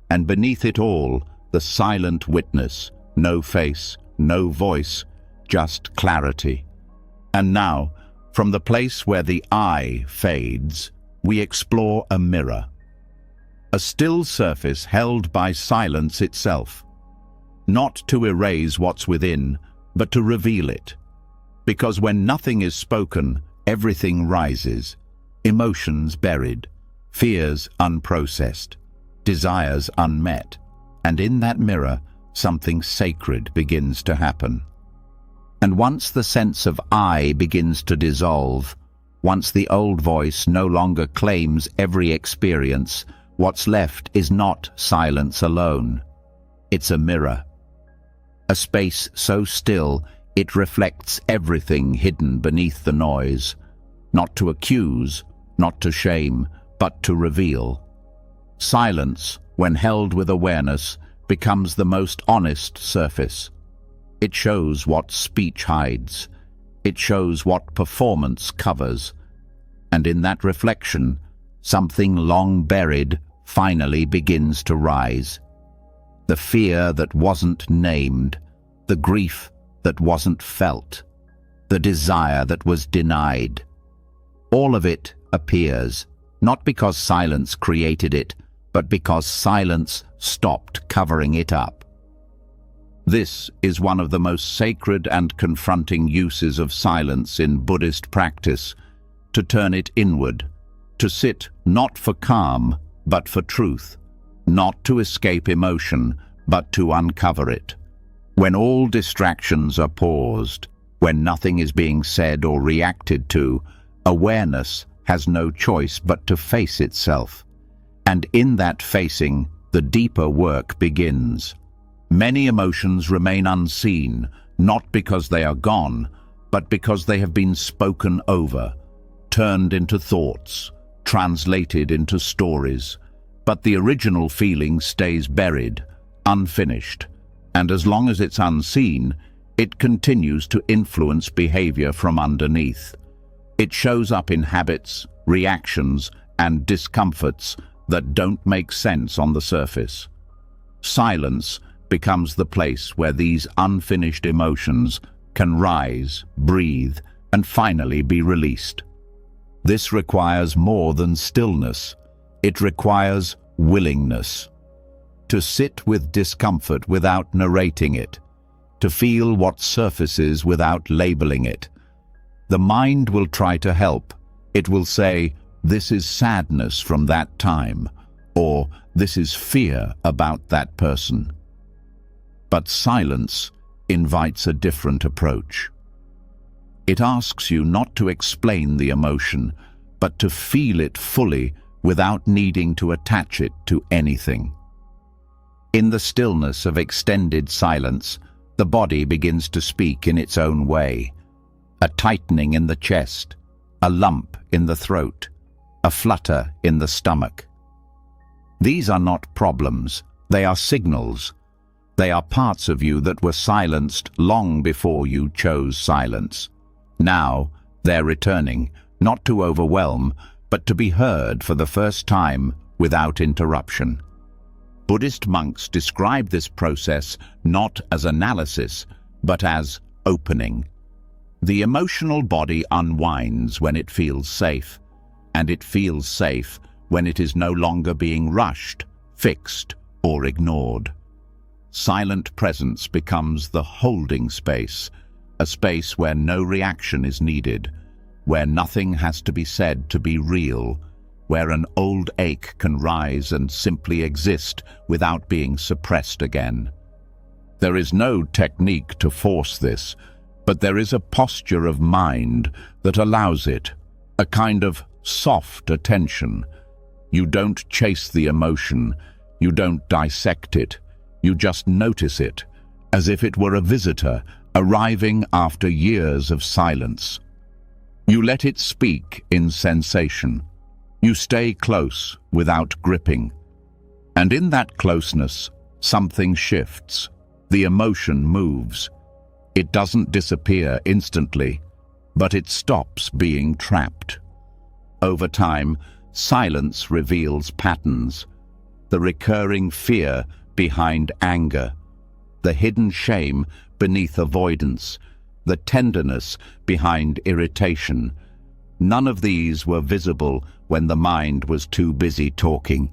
and beneath it all, the silent witness, no face, no voice, just clarity. And now, from the place where the I fades, we explore a mirror. A still surface held by silence itself. Not to erase what's within, but to reveal it. Because when nothing is spoken, everything rises. Emotions buried, fears unprocessed, desires unmet. And in that mirror, something sacred begins to happen. And once the sense of I begins to dissolve, once the old voice no longer claims every experience, what's left is not silence alone. It's a mirror. A space so still, it reflects everything hidden beneath the noise. Not to accuse, not to shame, but to reveal. Silence, when held with awareness, becomes the most honest surface. It shows what speech hides. It shows what performance covers. And in that reflection, something long buried finally begins to rise. The fear that wasn't named, the grief that wasn't felt, the desire that was denied. All of it appears, not because silence created it, but because silence stopped covering it up. This is one of the most sacred and confronting uses of silence in Buddhist practice, to turn it inward, to sit not for calm, but for truth, not to escape emotion, but to uncover it. When all distractions are paused, when nothing is being said or reacted to, awareness has no choice but to face itself. And in that facing, the deeper work begins. Many emotions remain unseen, not because they are gone, but because they have been spoken over, turned into thoughts, translated into stories. But the original feeling stays buried, unfinished, and as long as it's unseen, it continues to influence behavior from underneath. It shows up in habits, reactions, and discomforts that don't make sense on the surface. Silence becomes the place where these unfinished emotions can rise, breathe, and finally be released. This requires more than stillness. It requires willingness. To sit with discomfort without narrating it. To feel what surfaces without labeling it. The mind will try to help. It will say, "This is sadness from that time," or "This is fear about that person." But silence invites a different approach. It asks you not to explain the emotion, but to feel it fully without needing to attach it to anything. In the stillness of extended silence, the body begins to speak in its own way. A tightening in the chest, a lump in the throat, a flutter in the stomach. These are not problems, they are signals. They are parts of you that were silenced long before you chose silence. Now, they're returning, not to overwhelm, but to be heard for the first time without interruption. Buddhist monks describe this process not as analysis, but as opening. The emotional body unwinds when it feels safe, and it feels safe when it is no longer being rushed, fixed, or ignored. Silent presence becomes the holding space, a space where no reaction is needed, where nothing has to be said to be real, where an old ache can rise and simply exist without being suppressed again. There is no technique to force this, but there is a posture of mind that allows it, a kind of soft attention. You don't chase the emotion, you don't dissect it, you just notice it, as if it were a visitor arriving after years of silence. You let it speak in sensation. You stay close without gripping. And in that closeness, something shifts. The emotion moves. It doesn't disappear instantly, but it stops being trapped. Over time, silence reveals patterns, the recurring fear behind anger, the hidden shame beneath avoidance, the tenderness behind irritation. None of these were visible when the mind was too busy talking,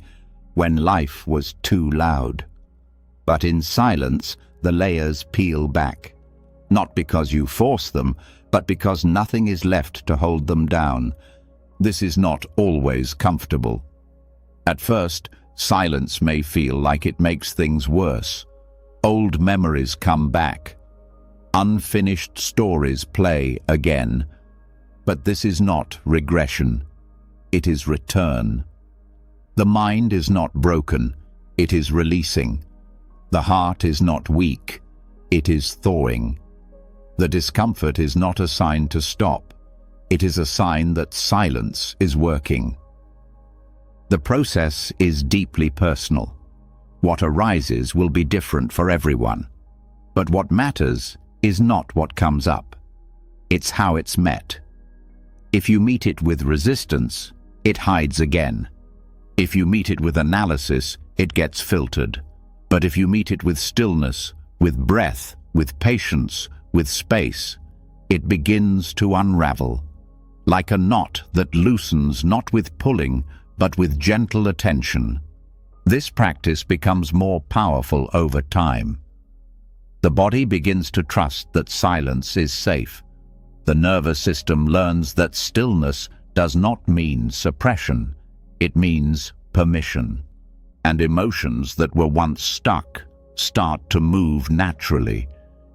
when life was too loud. But in silence, the layers peel back, not because you force them, but because nothing is left to hold them down. This is not always comfortable. At first, silence may feel like it makes things worse. Old memories come back. Unfinished stories play again. But this is not regression. It is return. The mind is not broken. It is releasing. The heart is not weak. It is thawing. The discomfort is not a sign to stop. It is a sign that silence is working. The process is deeply personal. What arises will be different for everyone. But what matters is not what comes up. It's how it's met. If you meet it with resistance, it hides again. If you meet it with analysis, it gets filtered. But if you meet it with stillness, with breath, with patience, with space, it begins to unravel, like a knot that loosens not with pulling, but with gentle attention. This practice becomes more powerful over time. The body begins to trust that silence is safe. The nervous system learns that stillness does not mean suppression. It means permission. And emotions that were once stuck start to move naturally.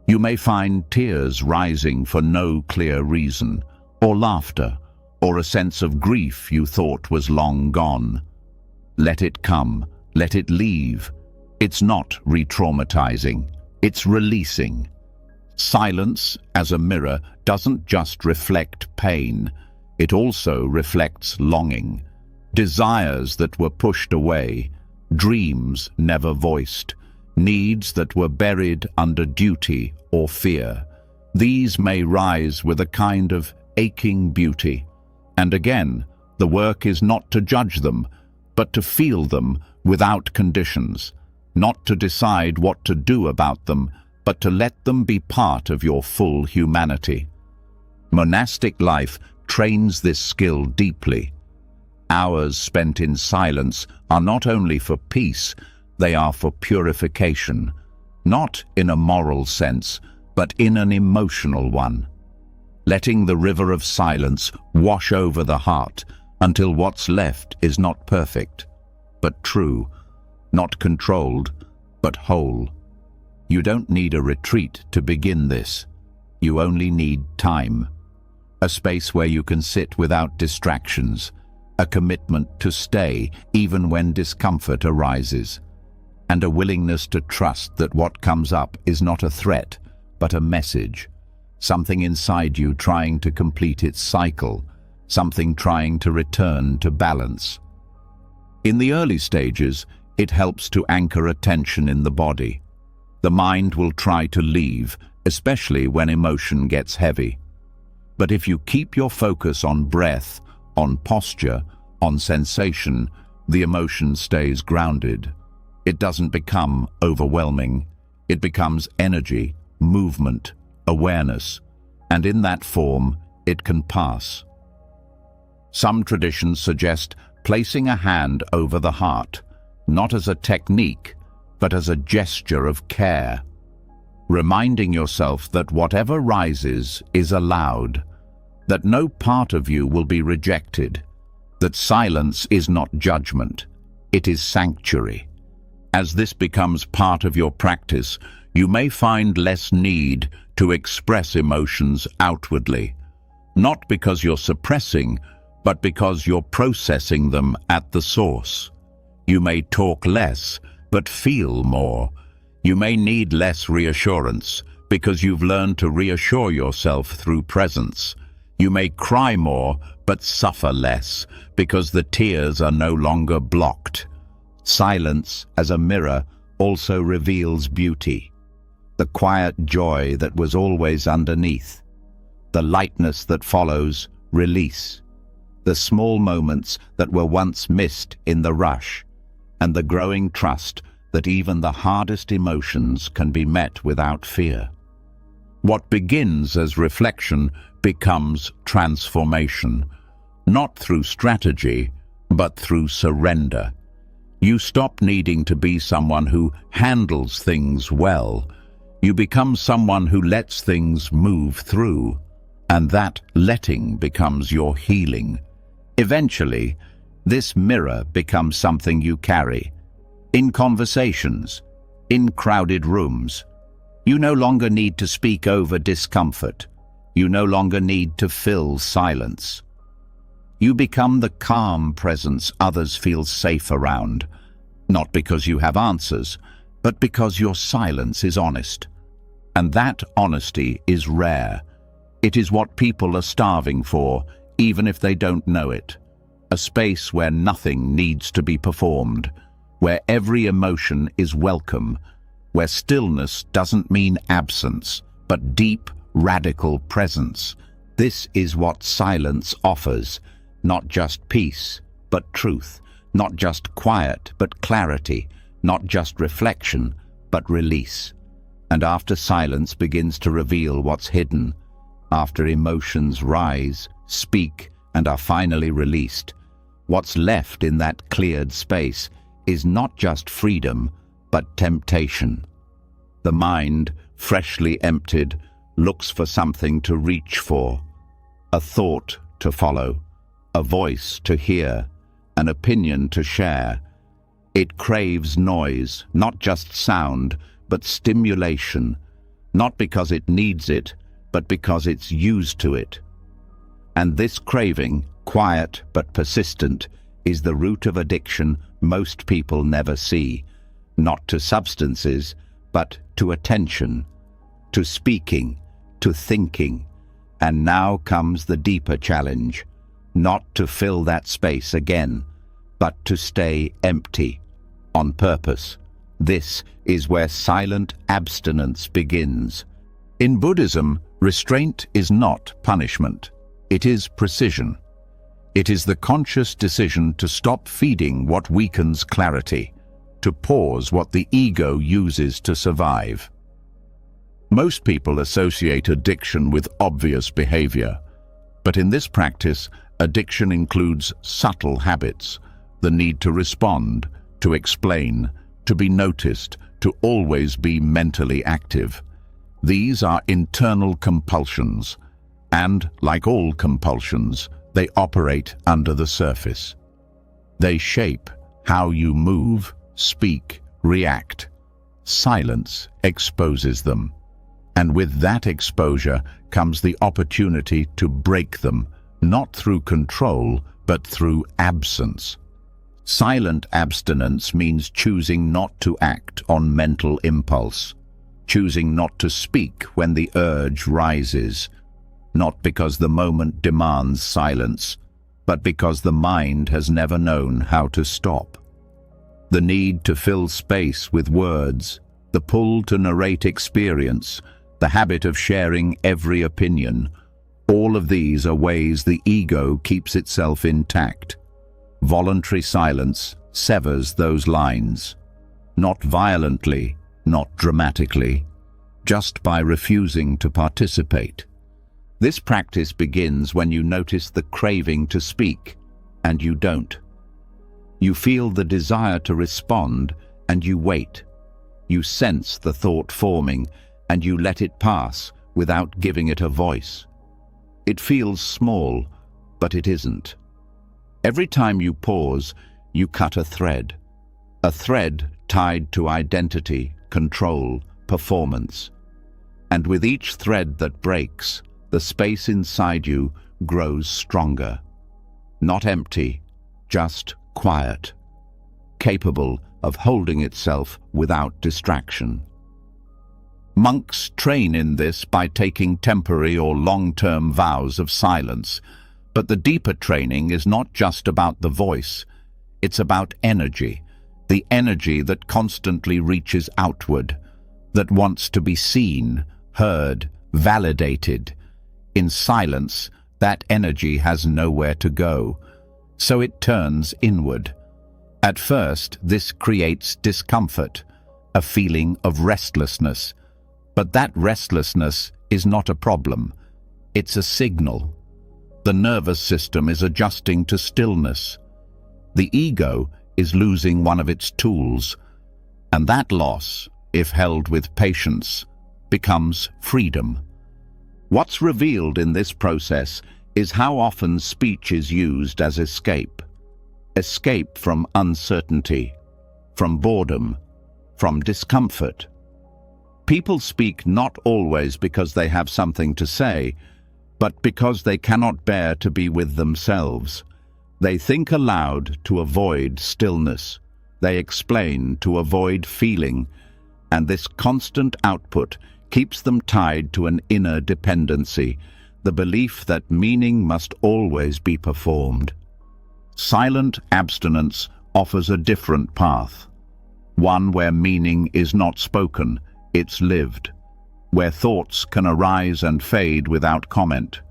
You may find tears rising for no clear reason, or laughter, or a sense of grief you thought was long gone. Let it come, let it leave. It's not re-traumatizing, it's releasing. Silence, as a mirror, doesn't just reflect pain, it also reflects longing, desires that were pushed away, dreams never voiced, needs that were buried under duty or fear. These may rise with a kind of aching beauty. And again, the work is not to judge them, but to feel them without conditions, not to decide what to do about them, but to let them be part of your full humanity. Monastic life trains this skill deeply. Hours spent in silence are not only for peace, they are for purification, not in a moral sense, but in an emotional one. Letting the river of silence wash over the heart until what's left is not perfect, but true, not controlled, but whole. You don't need a retreat to begin this. You only need time. A space where you can sit without distractions, a commitment to stay even when discomfort arises, and a willingness to trust that what comes up is not a threat, but a message, something inside you trying to complete its cycle, something trying to return to balance. In the early stages, it helps to anchor attention in the body. The mind will try to leave, especially when emotion gets heavy. But if you keep your focus on breath, on posture, on sensation, the emotion stays grounded. It doesn't become overwhelming. It becomes energy, movement, awareness, and in that form, it can pass. Some traditions suggest placing a hand over the heart, not as a technique, but as a gesture of care, reminding yourself that whatever rises is allowed, that no part of you will be rejected, that silence is not judgment, it is sanctuary. As this becomes part of your practice, you may find less need to express emotions outwardly, not because you're suppressing, but because you're processing them at the source. You may talk less, but feel more. You may need less reassurance, because you've learned to reassure yourself through presence. You may cry more, but suffer less, because the tears are no longer blocked. Silence, as a mirror, also reveals beauty. the quiet joy that was always underneath, the lightness that follows release, the small moments that were once missed in the rush, and the growing trust that even the hardest emotions can be met without fear. What begins as reflection becomes transformation, not through strategy, but through surrender. You stop needing to be someone who handles things well. You become someone who lets things move through, and that letting becomes your healing. Eventually, this mirror becomes something you carry. In conversations, in crowded rooms, you no longer need to speak over discomfort. You no longer need to fill silence. You become the calm presence others feel safe around, not because you have answers, but because your silence is honest. And that honesty is rare. It is what people are starving for, even if they don't know it. A space where nothing needs to be performed, where every emotion is welcome, where stillness doesn't mean absence, but deep, radical presence. This is what silence offers, not just peace, but truth, not just quiet, but clarity, not just reflection, but release. And after silence begins to reveal what's hidden, after emotions rise, speak, and are finally released, what's left in that cleared space is not just freedom, but temptation. The mind, freshly emptied, looks for something to reach for, a thought to follow, a voice to hear, an opinion to share. It craves noise, not just sound, but stimulation, not because it needs it, but because it's used to it. And this craving, quiet but persistent, is the root of addiction most people never see, not to substances, but to attention, to speaking, to thinking. And now comes the deeper challenge, not to fill that space again, but to stay empty, on purpose. This is where silent abstinence begins. In Buddhism, restraint is not punishment. It is precision. It is the conscious decision to stop feeding what weakens clarity, to pause what the ego uses to survive. Most people associate addiction with obvious behavior, but in this practice, addiction includes subtle habits, the need to respond, to explain, to be noticed, to always be mentally active. These are internal compulsions, and, like all compulsions, they operate under the surface. They shape how you move, speak, react. Silence exposes them. And with that exposure comes the opportunity to break them, not through control, but through absence. Silent abstinence means choosing not to act on mental impulse, choosing not to speak when the urge rises, not because the moment demands silence, but because the mind has never known how to stop. The need to fill space with words, the pull to narrate experience, the habit of sharing every opinion, all of these are ways the ego keeps itself intact. Voluntary silence severs those lines, not violently, not dramatically, just by refusing to participate. This practice begins when you notice the craving to speak, and you don't. You feel the desire to respond, and you wait. You sense the thought forming, and you let it pass without giving it a voice. It feels small, but it isn't. Every time you pause, you cut a thread tied to identity, control, performance. And with each thread that breaks, the space inside you grows stronger. Not empty, just quiet, capable of holding itself without distraction. Monks train in this by taking temporary or long-term vows of silence, but the deeper training is not just about the voice, it's about energy, the energy that constantly reaches outward, that wants to be seen, heard, validated. In silence, that energy has nowhere to go, so it turns inward. At first, this creates discomfort, a feeling of restlessness. But that restlessness is not a problem. It's a signal. The nervous system is adjusting to stillness. The ego is losing one of its tools, and that loss, if held with patience, becomes freedom. What's revealed in this process is how often speech is used as escape. Escape from uncertainty, from boredom, from discomfort. People speak not always because they have something to say, but because they cannot bear to be with themselves. They think aloud to avoid stillness. They explain to avoid feeling, and this constant output keeps them tied to an inner dependency, the belief that meaning must always be performed. Silent abstinence offers a different path, one where meaning is not spoken, it's lived, where thoughts can arise and fade without comment,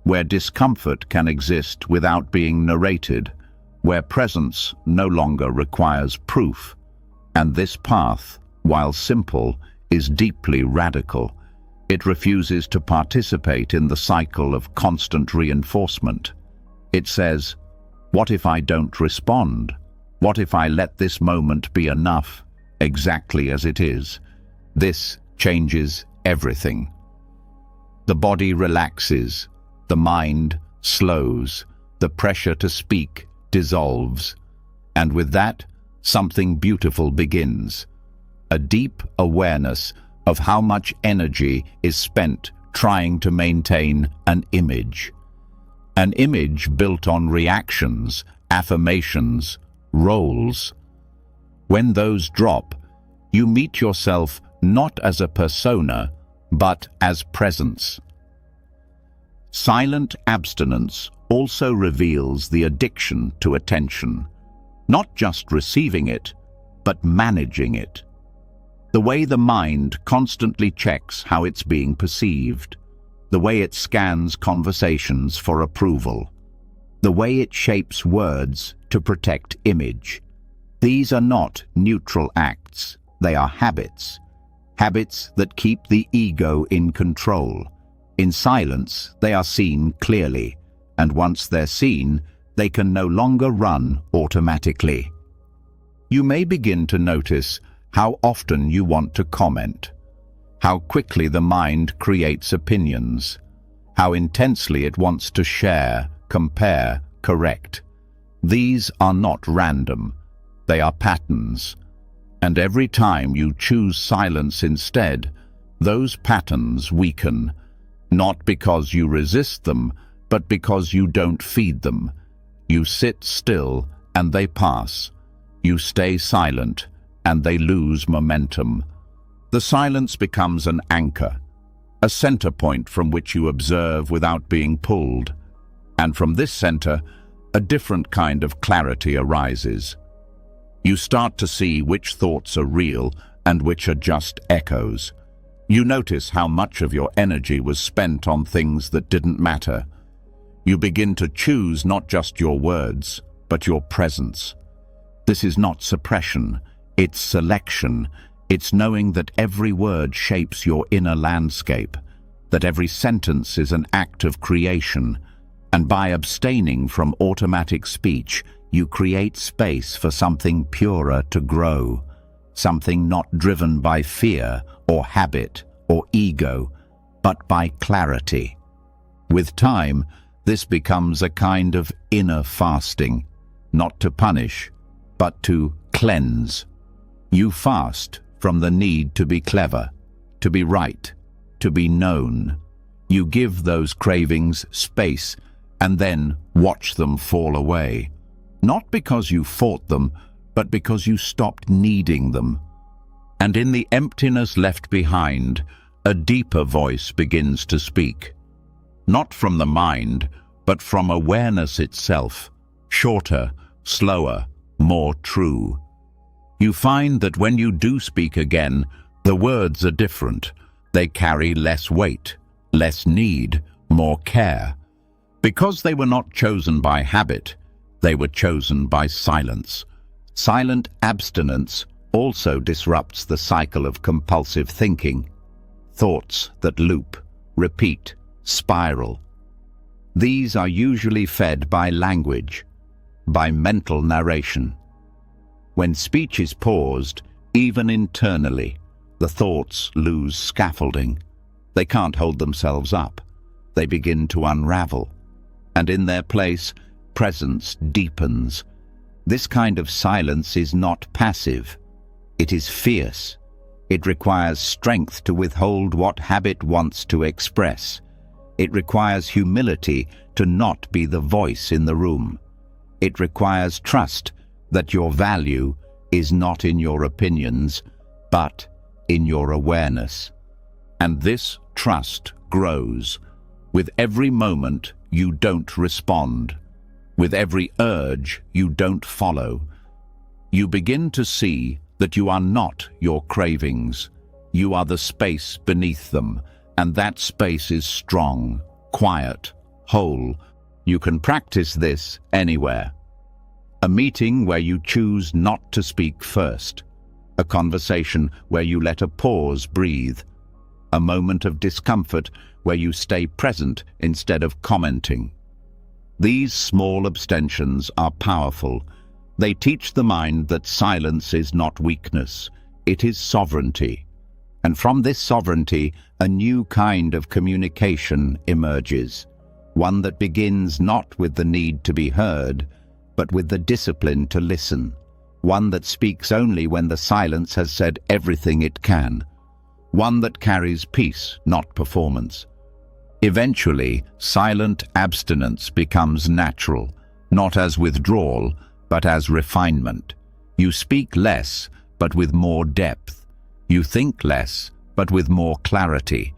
where discomfort can exist without being narrated, where presence no longer requires proof. And this path, while simple, is deeply radical. It refuses to participate in the cycle of constant reinforcement. It says, what if I don't respond? What if I let this moment be enough, exactly as it is? This changes everything. The body relaxes, the mind slows, the pressure to speak dissolves, and with that, something beautiful begins. A deep awareness of how much energy is spent trying to maintain an image. An image built on reactions, affirmations, roles. When those drop, you meet yourself not as a persona, but as presence. Silent abstinence also reveals the addiction to attention, not just receiving it, but managing it. The way the mind constantly checks how it's being perceived, the way it scans conversations for approval, the way it shapes words to protect image. These are not neutral acts, they are habits. Habits that keep the ego in control. In silence, they are seen clearly, and once they're seen, they can no longer run automatically. You may begin to notice how often you want to comment, how quickly the mind creates opinions, how intensely it wants to share, compare, correct. These are not random, they are patterns. And every time you choose silence instead, those patterns weaken, not because you resist them, but because you don't feed them. You sit still and they pass. You stay silent and they lose momentum. The silence becomes an anchor, a center point from which you observe without being pulled. And from this center, a different kind of clarity arises. You start to see which thoughts are real and which are just echoes. You notice how much of your energy was spent on things that didn't matter. You begin to choose not just your words, but your presence. This is not suppression, it's selection. It's knowing that every word shapes your inner landscape, that every sentence is an act of creation, and by abstaining from automatic speech, you create space for something purer to grow, something not driven by fear or habit or ego, but by clarity. With time, this becomes a kind of inner fasting, not to punish, but to cleanse. You fast from the need to be clever, to be right, to be known. You give those cravings space and then watch them fall away. Not because you fought them, but because you stopped needing them. And in the emptiness left behind, a deeper voice begins to speak. Not from the mind, but from awareness itself, shorter, slower, more true. You find that when you do speak again, The words are different. They carry less weight, less need, more care. Because they were not chosen by habit, they were chosen by silence. Silent abstinence also disrupts the cycle of compulsive thinking. Thoughts that loop, repeat, spiral. These are usually fed by language, by mental narration. When speech is paused, even internally, the thoughts lose scaffolding. They can't hold themselves up. They begin to unravel. And in their place, presence deepens. This kind of silence is not passive. It is fierce. It requires strength to withhold what habit wants to express. It requires humility to not be the voice in the room. It requires trust that your value is not in your opinions, but in your awareness. And this trust grows. With every moment you don't respond. With every urge you don't follow. You begin to see that you are not your cravings. You are the space beneath them, and that space is strong, quiet, whole. You can practice this anywhere. A meeting where you choose not to speak first. A conversation where you let a pause breathe. A moment of discomfort where you stay present instead of commenting. These small abstentions are powerful. They teach the mind that silence is not weakness, it is sovereignty. And from this sovereignty, a new kind of communication emerges. One that begins not with the need to be heard, but with the discipline to listen. One that speaks only when the silence has said everything it can. One that carries peace, not performance. Eventually, silent abstinence becomes natural, not as withdrawal, but as refinement. You speak less, but with more depth. You think less, but with more clarity.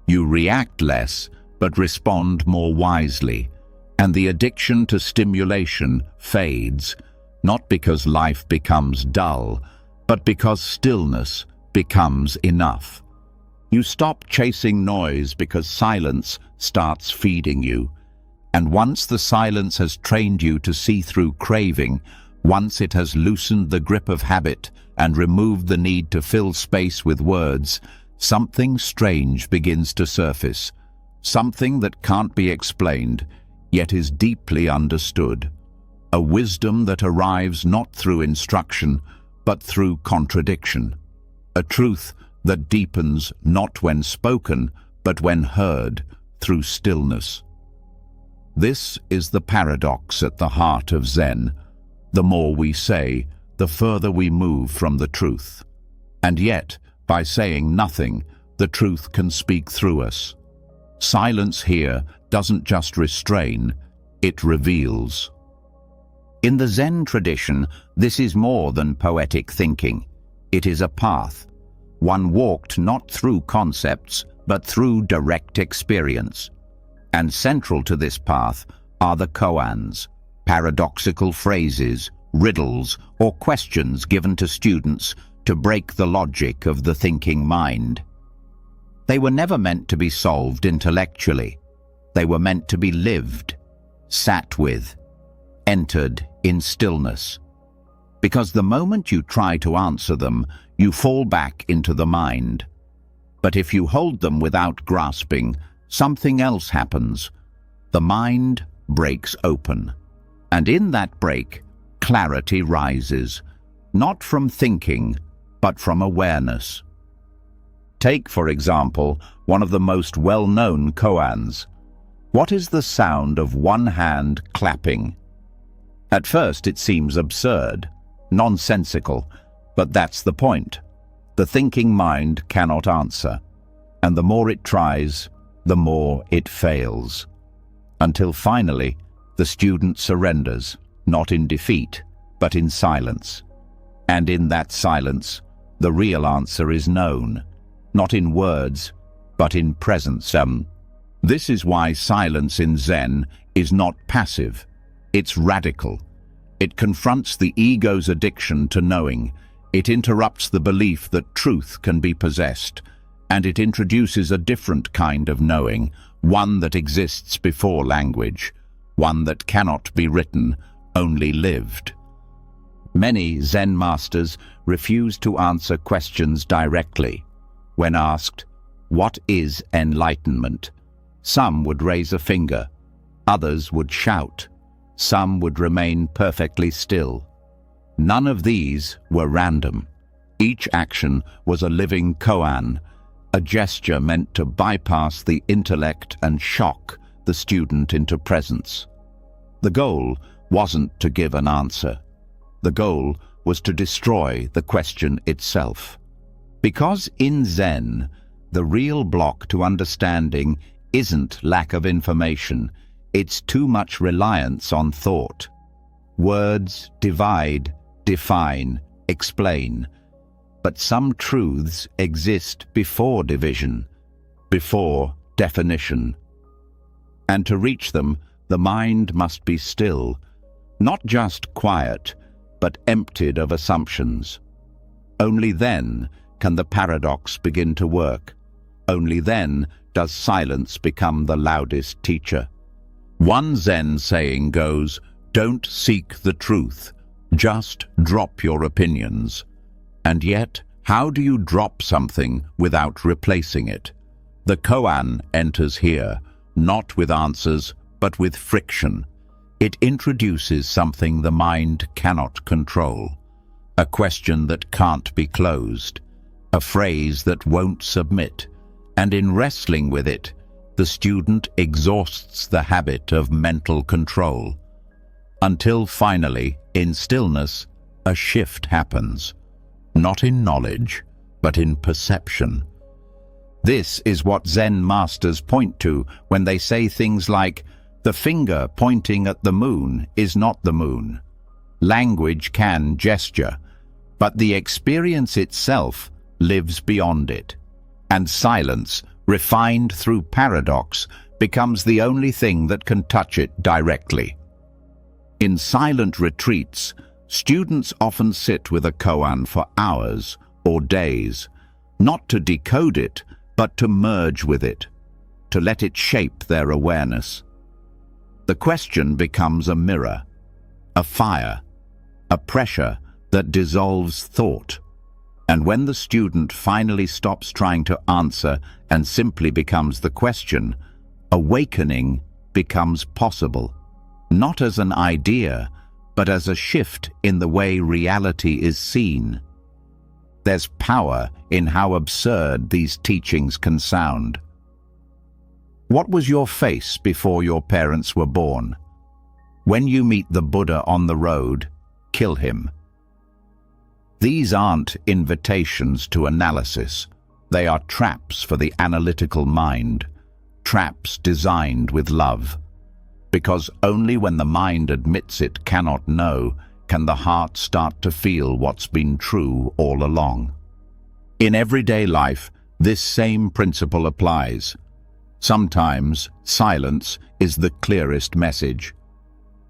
You react less, but respond more wisely. And the addiction to stimulation fades, not because life becomes dull, but because stillness becomes enough. You stop chasing noise because silence starts feeding you. And once the silence has trained you to see through craving, once it has loosened the grip of habit and removed the need to fill space with words, something strange begins to surface. Something that can't be explained, yet is deeply understood. A wisdom that arrives not through instruction, but through contradiction. A truth that deepens not when spoken, but when heard, through stillness. This is the paradox at the heart of Zen. The more we say, the further we move from the truth. And yet, by saying nothing, the truth can speak through us. Silence here doesn't just restrain, it reveals. In the Zen tradition, this is more than poetic thinking. It is a path. One walked not through concepts, but through direct experience. And central to this path are the koans, paradoxical phrases, riddles, or questions given to students to break the logic of the thinking mind. They were never meant to be solved intellectually. They were meant to be lived, sat with, entered in stillness. Because the moment you try to answer them, you fall back into the mind. But if you hold them without grasping, something else happens. The mind breaks open. And in that break, clarity rises, not from thinking, but from awareness. Take, for example, one of the most well-known koans. What is the sound of one hand clapping? At first it seems absurd, nonsensical, but that's the point. The thinking mind cannot answer, and the more it tries, the more it fails. Until finally, the student surrenders, not in defeat, but in silence. And in that silence, the real answer is known, not in words, but in presence. This is why silence in Zen is not passive, it's radical. It confronts the ego's addiction to knowing. It interrupts the belief that truth can be possessed, and it introduces a different kind of knowing, one that exists before language, one that cannot be written, only lived. Many Zen masters refuse to answer questions directly. When asked, "What is enlightenment?" some would raise a finger, others would shout, some would remain perfectly still. None of these were random. Each action was a living koan, a gesture meant to bypass the intellect and shock the student into presence. The goal wasn't to give an answer. The goal was to destroy the question itself. Because in Zen, the real block to understanding isn't lack of information, it's too much reliance on thought. Words divide, define, explain. But some truths exist before division, before definition. And to reach them, the mind must be still, not just quiet, but emptied of assumptions. Only then can the paradox begin to work. Only then does silence become the loudest teacher. One Zen saying goes, "Don't seek the truth, just drop your opinions." And yet, how do you drop something without replacing it? The koan enters here, not with answers, but with friction. It introduces something the mind cannot control, a question that can't be closed, a phrase that won't submit, and in wrestling with it, the student exhausts the habit of mental control, until finally, in stillness, a shift happens. Not in knowledge, but in perception. This is what Zen masters point to when they say things like, "The finger pointing at the moon is not the moon." Language can gesture, but the experience itself lives beyond it. And silence, refined through paradox, becomes the only thing that can touch it directly. In silent retreats, students often sit with a koan for hours or days, not to decode it, but to merge with it, to let it shape their awareness. The question becomes a mirror, a fire, a pressure that dissolves thought. And when the student finally stops trying to answer and simply becomes the question, awakening becomes possible, not as an idea, but as a shift in the way reality is seen. There's power in how absurd these teachings can sound. What was your face before your parents were born? When you meet the Buddha on the road, kill him. These aren't invitations to analysis. They are traps for the analytical mind, traps designed with love. Because only when the mind admits it cannot know, can the heart start to feel what's been true all along. In everyday life, this same principle applies. Sometimes silence is the clearest message.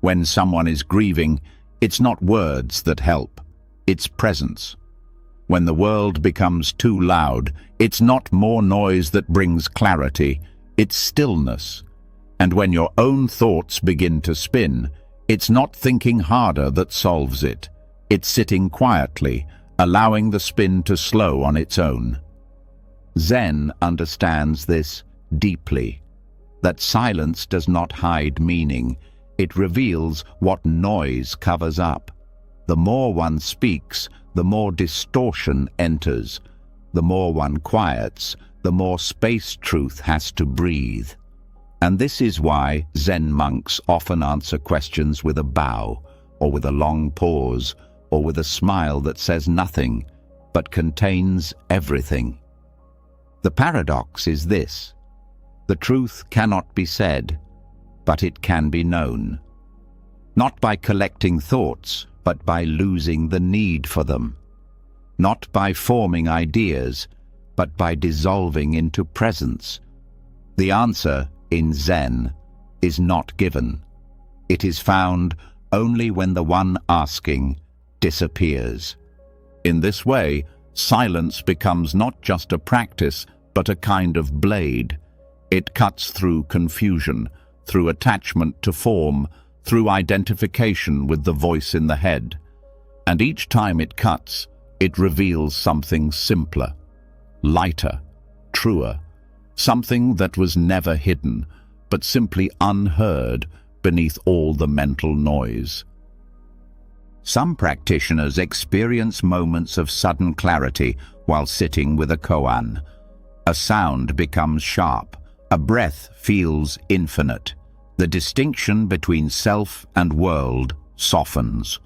When someone is grieving, it's not words that help, it's presence. When the world becomes too loud, it's not more noise that brings clarity, it's stillness. And when your own thoughts begin to spin, it's not thinking harder that solves it. It's sitting quietly, allowing the spin to slow on its own. Zen understands this deeply, that silence does not hide meaning. It reveals what noise covers up. The more one speaks, the more distortion enters. The more one quiets, the more space truth has to breathe. And this is why Zen monks often answer questions with a bow, or with a long pause, or with a smile that says nothing, but contains everything. The paradox is this: the truth cannot be said, but it can be known. Not by collecting thoughts, but by losing the need for them. Not by forming ideas, but by dissolving into presence. The answer in Zen is not given. It is found only when the one asking disappears. In this way, silence becomes not just a practice, but a kind of blade. It cuts through confusion, through attachment to form, through identification with the voice in the head. And each time it cuts, it reveals something simpler, lighter, truer, something that was never hidden, but simply unheard beneath all the mental noise. Some practitioners experience moments of sudden clarity while sitting with a koan. A sound becomes sharp, a breath feels infinite. The distinction between self and world softens.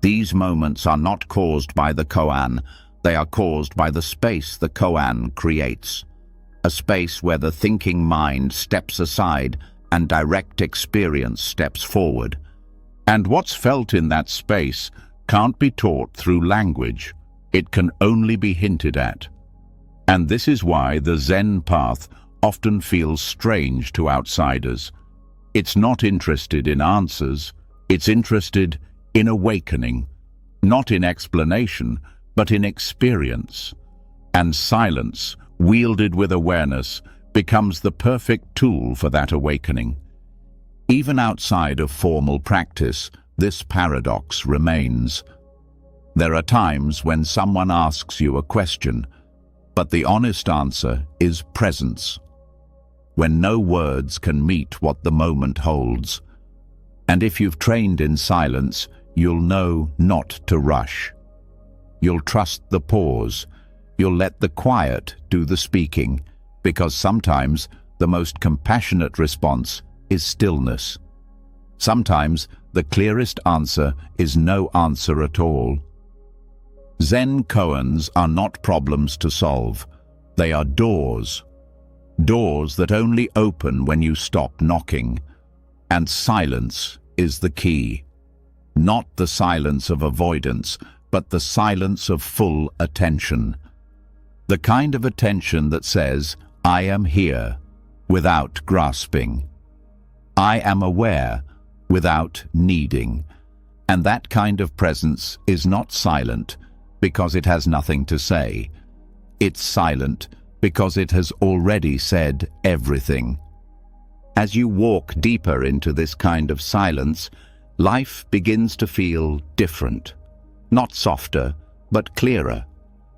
These moments are not caused by the koan, they are caused by the space the koan creates. A space where the thinking mind steps aside and direct experience steps forward. And what's felt in that space can't be taught through language. It can only be hinted at. And this is why the Zen path often feels strange to outsiders. It's not interested in answers, it's interested in awakening, not in explanation, but in experience. And silence, wielded with awareness, becomes the perfect tool for that awakening. Even outside of formal practice, this paradox remains. There are times when someone asks you a question, but the honest answer is presence. When no words can meet what the moment holds. And if you've trained in silence, you'll know not to rush. You'll trust the pause. You'll let the quiet do the speaking, because sometimes the most compassionate response is stillness. Sometimes the clearest answer is no answer at all. Zen koans are not problems to solve. They are doors. Doors that only open when you stop knocking. And silence is the key. Not the silence of avoidance, but the silence of full attention. The kind of attention that says, I am here, without grasping. I am aware, without needing. And that kind of presence is not silent because it has nothing to say. It's silent because it has already said everything. As you walk deeper into this kind of silence, life begins to feel different. Not softer, but clearer.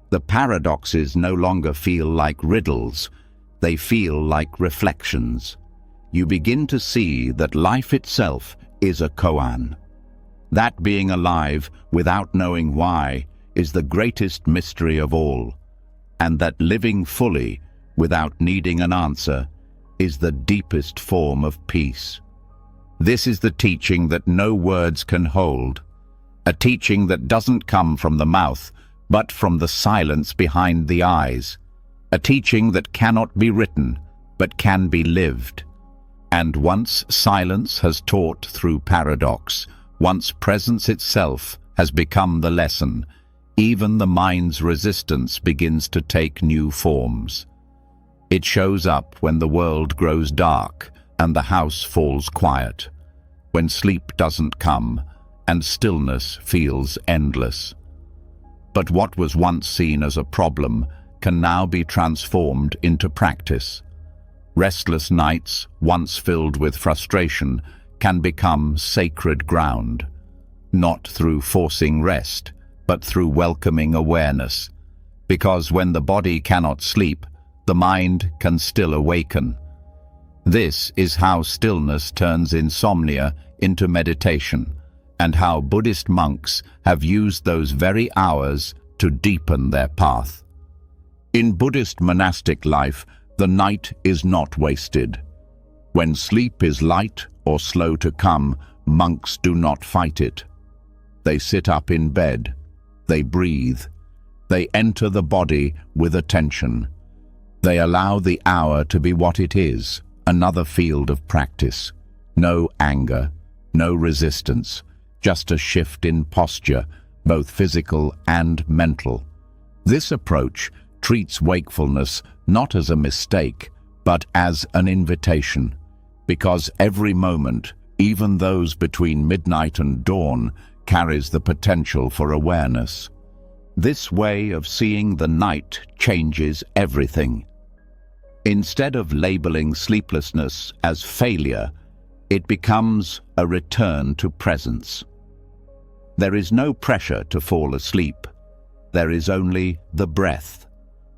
The paradoxes no longer feel like riddles. They feel like reflections. You begin to see that life itself is a koan. That being alive without knowing why is the greatest mystery of all, and that living fully without needing an answer is the deepest form of peace. This is the teaching that no words can hold, a teaching that doesn't come from the mouth, but from the silence behind the eyes, a teaching that cannot be written, but can be lived. And once silence has taught through paradox, once presence itself has become the lesson, even the mind's resistance begins to take new forms. It shows up when the world grows dark and the house falls quiet, when sleep doesn't come and stillness feels endless. But what was once seen as a problem can now be transformed into practice. Restless nights, once filled with frustration, can become sacred ground, not through forcing rest, but through welcoming awareness. Because when the body cannot sleep, the mind can still awaken. This is how stillness turns insomnia into meditation, and how Buddhist monks have used those very hours to deepen their path. In Buddhist monastic life, the night is not wasted. When sleep is light or slow to come, monks do not fight it. They sit up in bed. They breathe. They enter the body with attention. They allow the hour to be what it is, another field of practice. No anger, no resistance, just a shift in posture, both physical and mental. This approach treats wakefulness not as a mistake, but as an invitation, because every moment, even those between midnight and dawn, carries the potential for awareness. This way of seeing the night changes everything. Instead of labeling sleeplessness as failure, it becomes a return to presence. There is no pressure to fall asleep. There is only the breath,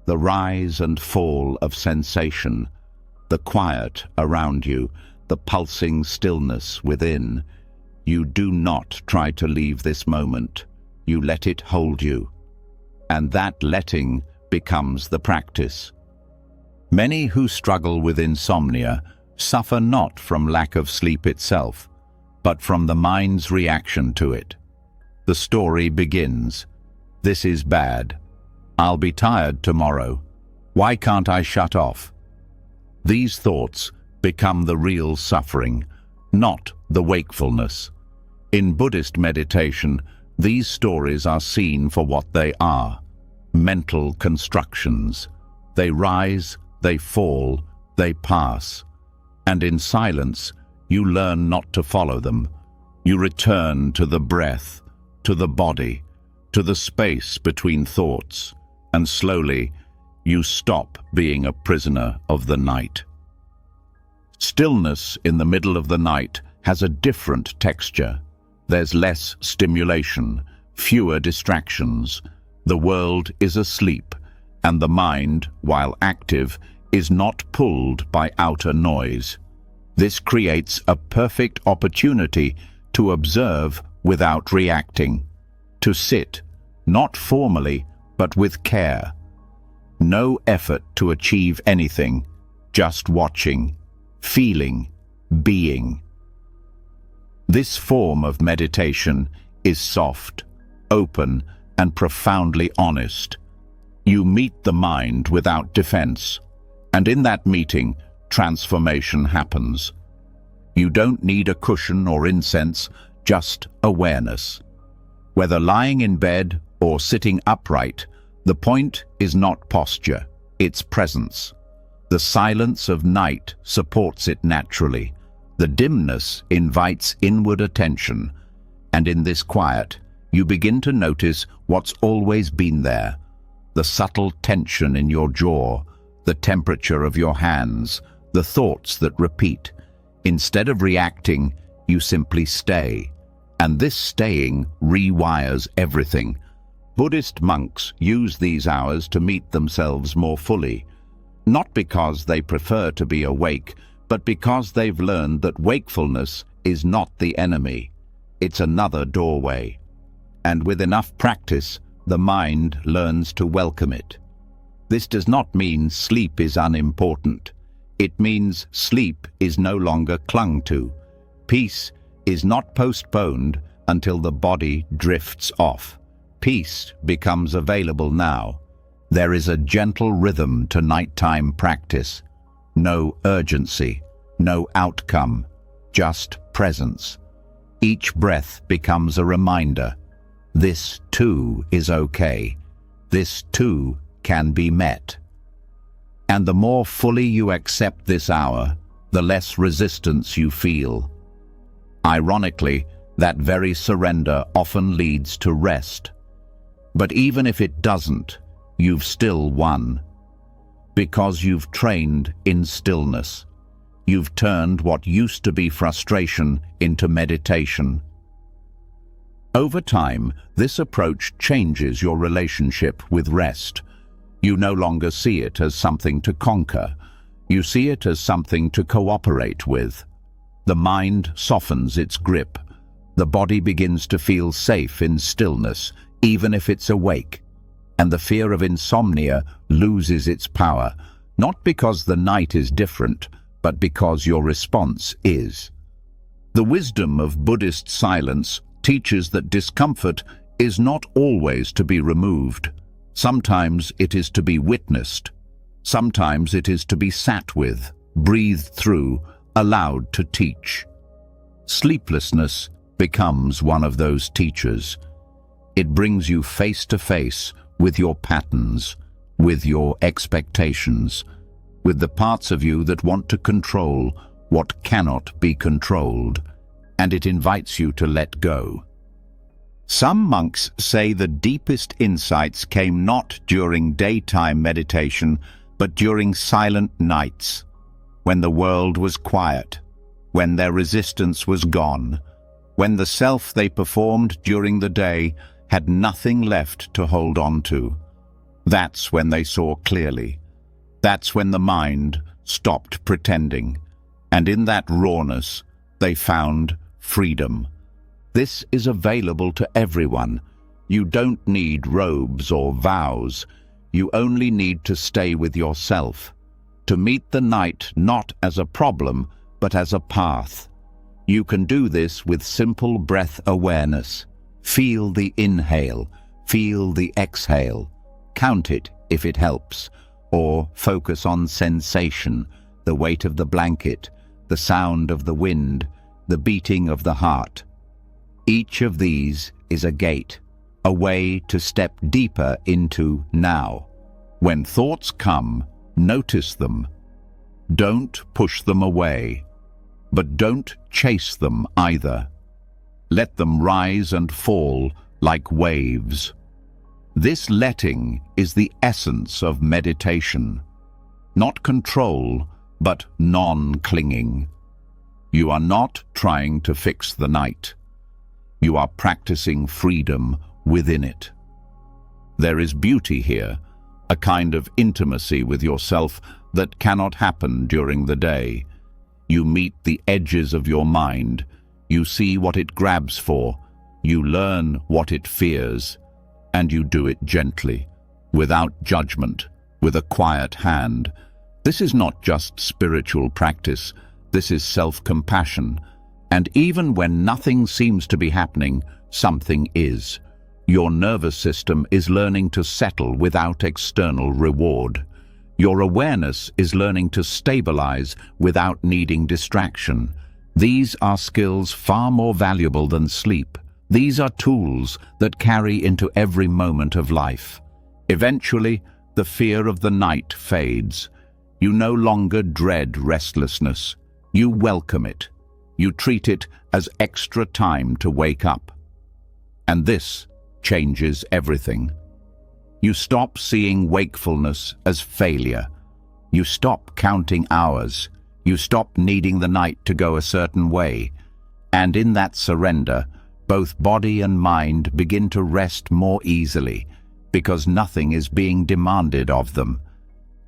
the rise and fall of sensation, the quiet around you, the pulsing stillness within. You do not try to leave this moment. You let it hold you. And that letting becomes the practice. Many who struggle with insomnia suffer not from lack of sleep itself, but from the mind's reaction to it. The story begins. This is bad. I'll be tired tomorrow. Why can't I shut off? These thoughts become the real suffering, not the wakefulness. In Buddhist meditation, these stories are seen for what they are: mental constructions. They rise, they fall, they pass. And in silence, you learn not to follow them. You return to the breath, to the body, to the space between thoughts, and slowly you stop being a prisoner of the night. Stillness in the middle of the night has a different texture. There's less stimulation, fewer distractions. The world is asleep, and the mind, while active, is not pulled by outer noise. This creates a perfect opportunity to observe without reacting, to sit, not formally, but with care. No effort to achieve anything, just watching, feeling, being. This form of meditation is soft, open, and profoundly honest. You meet the mind without defense, and in that meeting, transformation happens. You don't need a cushion or incense, just awareness. Whether lying in bed or sitting upright, the point is not posture, it's presence. The silence of night supports it naturally. The dimness invites inward attention, and in this quiet, you begin to notice what's always been there: the subtle tension in your jaw, the temperature of your hands, the thoughts that repeat. Instead of reacting, you simply stay, and this staying rewires everything. Buddhist monks use these hours to meet themselves more fully, not because they prefer to be awake, but because they've learned that wakefulness is not the enemy. It's another doorway. And with enough practice, the mind learns to welcome it. This does not mean sleep is unimportant. It means sleep is no longer clung to. Peace is not postponed until the body drifts off. Peace becomes available now. There is a gentle rhythm to nighttime practice. No urgency, no outcome, just presence. Each breath becomes a reminder. This too is okay. This too can be met. And the more fully you accept this hour, the less resistance you feel. Ironically, that very surrender often leads to rest. But even if it doesn't, you've still won. Because you've trained in stillness. You've turned what used to be frustration into meditation. Over time, this approach changes your relationship with rest. You no longer see it as something to conquer. You see it as something to cooperate with. The mind softens its grip. The body begins to feel safe in stillness, even if it's awake. And the fear of insomnia loses its power, not because the night is different, but because your response is. The wisdom of Buddhist silence teaches that discomfort is not always to be removed. Sometimes it is to be witnessed. Sometimes it is to be sat with, breathed through, allowed to teach. Sleeplessness becomes one of those teachers. It brings you face to face with your patterns, with your expectations, with the parts of you that want to control what cannot be controlled, and it invites you to let go. Some monks say the deepest insights came not during daytime meditation, but during silent nights, when the world was quiet, when their resistance was gone, when the self they performed during the day had nothing left to hold on to. That's when they saw clearly. That's when the mind stopped pretending, and in that rawness they found freedom. This is available to everyone. You don't need robes or vows. You only need to stay with yourself, to meet the night not as a problem, but as a path. You can do this with simple breath awareness. Feel the inhale, feel the exhale. Count it if it helps, or focus on sensation, the weight of the blanket, the sound of the wind, the beating of the heart. Each of these is a gate, a way to step deeper into now. When thoughts come, notice them. Don't push them away, but don't chase them either. Let them rise and fall like waves. This letting is the essence of meditation. Not control, but non-clinging. You are not trying to fix the night. You are practicing freedom within it. There is beauty here, a kind of intimacy with yourself that cannot happen during the day. You meet the edges of your mind. You see what it grabs for. You learn what it fears. And you do it gently, without judgment, with a quiet hand. This is not just spiritual practice. This is self-compassion. And even when nothing seems to be happening, something is. Your nervous system is learning to settle without external reward. Your awareness is learning to stabilize without needing distraction. These are skills far more valuable than sleep. These are tools that carry into every moment of life. Eventually, the fear of the night fades. You no longer dread restlessness. You welcome it. You treat it as extra time to wake up. And this changes everything. You stop seeing wakefulness as failure. You stop counting hours. You stop needing the night to go a certain way. And in that surrender, both body and mind begin to rest more easily, because nothing is being demanded of them.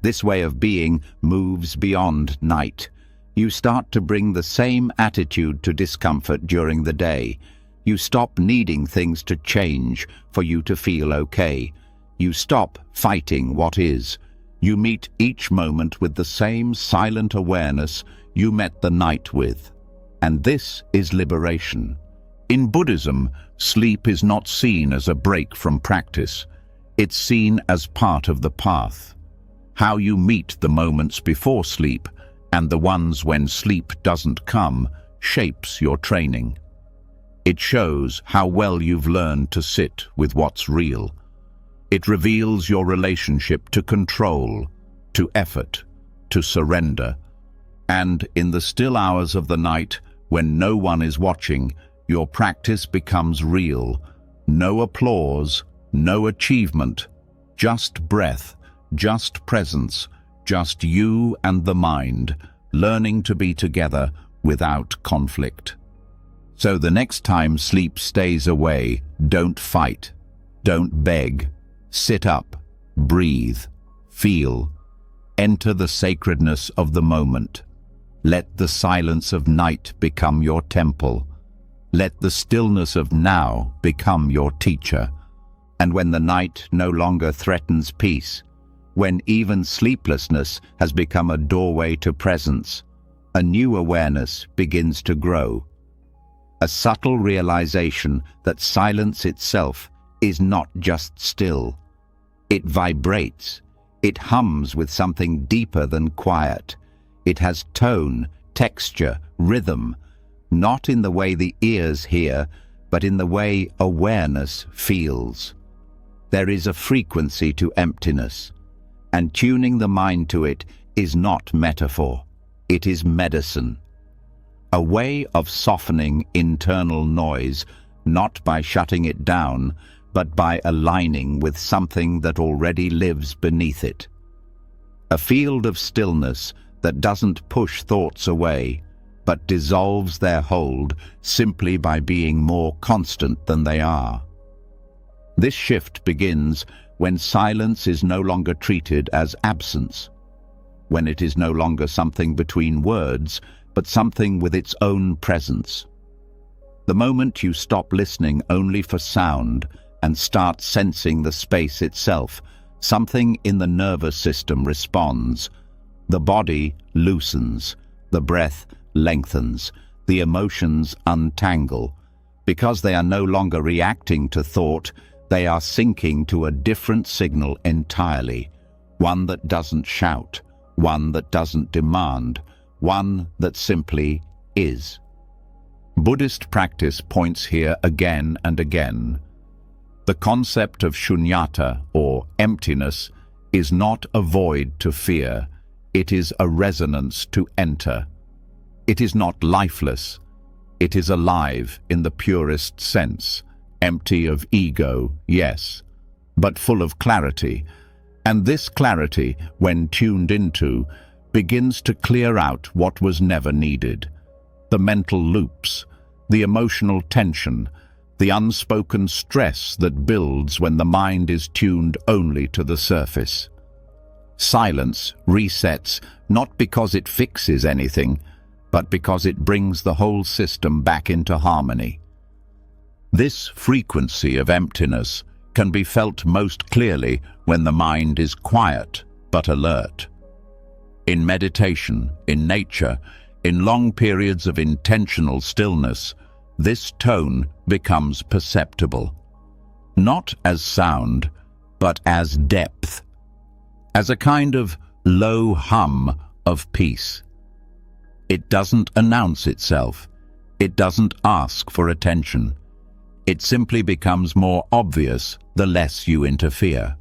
This way of being moves beyond night. You start to bring the same attitude to discomfort during the day. You stop needing things to change for you to feel okay. You stop fighting what is. You meet each moment with the same silent awareness you met the night with. And this is liberation. In Buddhism, sleep is not seen as a break from practice. It's seen as part of the path. How you meet the moments before sleep and the ones when sleep doesn't come shapes your training. It shows how well you've learned to sit with what's real. It reveals your relationship to control, to effort, to surrender. And in the still hours of the night, when no one is watching, your practice becomes real. No applause, no achievement, just breath, just presence, just you and the mind, learning to be together without conflict. So the next time sleep stays away, don't fight, don't beg. Sit up, breathe, feel. Enter the sacredness of the moment. Let the silence of night become your temple. Let the stillness of now become your teacher. And when the night no longer threatens peace, when even sleeplessness has become a doorway to presence, a new awareness begins to grow. A subtle realization that silence itself is not just still. It vibrates. It hums with something deeper than quiet. It has tone, texture, rhythm, not in the way the ears hear, but in the way awareness feels. There is a frequency to emptiness, and tuning the mind to it is not metaphor. It is medicine. A way of softening internal noise not by shutting it down, but by aligning with something that already lives beneath it. A field of stillness that doesn't push thoughts away, but dissolves their hold simply by being more constant than they are. This shift begins when silence is no longer treated as absence, when it is no longer something between words, but something with its own presence. The moment you stop listening only for sound and start sensing the space itself, something in the nervous system responds. The body loosens, the breath lengthens, the emotions untangle. Because they are no longer reacting to thought, they are syncing to a different signal entirely, one that doesn't shout, one that doesn't demand, one that simply is. Buddhist practice points here again and again. The concept of shunyata, or emptiness, is not a void to fear, it is a resonance to enter. It is not lifeless, it is alive in the purest sense, empty of ego, yes, but full of clarity. And this clarity, when tuned into, begins to clear out what was never needed. The mental loops, the emotional tension, the unspoken stress that builds when the mind is tuned only to the surface. Silence resets not because it fixes anything, but because it brings the whole system back into harmony. This frequency of emptiness can be felt most clearly when the mind is quiet but alert. In meditation, in nature, in long periods of intentional stillness, this tone becomes perceptible. Not as sound, but as depth, as a kind of low hum of peace. It doesn't announce itself. It doesn't ask for attention. It simply becomes more obvious the less you interfere.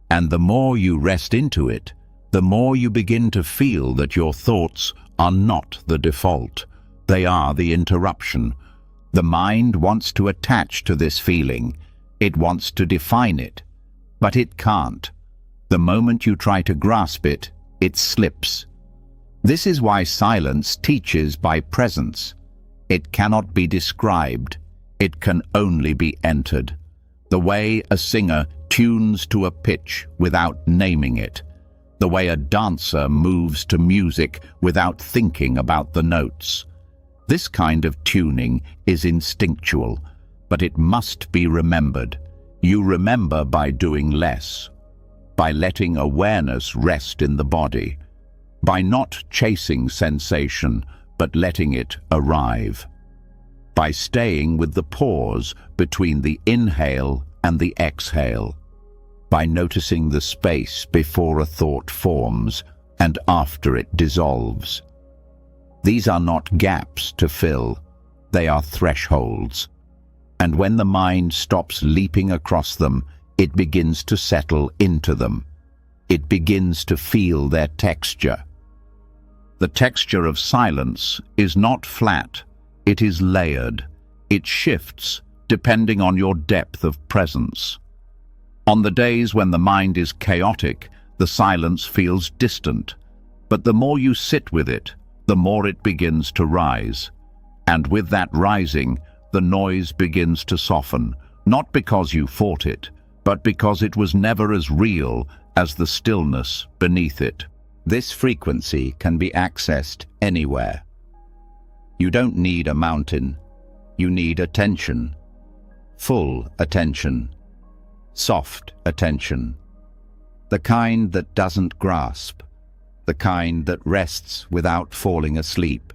And the more you rest into it, the more you begin to feel that your thoughts are not the default. They are the interruption. The mind wants to attach to this feeling. It wants to define it, but it can't. The moment you try to grasp it, it slips. This is why silence teaches by presence. It cannot be described. It can only be entered. The way a singer tunes to a pitch without naming it. The way a dancer moves to music without thinking about the notes. This kind of tuning is instinctual, but it must be remembered. You remember by doing less, by letting awareness rest in the body, by not chasing sensation, but letting it arrive, by staying with the pause between the inhale and the exhale, by noticing the space before a thought forms and after it dissolves. These are not gaps to fill, they are thresholds. And when the mind stops leaping across them, it begins to settle into them. It begins to feel their texture. The texture of silence is not flat, it is layered. It shifts depending on your depth of presence. On the days when the mind is chaotic, the silence feels distant. But the more you sit with it, the more it begins to rise. And with that rising, the noise begins to soften, not because you fought it, but because it was never as real as the stillness beneath it. This frequency can be accessed anywhere. You don't need a mountain. You need attention. Full attention. Soft attention. The kind that doesn't grasp. The kind that rests without falling asleep.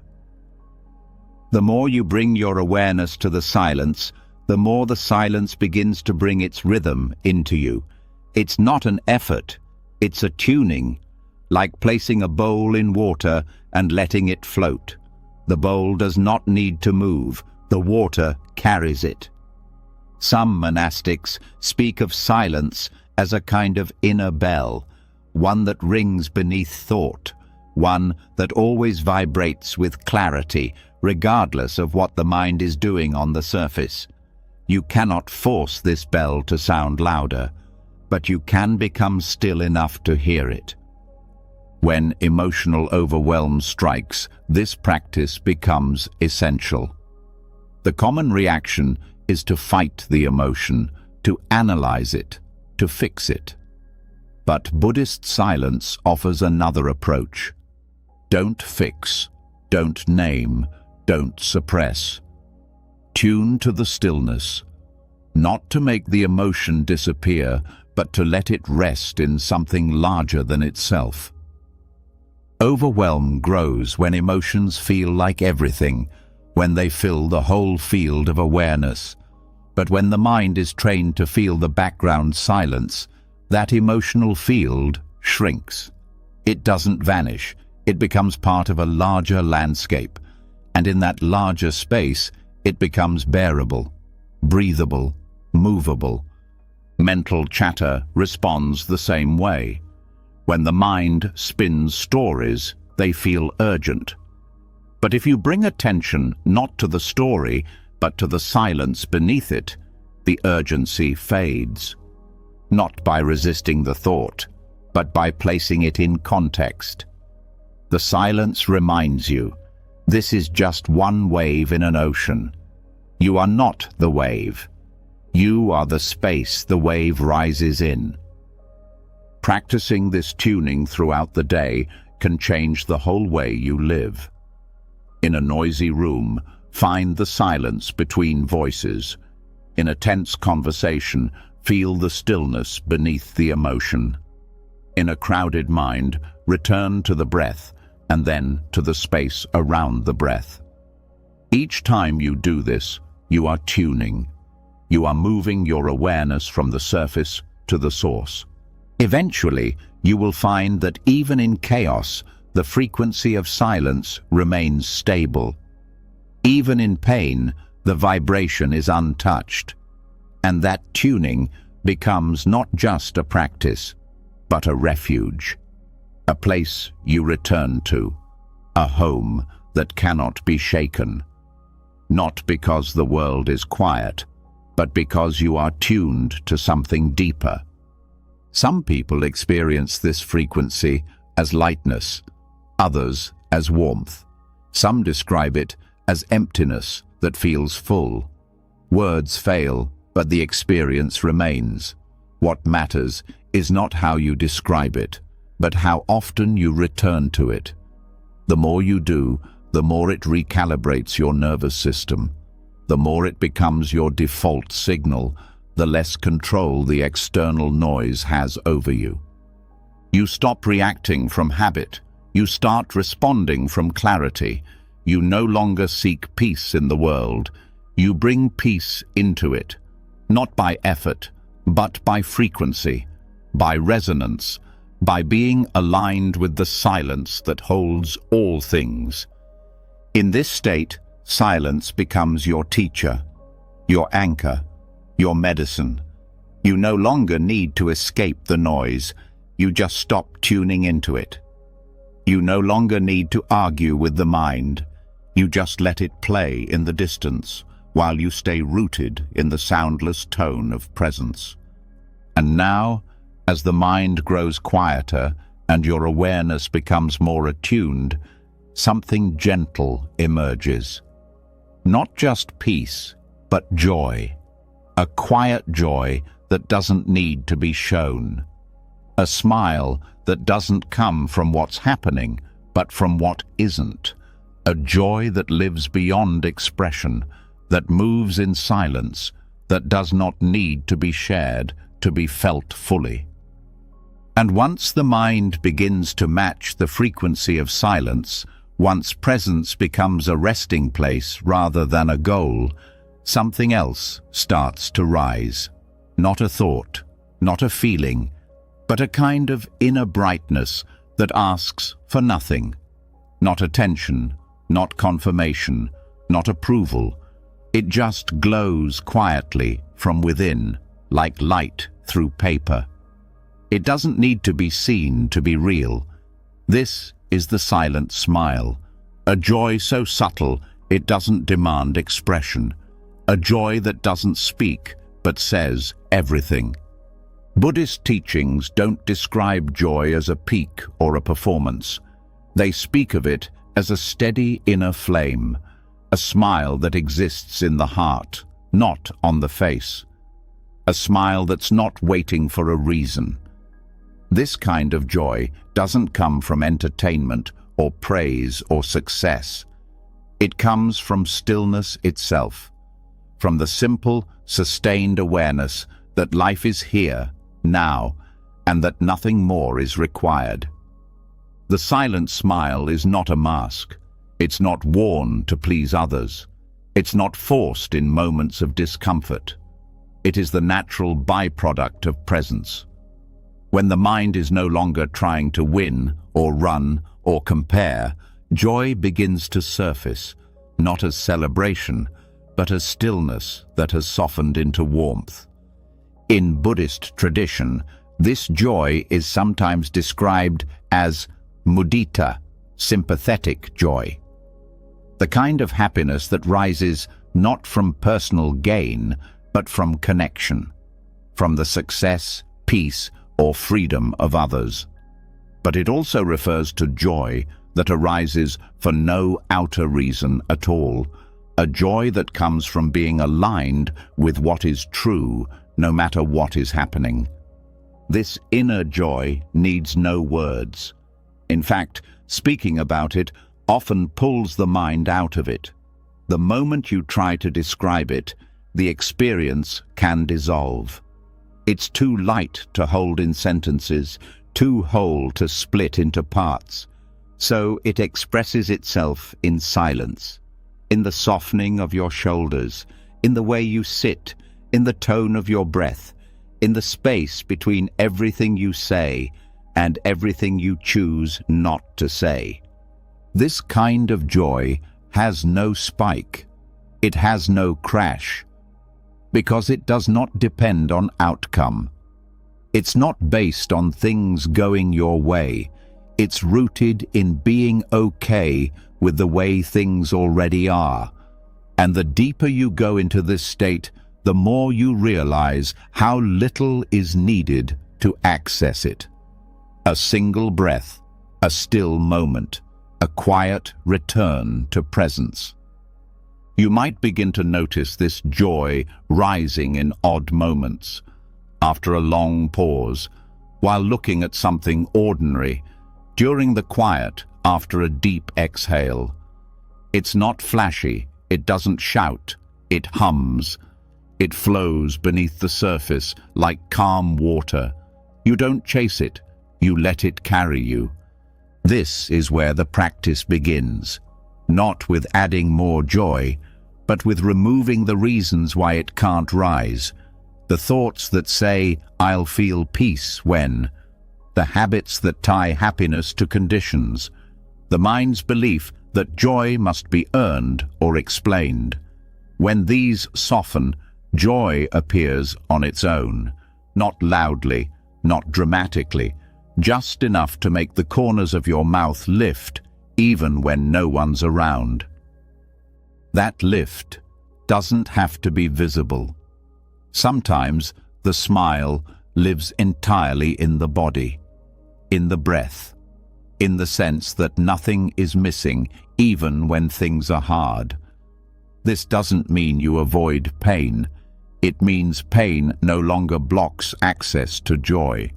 The more you bring your awareness to the silence, the more the silence begins to bring its rhythm into you. It's not an effort, it's a tuning, like placing a bowl in water and letting it float. The bowl does not need to move, the water carries it. Some monastics speak of silence as a kind of inner bell, one that rings beneath thought, one that always vibrates with clarity, regardless of what the mind is doing on the surface. You cannot force this bell to sound louder, but you can become still enough to hear it. When emotional overwhelm strikes, this practice becomes essential. The common reaction is to fight the emotion, to analyze it, to fix it. But Buddhist silence offers another approach. Don't fix, don't name, don't suppress. Tune to the stillness, not to make the emotion disappear, but to let it rest in something larger than itself. Overwhelm grows when emotions feel like everything, when they fill the whole field of awareness. But when the mind is trained to feel the background silence, that emotional field shrinks. It doesn't vanish, it becomes part of a larger landscape, and in that larger space, it becomes bearable, breathable, movable. Mental chatter responds the same way. When the mind spins stories, they feel urgent. But if you bring attention not to the story, but to the silence beneath it, the urgency fades. Not by resisting the thought, but by placing it in context. The silence reminds you, this is just one wave in an ocean. You are not the wave. You are the space the wave rises in. Practicing this tuning throughout the day can change the whole way you live. In a noisy room, find the silence between voices. In a tense conversation, feel the stillness beneath the emotion. In a crowded mind, return to the breath and then to the space around the breath. Each time you do this, you are tuning. You are moving your awareness from the surface to the source. Eventually, you will find that even in chaos, the frequency of silence remains stable. Even in pain, the vibration is untouched. And that tuning becomes not just a practice, but a refuge. A place you return to. A home that cannot be shaken. Not because the world is quiet, but because you are tuned to something deeper. Some people experience this frequency as lightness, others as warmth. Some describe it as emptiness that feels full. Words fail, but the experience remains. What matters is not how you describe it, but how often you return to it. The more you do, the more it recalibrates your nervous system. The more it becomes your default signal, the less control the external noise has over you. You stop reacting from habit. You start responding from clarity. You no longer seek peace in the world. You bring peace into it, not by effort, but by frequency, by resonance, by being aligned with the silence that holds all things. In this state, silence becomes your teacher, your anchor, your medicine. You no longer need to escape the noise. You just stop tuning into it. You no longer need to argue with the mind. You just let it play in the distance while you stay rooted in the soundless tone of presence. And now, as the mind grows quieter and your awareness becomes more attuned, something gentle emerges. Not just peace, but joy. A quiet joy that doesn't need to be shown. A smile that doesn't come from what's happening, but from what isn't. A joy that lives beyond expression, that moves in silence, that does not need to be shared, to be felt fully. And once the mind begins to match the frequency of silence, once presence becomes a resting place rather than a goal, something else starts to rise. Not a thought, not a feeling, but a kind of inner brightness that asks for nothing. Not attention, not confirmation, not approval. It just glows quietly from within, like light through paper. It doesn't need to be seen to be real. This is the silent smile, a joy so subtle It doesn't demand expression. A joy that doesn't speak, but says everything. Buddhist teachings don't describe joy as a peak or a performance. They speak of it as a steady inner flame, a smile that exists in the heart, not on the face. A smile that's not waiting for a reason. This kind of joy doesn't come from entertainment or praise or success. It comes from stillness itself, from the simple, sustained awareness that life is here, now, and that nothing more is required. The silent smile is not a mask. It's not worn to please others. It's not forced in moments of discomfort. It is the natural byproduct of presence. When the mind is no longer trying to win or run or compare, joy begins to surface, not as celebration, but as stillness that has softened into warmth. In Buddhist tradition, this joy is sometimes described as mudita, sympathetic joy. The kind of happiness that rises not from personal gain, but from connection, from the success, peace, or freedom of others. But it also refers to joy that arises for no outer reason at all, a joy that comes from being aligned with what is true, no matter what is happening. This inner joy needs no words. In fact, speaking about it often pulls the mind out of it. The moment you try to describe it, the experience can dissolve. It's too light to hold in sentences, too whole to split into parts. So it expresses itself in silence, in the softening of your shoulders, in the way you sit, in the tone of your breath, in the space between everything you say and everything you choose not to say. This kind of joy has no spike. It has no crash, because it does not depend on outcome. It's not based on things going your way. It's rooted in being okay with the way things already are. And the deeper you go into this state, the more you realize how little is needed to access it. A single breath, a still moment, a quiet return to presence. You might begin to notice this joy rising in odd moments, after a long pause, while looking at something ordinary, during the quiet after a deep exhale. It's not flashy, it doesn't shout, it hums. It flows beneath the surface like calm water. You don't chase it, you let it carry you. This is where the practice begins, not with adding more joy, but with removing the reasons why it can't rise, the thoughts that say, "I'll feel peace when," the habits that tie happiness to conditions, the mind's belief that joy must be earned or explained. When these soften, joy appears on its own, not loudly, not dramatically, just enough to make the corners of your mouth lift, even when no one's around. That lift doesn't have to be visible. Sometimes the smile lives entirely in the body, in the breath, in the sense that nothing is missing, even when things are hard. This doesn't mean you avoid pain. It means pain no longer blocks access to joy.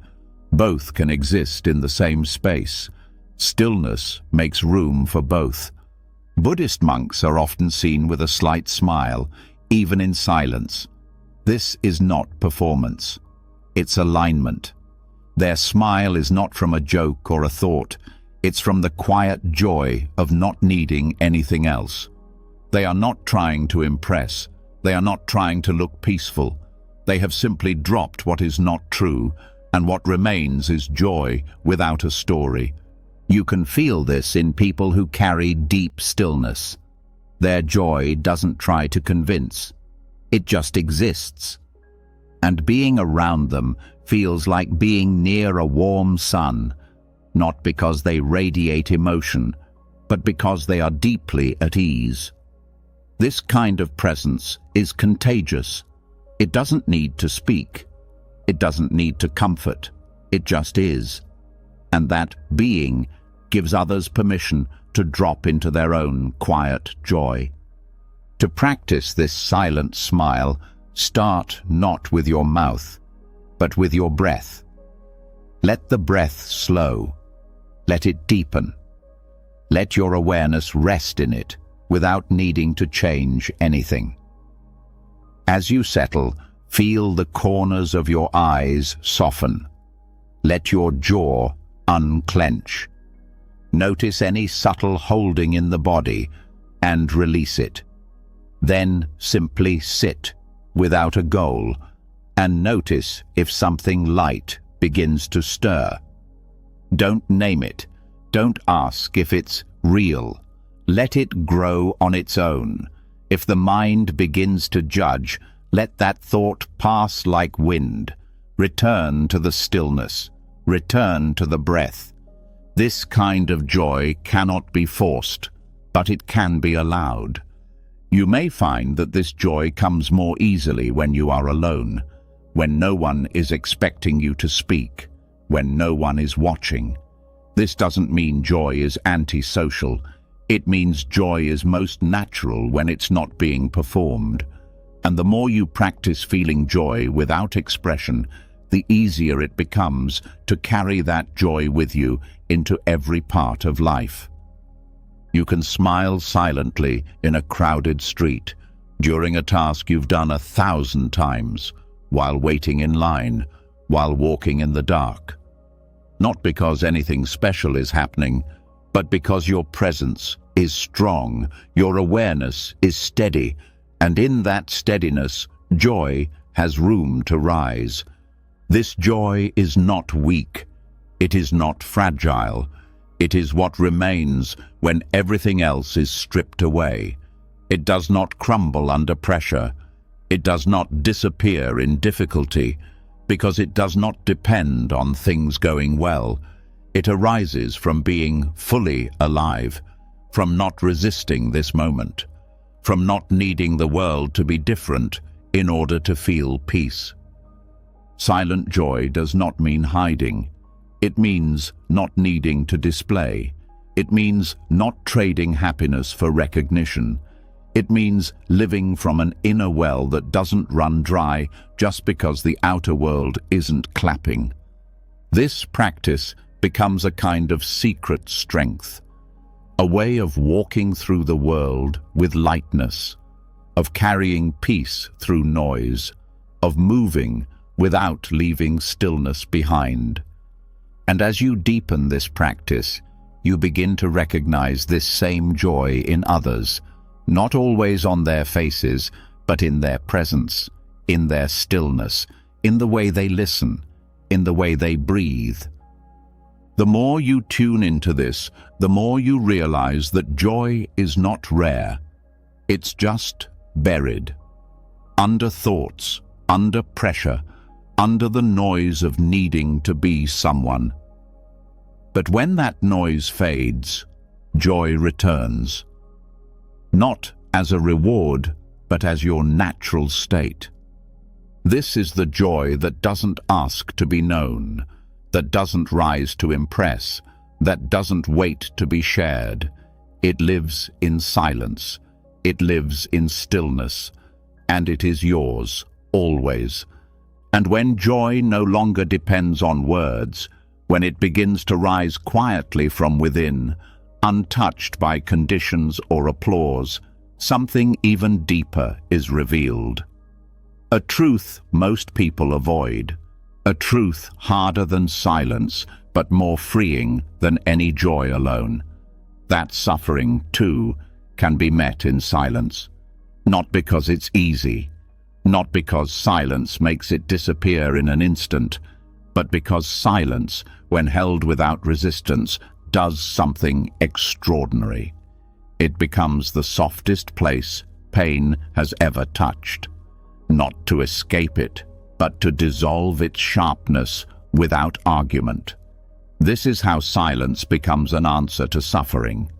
Both can exist in the same space. Stillness makes room for both. Buddhist monks are often seen with a slight smile, even in silence. This is not performance. It's alignment. Their smile is not from a joke or a thought. It's from the quiet joy of not needing anything else. They are not trying to impress. They are not trying to look peaceful. They have simply dropped what is not true, and what remains is joy without a story. You can feel this in people who carry deep stillness. Their joy doesn't try to convince. It just exists. And being around them feels like being near a warm sun, not because they radiate emotion, but because they are deeply at ease. This kind of presence is contagious. It doesn't need to speak. It doesn't need to comfort. It just is. And that being gives others permission to drop into their own quiet joy. To practice this silent smile, start not with your mouth, but with your breath. Let the breath slow. Let it deepen. Let your awareness rest in it without needing to change anything. As you settle, feel the corners of your eyes soften. Let your jaw unclench. Notice any subtle holding in the body and release it. Then simply sit without a goal and notice if something light begins to stir. Don't name it. Don't ask if it's real. Let it grow on its own. If the mind begins to judge, let that thought pass like wind. Return to the stillness. Return to the breath. This kind of joy cannot be forced, but it can be allowed. You may find that this joy comes more easily when you are alone, when no one is expecting you to speak, when no one is watching. This doesn't mean joy is antisocial. It means joy is most natural when it's not being performed. And the more you practice feeling joy without expression, the easier it becomes to carry that joy with you into every part of life. You can smile silently in a crowded street, during a task you've done 1,000 times, while waiting in line, while walking in the dark. Not because anything special is happening, but because your presence is strong, your awareness is steady, and in that steadiness, joy has room to rise. This joy is not weak. It is not fragile. It is what remains when everything else is stripped away. It does not crumble under pressure. It does not disappear in difficulty, because it does not depend on things going well. It arises from being fully alive, from not resisting this moment, from not needing the world to be different in order to feel peace. Silent joy does not mean hiding. It means not needing to display. It means not trading happiness for recognition. It means living from an inner well that doesn't run dry just because the outer world isn't clapping. This practice becomes a kind of secret strength, a way of walking through the world with lightness, of carrying peace through noise, of moving without leaving stillness behind. And as you deepen this practice, you begin to recognize this same joy in others, not always on their faces, but in their presence, in their stillness, in the way they listen, in the way they breathe. The more you tune into this, the more you realize that joy is not rare. It's just buried, under thoughts, under pressure, under the noise of needing to be someone. But when that noise fades, joy returns. Not as a reward, but as your natural state. This is the joy that doesn't ask to be known, that doesn't rise to impress, that doesn't wait to be shared. It lives in silence, it lives in stillness, and it is yours, always. And when joy no longer depends on words, when it begins to rise quietly from within, untouched by conditions or applause, something even deeper is revealed. A truth most people avoid, a truth harder than silence, but more freeing than any joy alone. That suffering, too, can be met in silence, not because it's easy, not because silence makes it disappear in an instant, but because silence, when held without resistance, does something extraordinary. It becomes the softest place pain has ever touched, not to escape it, but to dissolve its sharpness without argument. This is how silence becomes an answer to suffering.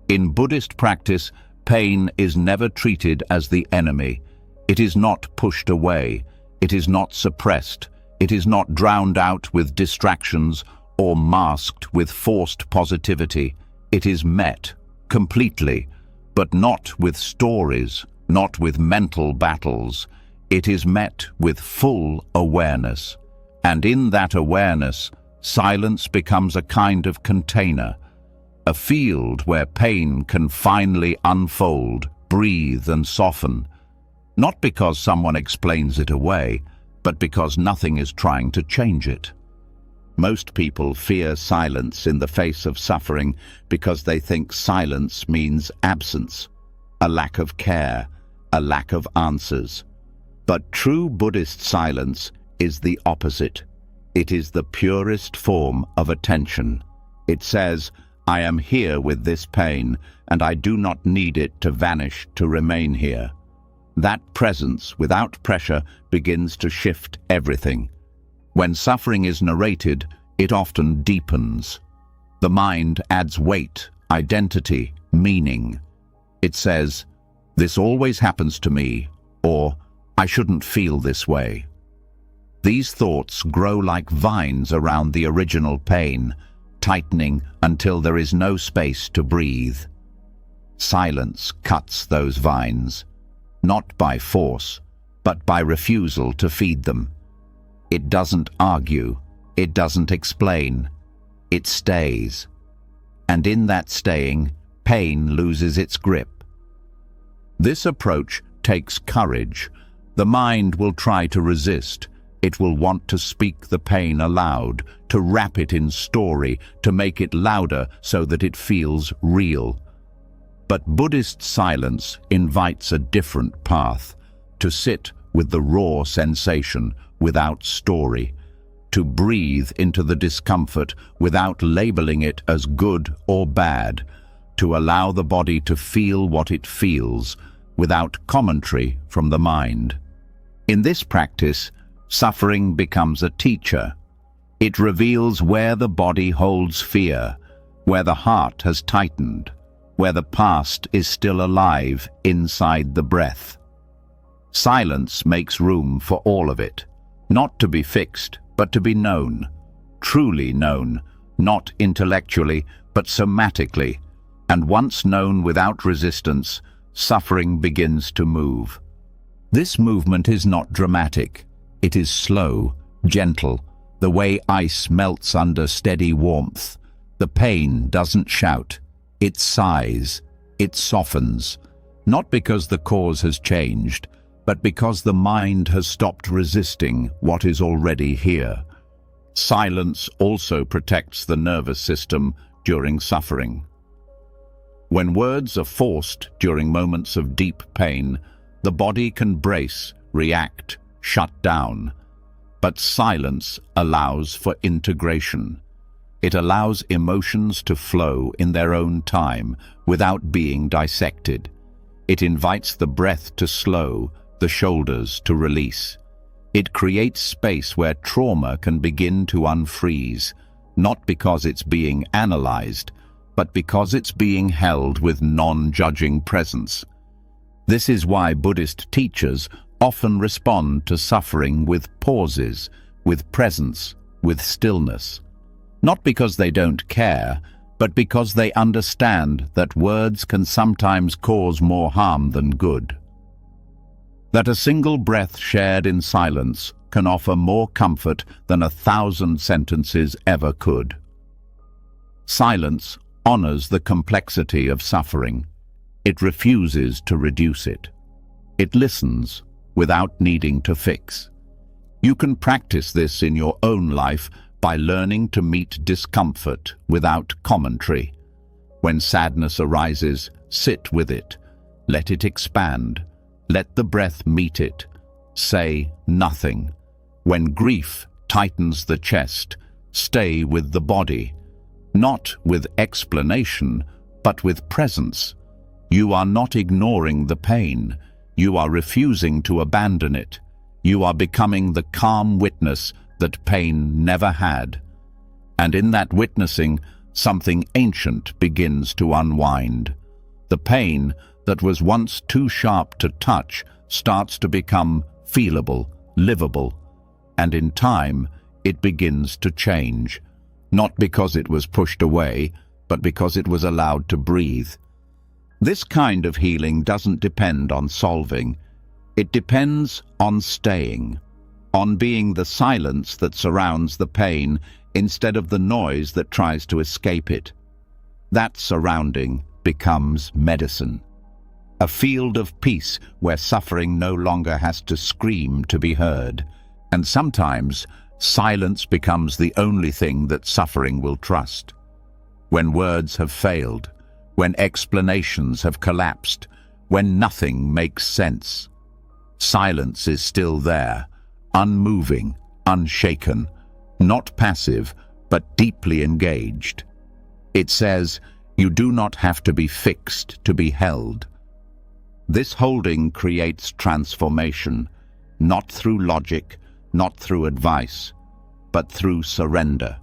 In Buddhist practice, Pain is never treated as the enemy. It is not pushed away. It is not suppressed. It is not drowned out with distractions or masked with forced positivity. It is met completely, but not with stories, not with mental battles. It is met with full awareness. And in that awareness, silence becomes a kind of container, a field where pain can finally unfold, breathe and soften, not because someone explains it away, but because nothing is trying to change it. Most people fear silence in the face of suffering because they think silence means absence, a lack of care, a lack of answers. But true Buddhist silence is the opposite. It is the purest form of attention. It says, I am here with this pain, and I do not need it to vanish to remain here. That presence, without pressure, begins to shift everything. When suffering is narrated, it often deepens. The mind adds weight, identity, meaning. It says, this always happens to me, or I shouldn't feel this way. These thoughts grow like vines around the original pain, tightening until there is no space to breathe. Silence cuts those vines, not by force, but by refusal to feed them. It doesn't argue, it doesn't explain, it stays. And in that staying, pain loses its grip. This approach takes courage. The mind will try to resist. It will want to speak the pain aloud, to wrap it in story, to make it louder so that it feels real. But Buddhist silence invites a different path, to sit with the raw sensation without story, to breathe into the discomfort without labeling it as good or bad, to allow the body to feel what it feels without commentary from the mind. In this practice, suffering becomes a teacher. It reveals where the body holds fear, where the heart has tightened, where the past is still alive inside the breath. Silence makes room for all of it, not to be fixed, but to be known, truly known, not intellectually, but somatically. And once known without resistance, suffering begins to move. This movement is not dramatic. It is slow, gentle, the way ice melts under steady warmth. The pain doesn't shout. It sighs. It softens. Not because the cause has changed, but because the mind has stopped resisting what is already here. Silence also protects the nervous system during suffering. When words are forced during moments of deep pain, the body can brace, react, shut down. But silence allows for integration. It allows emotions to flow in their own time without being dissected. It invites the breath to slow, the shoulders to release. It creates space where trauma can begin to unfreeze, not because it's being analyzed, but because it's being held with non-judging presence. This is why Buddhist teachers often respond to suffering with pauses, with presence, with stillness. Not because they don't care, but because they understand that words can sometimes cause more harm than good. That a single breath shared in silence can offer more comfort than 1,000 sentences ever could. Silence honors the complexity of suffering. It refuses to reduce it. It listens without needing to fix. You can practice this in your own life by learning to meet discomfort without commentary. When sadness arises, sit with it. Let it expand. Let the breath meet it. Say nothing. When grief tightens the chest, stay with the body. Not with explanation, but with presence. You are not ignoring the pain. You are refusing to abandon it. You are becoming the calm witness that pain never had. And in that witnessing, something ancient begins to unwind. The pain, that was once too sharp to touch starts to become feelable, livable, and in time it begins to change, not because it was pushed away, but because it was allowed to breathe. This kind of healing doesn't depend on solving. It depends on staying, on being the silence that surrounds the pain instead of the noise that tries to escape it. That surrounding becomes medicine. A field of peace where suffering no longer has to scream to be heard. And sometimes, silence becomes the only thing that suffering will trust. When words have failed, when explanations have collapsed, when nothing makes sense, silence is still there, unmoving, unshaken, not passive, but deeply engaged. It says, you do not have to be fixed to be held. This holding creates transformation, not through logic, not through advice, but through surrender.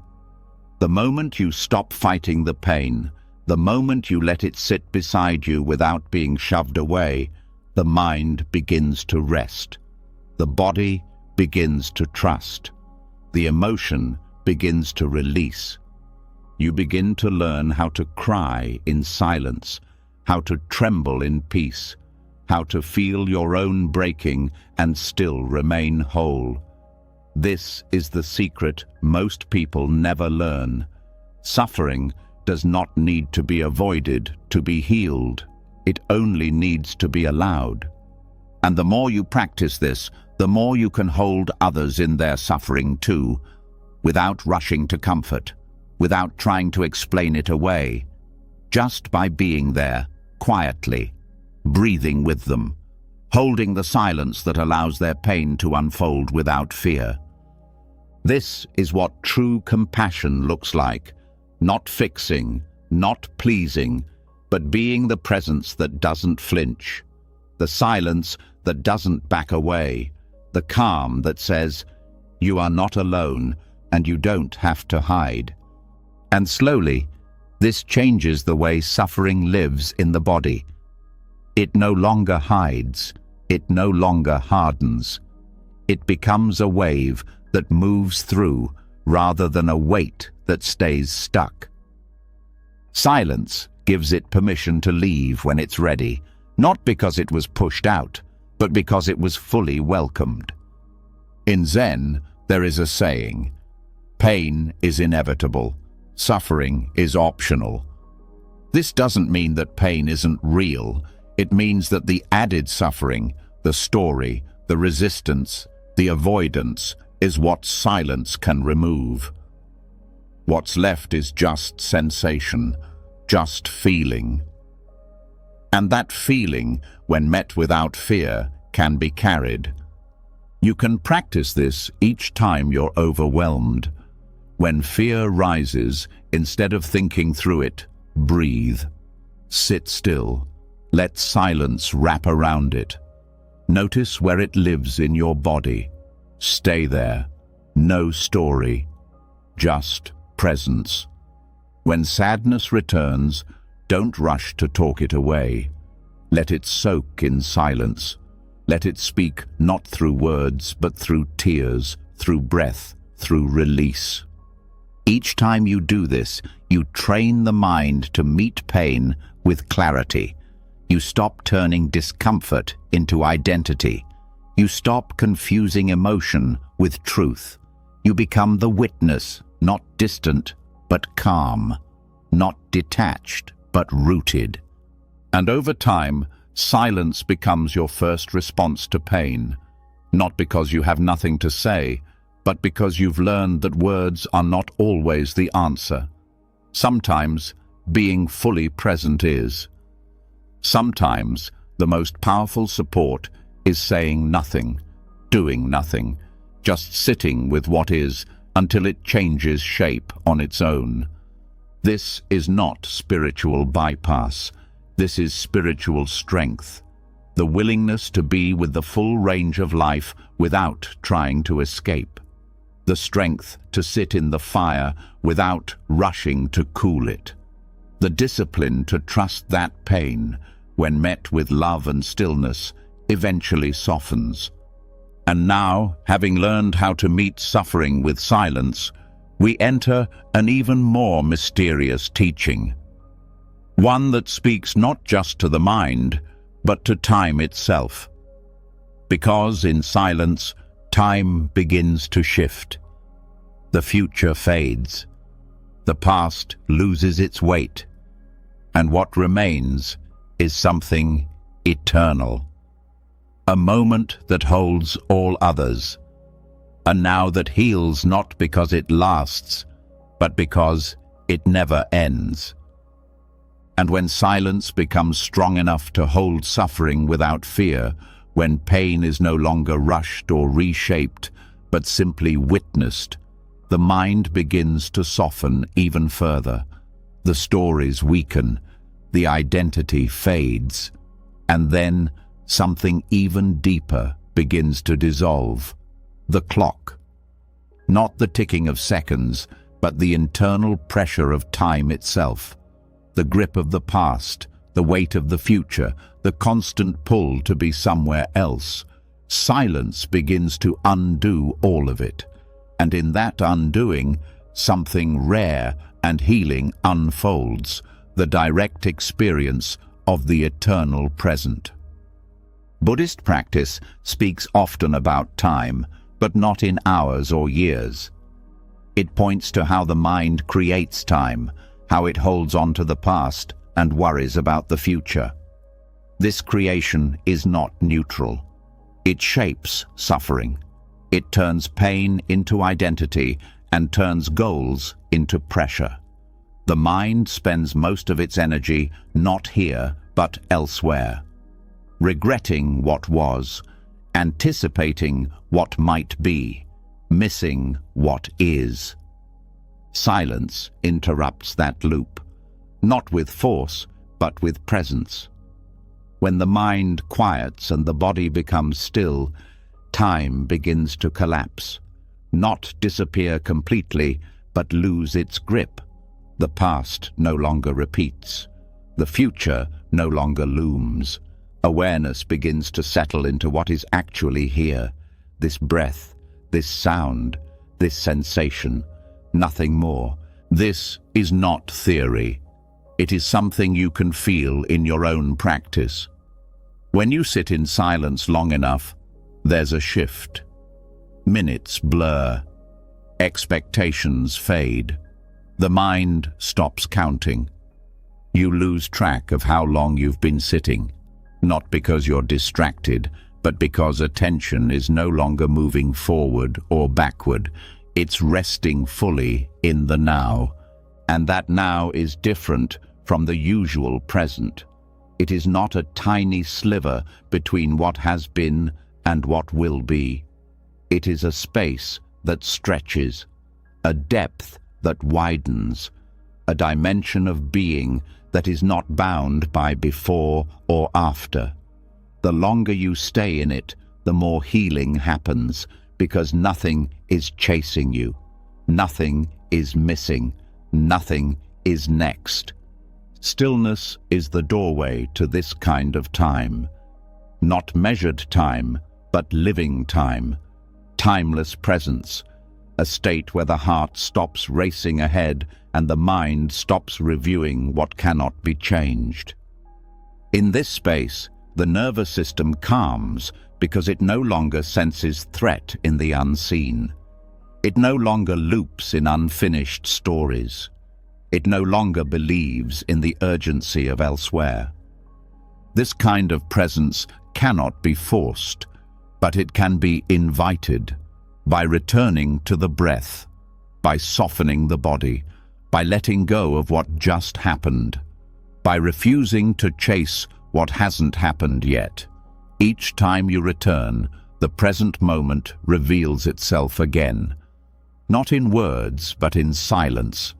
The moment you stop fighting the pain, the moment you let it sit beside you without being shoved away, the mind begins to rest. The body begins to trust. The emotion begins to release. You begin to learn how to cry in silence, how to tremble in peace, how to feel your own breaking and still remain whole. This is the secret most people never learn. Suffering does not need to be avoided to be healed. It only needs to be allowed. And the more you practice this, the more you can hold others in their suffering too, without rushing to comfort, without trying to explain it away, just by being there, quietly, breathing with them, holding the silence that allows their pain to unfold without fear. This is what true compassion looks like, not fixing, not pleasing, but being the presence that doesn't flinch, the silence that doesn't back away, the calm that says, you are not alone and you don't have to hide. And slowly, this changes the way suffering lives in the body. It no longer hides, it no longer hardens. It becomes a wave that moves through rather than a weight that stays stuck. Silence gives it permission to leave when it's ready, not because it was pushed out, but because it was fully welcomed. In Zen, there is a saying, pain is inevitable, suffering is optional. This doesn't mean that pain isn't real. It means that the added suffering, the story, the resistance, the avoidance, is what silence can remove. What's left is just sensation, just feeling. And that feeling, when met without fear, can be carried. You can practice this each time you're overwhelmed. When fear rises, instead of thinking through it, breathe. Sit still. Let silence wrap around it. Notice where it lives in your body. Stay there. No story. Just presence. When sadness returns, don't rush to talk it away. Let it soak in silence. Let it speak not through words, but through tears, through breath, through release. Each time you do this, you train the mind to meet pain with clarity. You stop turning discomfort into identity. You stop confusing emotion with truth. You become the witness, not distant, but calm, not detached, but rooted. And over time, silence becomes your first response to pain, not because you have nothing to say, but because you've learned that words are not always the answer. Sometimes, being fully present is. Sometimes, the most powerful support is saying nothing, doing nothing, just sitting with what is until it changes shape on its own. This is not spiritual bypass. This is spiritual strength, the willingness to be with the full range of life without trying to escape, the strength to sit in the fire without rushing to cool it, the discipline to trust that pain, when met with love and stillness, eventually softens. And now, having learned how to meet suffering with silence, we enter an even more mysterious teaching. One that speaks not just to the mind, but to time itself. Because in silence, time begins to shift. The future fades. The past loses its weight. And what remains is something eternal. A moment that holds all others. A now that heals not because it lasts, but because it never ends. And when silence becomes strong enough to hold suffering without fear, when pain is no longer rushed or reshaped, but simply witnessed, the mind begins to soften even further. The stories weaken, the identity fades, and then something even deeper begins to dissolve. The clock. Not the ticking of seconds, but the internal pressure of time itself. The grip of the past, the weight of the future, the constant pull to be somewhere else. Silence begins to undo all of it. And in that undoing, something rare and healing unfolds, the direct experience of the eternal present. Buddhist practice speaks often about time, but not in hours or years. It points to how the mind creates time, how it holds on to the past and worries about the future. This creation is not neutral. It shapes suffering. It turns pain into identity and turns goals into pressure. The mind spends most of its energy not here, but elsewhere. Regretting what was, anticipating what might be, missing what is. Silence interrupts that loop, not with force, but with presence. When the mind quiets and the body becomes still, time begins to collapse, not disappear completely, but lose its grip. The past no longer repeats. The future no longer looms. Awareness begins to settle into what is actually here. This breath, this sound, this sensation, nothing more. This is not theory. It is something you can feel in your own practice. When you sit in silence long enough, there's a shift. Minutes blur. Expectations fade. The mind stops counting. You lose track of how long you've been sitting, not because you're distracted, but because attention is no longer moving forward or backward. It's resting fully in the now, and that now is different from the usual present. It is not a tiny sliver between what has been and what will be. It is a space that stretches, a depth that widens, a dimension of being that is not bound by before or after. The longer you stay in it, the more healing happens, because nothing is chasing you. Nothing is missing. Nothing is next. Stillness is the doorway to this kind of time. Not measured time, but living time. Timeless presence. A state where the heart stops racing ahead and the mind stops reviewing what cannot be changed. In this space, the nervous system calms because it no longer senses threat in the unseen. It no longer loops in unfinished stories. It no longer believes in the urgency of elsewhere. This kind of presence cannot be forced, but it can be invited by returning to the breath, by softening the body, by letting go of what just happened, by refusing to chase what hasn't happened yet. Each time you return, the present moment reveals itself again, not in words, but in silence,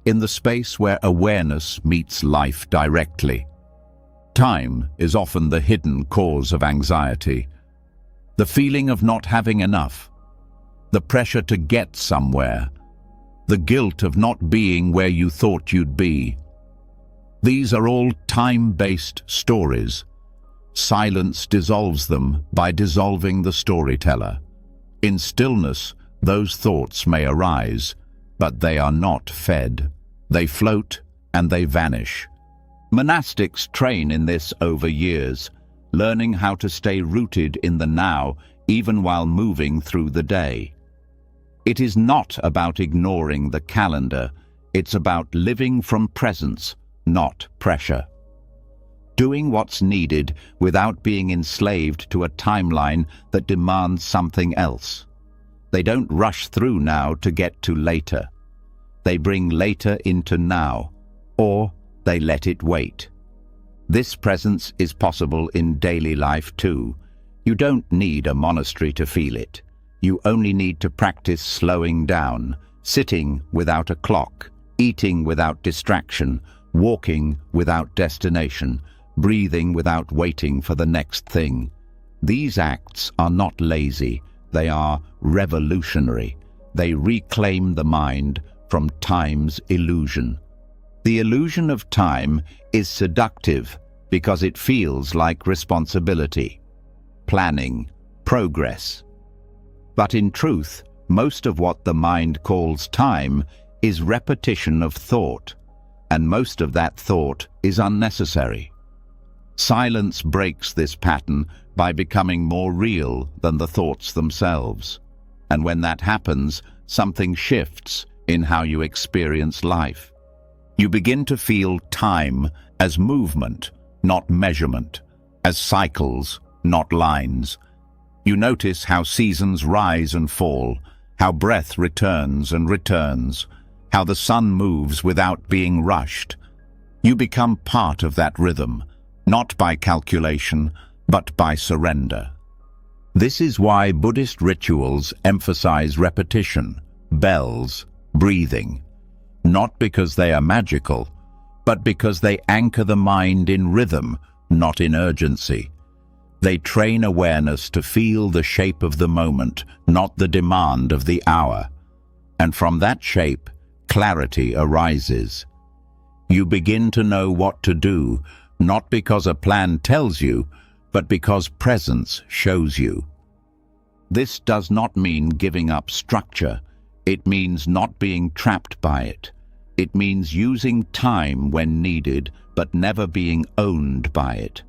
in the space where awareness meets life directly. Time is often the hidden cause of anxiety. The feeling of not having enough, the pressure to get somewhere, the guilt of not being where you thought you'd be. These are all time-based stories. Silence dissolves them by dissolving the storyteller. In stillness, those thoughts may arise, but they are not fed. They float and they vanish. Monastics train in this over years, learning how to stay rooted in the now even while moving through the day. It is not about ignoring the calendar, it's about living from presence, not pressure. Doing what's needed without being enslaved to a timeline that demands something else. They don't rush through now to get to later. They bring later into now, or they let it wait. This presence is possible in daily life too. You don't need a monastery to feel it. You only need to practice slowing down, sitting without a clock, eating without distraction, walking without destination, breathing without waiting for the next thing. These acts are not lazy, they are revolutionary. They reclaim the mind from time's illusion. The illusion of time is seductive because it feels like responsibility, planning, progress. But in truth, most of what the mind calls time is repetition of thought, and most of that thought is unnecessary. Silence breaks this pattern by becoming more real than the thoughts themselves. And when that happens, something shifts in how you experience life. You begin to feel time as movement, not measurement, as cycles, not lines. You notice how seasons rise and fall, how breath returns and returns, how the sun moves without being rushed. You become part of that rhythm, not by calculation, but by surrender. This is why Buddhist rituals emphasize repetition, bells, breathing, not because they are magical, but because they anchor the mind in rhythm, not in urgency. They train awareness to feel the shape of the moment, not the demand of the hour. And from that shape, clarity arises. You begin to know what to do, not because a plan tells you, but because presence shows you. This does not mean giving up structure. It means not being trapped by it. It means using time when needed, but never being owned by it.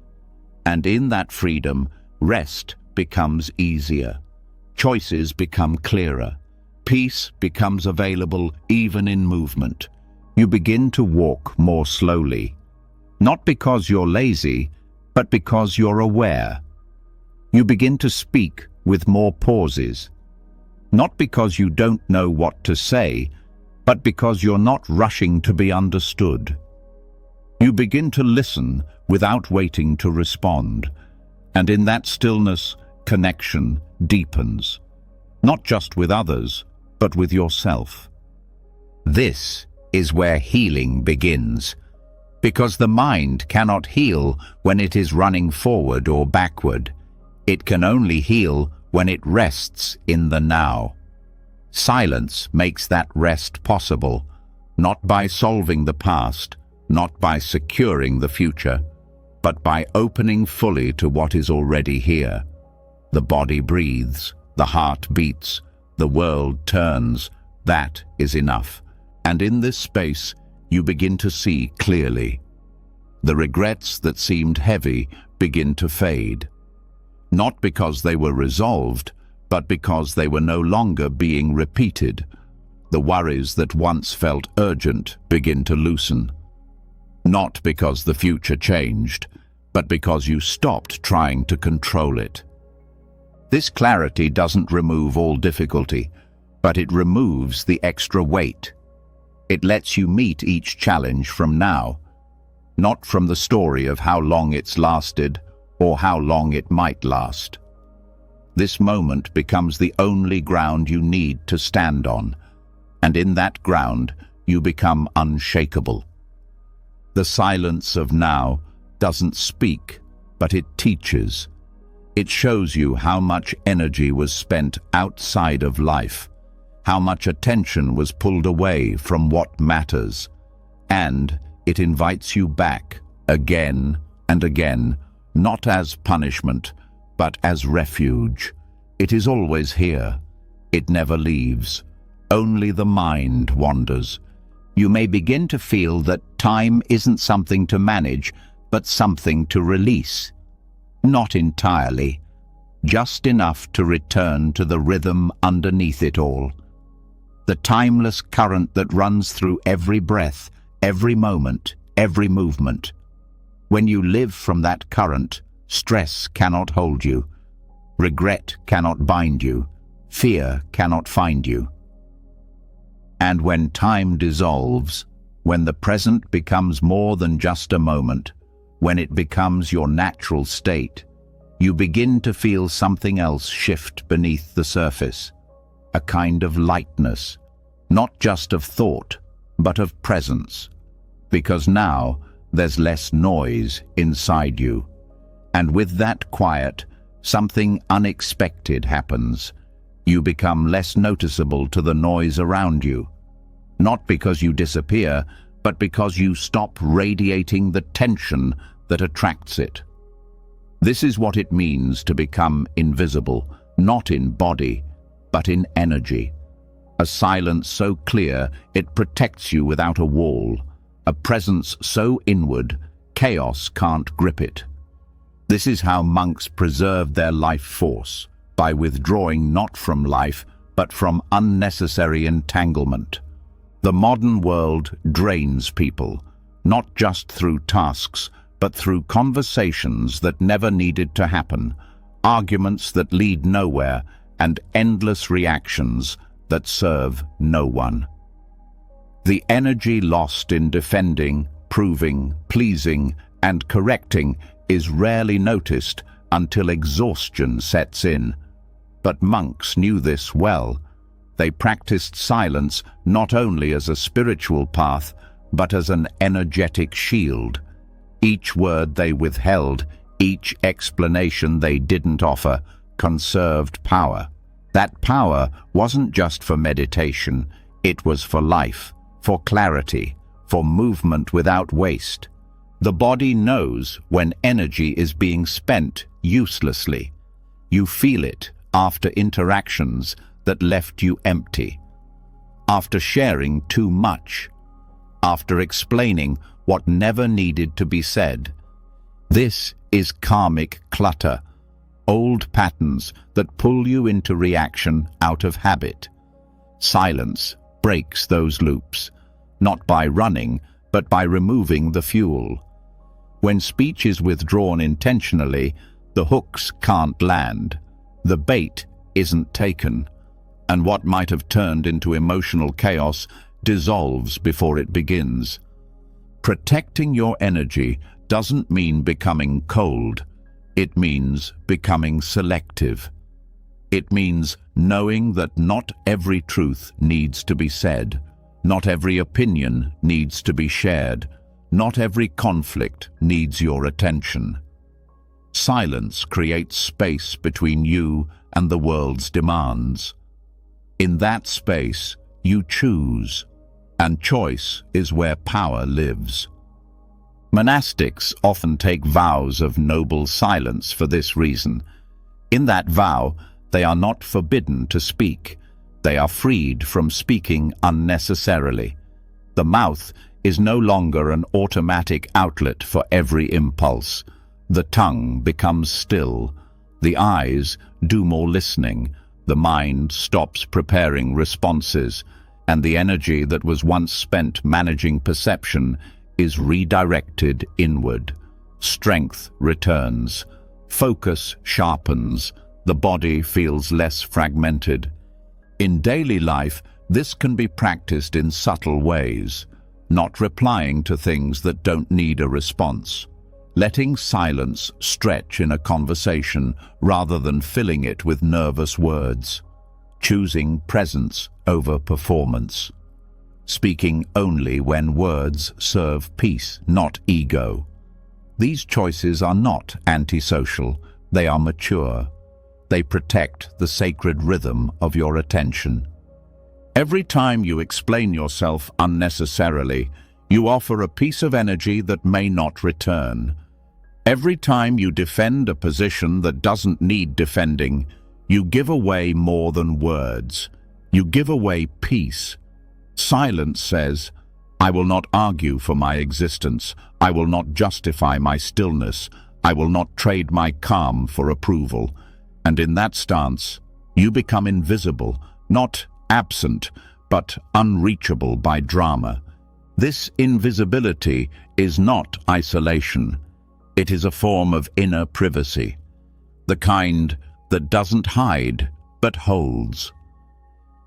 And in that freedom, rest becomes easier. Choices become clearer. Peace becomes available even in movement. You begin to walk more slowly. Not because you're lazy, but because you're aware. You begin to speak with more pauses. Not because you don't know what to say, but because you're not rushing to be understood. You begin to listen without waiting to respond. And in that stillness, connection deepens. Not just with others, but with yourself. This is where healing begins. Because the mind cannot heal when it is running forward or backward. It can only heal when it rests in the now. Silence makes that rest possible, not by solving the past, not by securing the future, but by opening fully to what is already here. The body breathes, the heart beats, the world turns. That is enough. And in this space, you begin to see clearly. The regrets that seemed heavy begin to fade. Not because they were resolved, but because they were no longer being repeated. The worries that once felt urgent begin to loosen. Not because the future changed, but because you stopped trying to control it. This clarity doesn't remove all difficulty, but it removes the extra weight. It lets you meet each challenge from now, not from the story of how long it's lasted or how long it might last. This moment becomes the only ground you need to stand on, and in that ground you become unshakable. The silence of now doesn't speak, but it teaches. It shows you how much energy was spent outside of life, how much attention was pulled away from what matters, and it invites you back again and again, not as punishment, but as refuge. It is always here. It never leaves. Only the mind wanders. You may begin to feel that time isn't something to manage, but something to release. Not entirely, just enough to return to the rhythm underneath it all. The timeless current that runs through every breath, every moment, every movement. When you live from that current, stress cannot hold you. Regret cannot bind you. Fear cannot find you. And when time dissolves, when the present becomes more than just a moment, when it becomes your natural state, you begin to feel something else shift beneath the surface. A kind of lightness, not just of thought, but of presence. Because now there's less noise inside you. And with that quiet, something unexpected happens. You become less noticeable to the noise around you. Not because you disappear, but because you stop radiating the tension that attracts it. This is what it means to become invisible, not in body, but in energy. A silence so clear it protects you without a wall. A presence so inward, chaos can't grip it. This is how monks preserve their life force, by withdrawing not from life, but from unnecessary entanglement. The modern world drains people, not just through tasks, but through conversations that never needed to happen, arguments that lead nowhere, and endless reactions that serve no one. The energy lost in defending, proving, pleasing, and correcting is rarely noticed until exhaustion sets in. But monks knew this well. They practiced silence not only as a spiritual path, but as an energetic shield. Each word they withheld, each explanation they didn't offer, conserved power. That power wasn't just for meditation, it was for life, for clarity, for movement without waste. The body knows when energy is being spent uselessly. You feel it after interactions that left you empty, after sharing too much, after explaining what never needed to be said. This is karmic clutter, old patterns that pull you into reaction out of habit. Silence breaks those loops, not by running, but by removing the fuel. When speech is withdrawn intentionally, the hooks can't land, the bait isn't taken, and what might have turned into emotional chaos dissolves before it begins. Protecting your energy doesn't mean becoming cold. It means becoming selective. It means knowing that not every truth needs to be said, not every opinion needs to be shared, not every conflict needs your attention. Silence creates space between you and the world's demands. In that space, you choose, and choice is where power lives. Monastics often take vows of noble silence for this reason. In that vow, they are not forbidden to speak. They are freed from speaking unnecessarily. The mouth is no longer an automatic outlet for every impulse. The tongue becomes still. The eyes do more listening. The mind stops preparing responses, and the energy that was once spent managing perception is redirected inward. Strength returns. Focus sharpens. The body feels less fragmented. In daily life, this can be practiced in subtle ways, not replying to things that don't need a response. Letting silence stretch in a conversation rather than filling it with nervous words. Choosing presence over performance. Speaking only when words serve peace, not ego. These choices are not antisocial, they are mature. They protect the sacred rhythm of your attention. Every time you explain yourself unnecessarily, You offer a piece of energy that may not return. Every time you defend a position that doesn't need defending, you give away more than words. You give away peace. Silence says, I will not argue for my existence. I will not justify my stillness. I will not trade my calm for approval. And in that stance, you become invisible, not absent, but unreachable by drama. This invisibility is not isolation. It is a form of inner privacy, the kind that doesn't hide, but holds.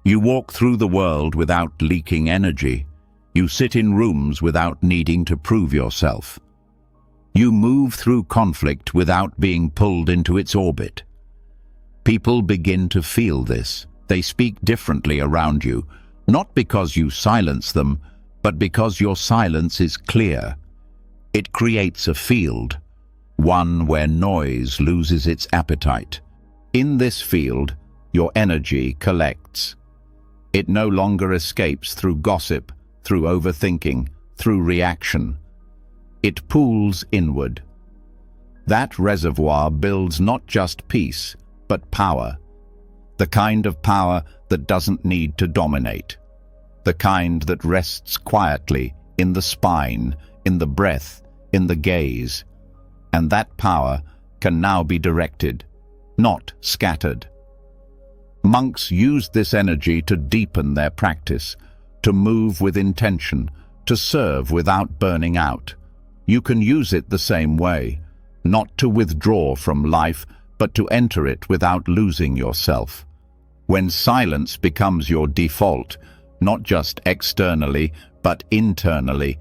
You walk through the world without leaking energy. You sit in rooms without needing to prove yourself. You move through conflict without being pulled into its orbit. People begin to feel this. They speak differently around you, not because you silence them, but because your silence is clear. It creates a field, one where noise loses its appetite. In this field, your energy collects. It no longer escapes through gossip, through overthinking, through reaction. It pools inward. That reservoir builds not just peace, but power. The kind of power that doesn't need to dominate. The kind that rests quietly in the spine, in the breath, in the gaze. And that power can now be directed, not scattered. Monks use this energy to deepen their practice, to move with intention, to serve without burning out. You can use it the same way, not to withdraw from life, but to enter it without losing yourself. When silence becomes your default, not just externally, but internally,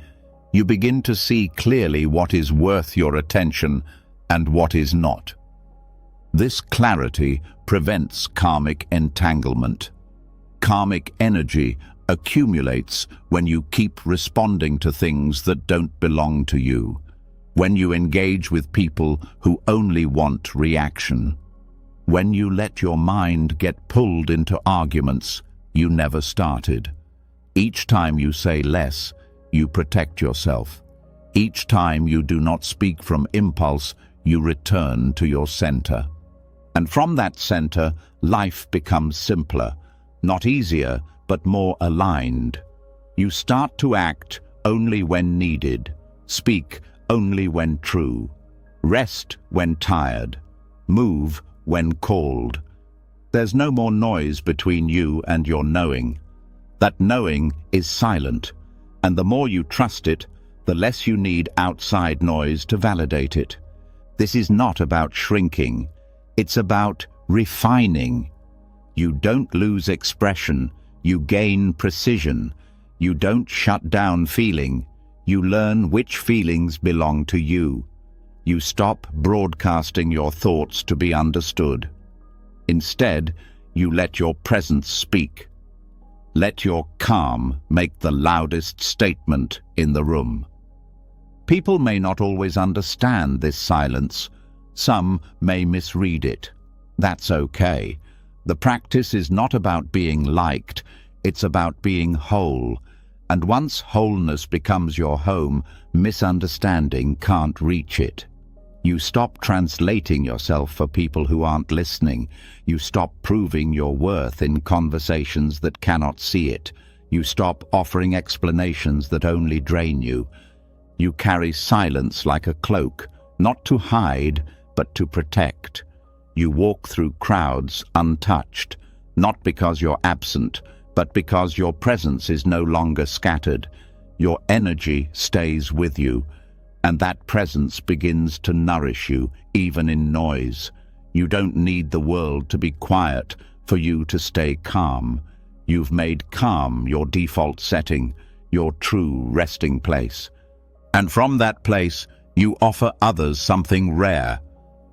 you begin to see clearly what is worth your attention and what is not. This clarity prevents karmic entanglement. Karmic energy accumulates when you keep responding to things that don't belong to you, when you engage with people who only want reaction, when you let your mind get pulled into arguments you never started. Each time you say less, you protect yourself. Each time you do not speak from impulse, you return to your center. And from that center, life becomes simpler, not easier, but more aligned. You start to act only when needed, speak only when true, rest when tired, move when called. There's no more noise between you and your knowing. That knowing is silent, and the more you trust it, the less you need outside noise to validate it. This is not about shrinking, it's about refining. You don't lose expression, you gain precision. You don't shut down feeling, you learn which feelings belong to you. You stop broadcasting your thoughts to be understood. Instead, you let your presence speak. Let your calm make the loudest statement in the room. People may not always understand this silence. Some may misread it. That's okay. The practice is not about being liked, it's about being whole. And once wholeness becomes your home, misunderstanding can't reach it. You stop translating yourself for people who aren't listening. You stop proving your worth in conversations that cannot see it. You stop offering explanations that only drain you. You carry silence like a cloak, not to hide, but to protect. You walk through crowds untouched, not because you're absent, but because your presence is no longer scattered. Your energy stays with you, and that presence begins to nourish you, even in noise. You don't need the world to be quiet for you to stay calm. You've made calm your default setting, your true resting place. And from that place, you offer others something rare.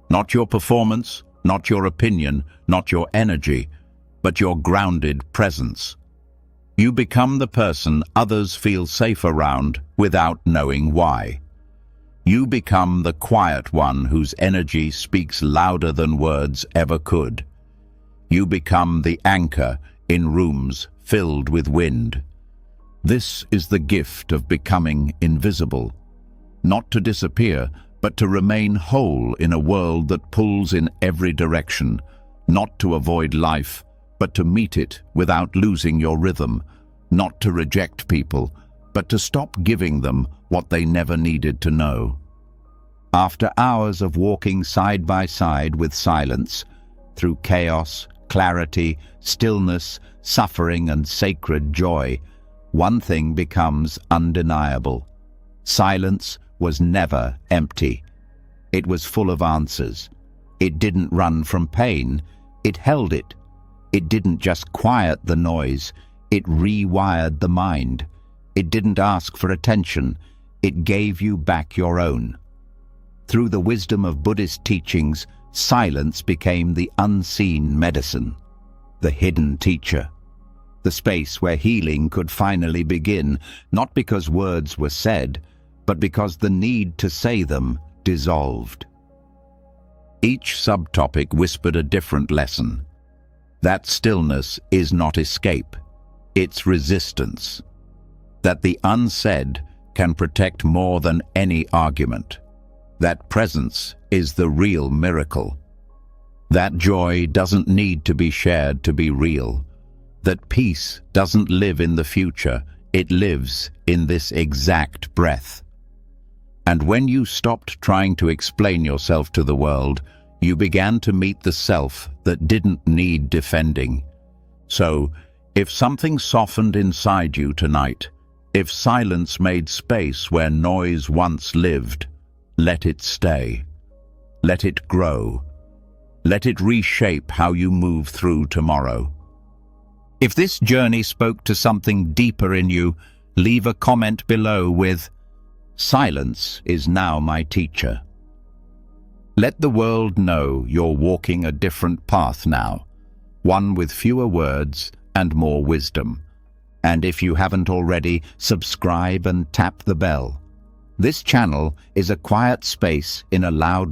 Not your performance, not your opinion, not your energy, but your grounded presence. You become the person others feel safe around without knowing why. You become the quiet one whose energy speaks louder than words ever could. You become the anchor in rooms filled with wind. This is the gift of becoming invisible. Not to disappear, but to remain whole in a world that pulls in every direction. Not to avoid life, but to meet it without losing your rhythm. Not to reject people, but to stop giving them what they never needed to know. After hours of walking side by side with silence, through chaos, clarity, stillness, suffering, and sacred joy, one thing becomes undeniable. Silence was never empty. It was full of answers. It didn't run from pain, it held it. It didn't just quiet the noise, it rewired the mind. It didn't ask for attention, it gave you back your own. Through the wisdom of Buddhist teachings, silence became the unseen medicine, the hidden teacher, the space where healing could finally begin, not because words were said, but because the need to say them dissolved. Each subtopic whispered a different lesson. That stillness is not escape, it's resistance. That the unsaid can protect more than any argument. That presence is the real miracle. That joy doesn't need to be shared to be real. That peace doesn't live in the future, it lives in this exact breath. And when you stopped trying to explain yourself to the world, you began to meet the self that didn't need defending. So, if something softened inside you tonight, if silence made space where noise once lived, let it stay. Let it grow. Let it reshape how you move through tomorrow. If this journey spoke to something deeper in you, leave a comment below with, "Silence is now my teacher." Let the world know you're walking a different path now, one with fewer words and more wisdom. And if you haven't already, subscribe and tap the bell. This channel is a quiet space in a loud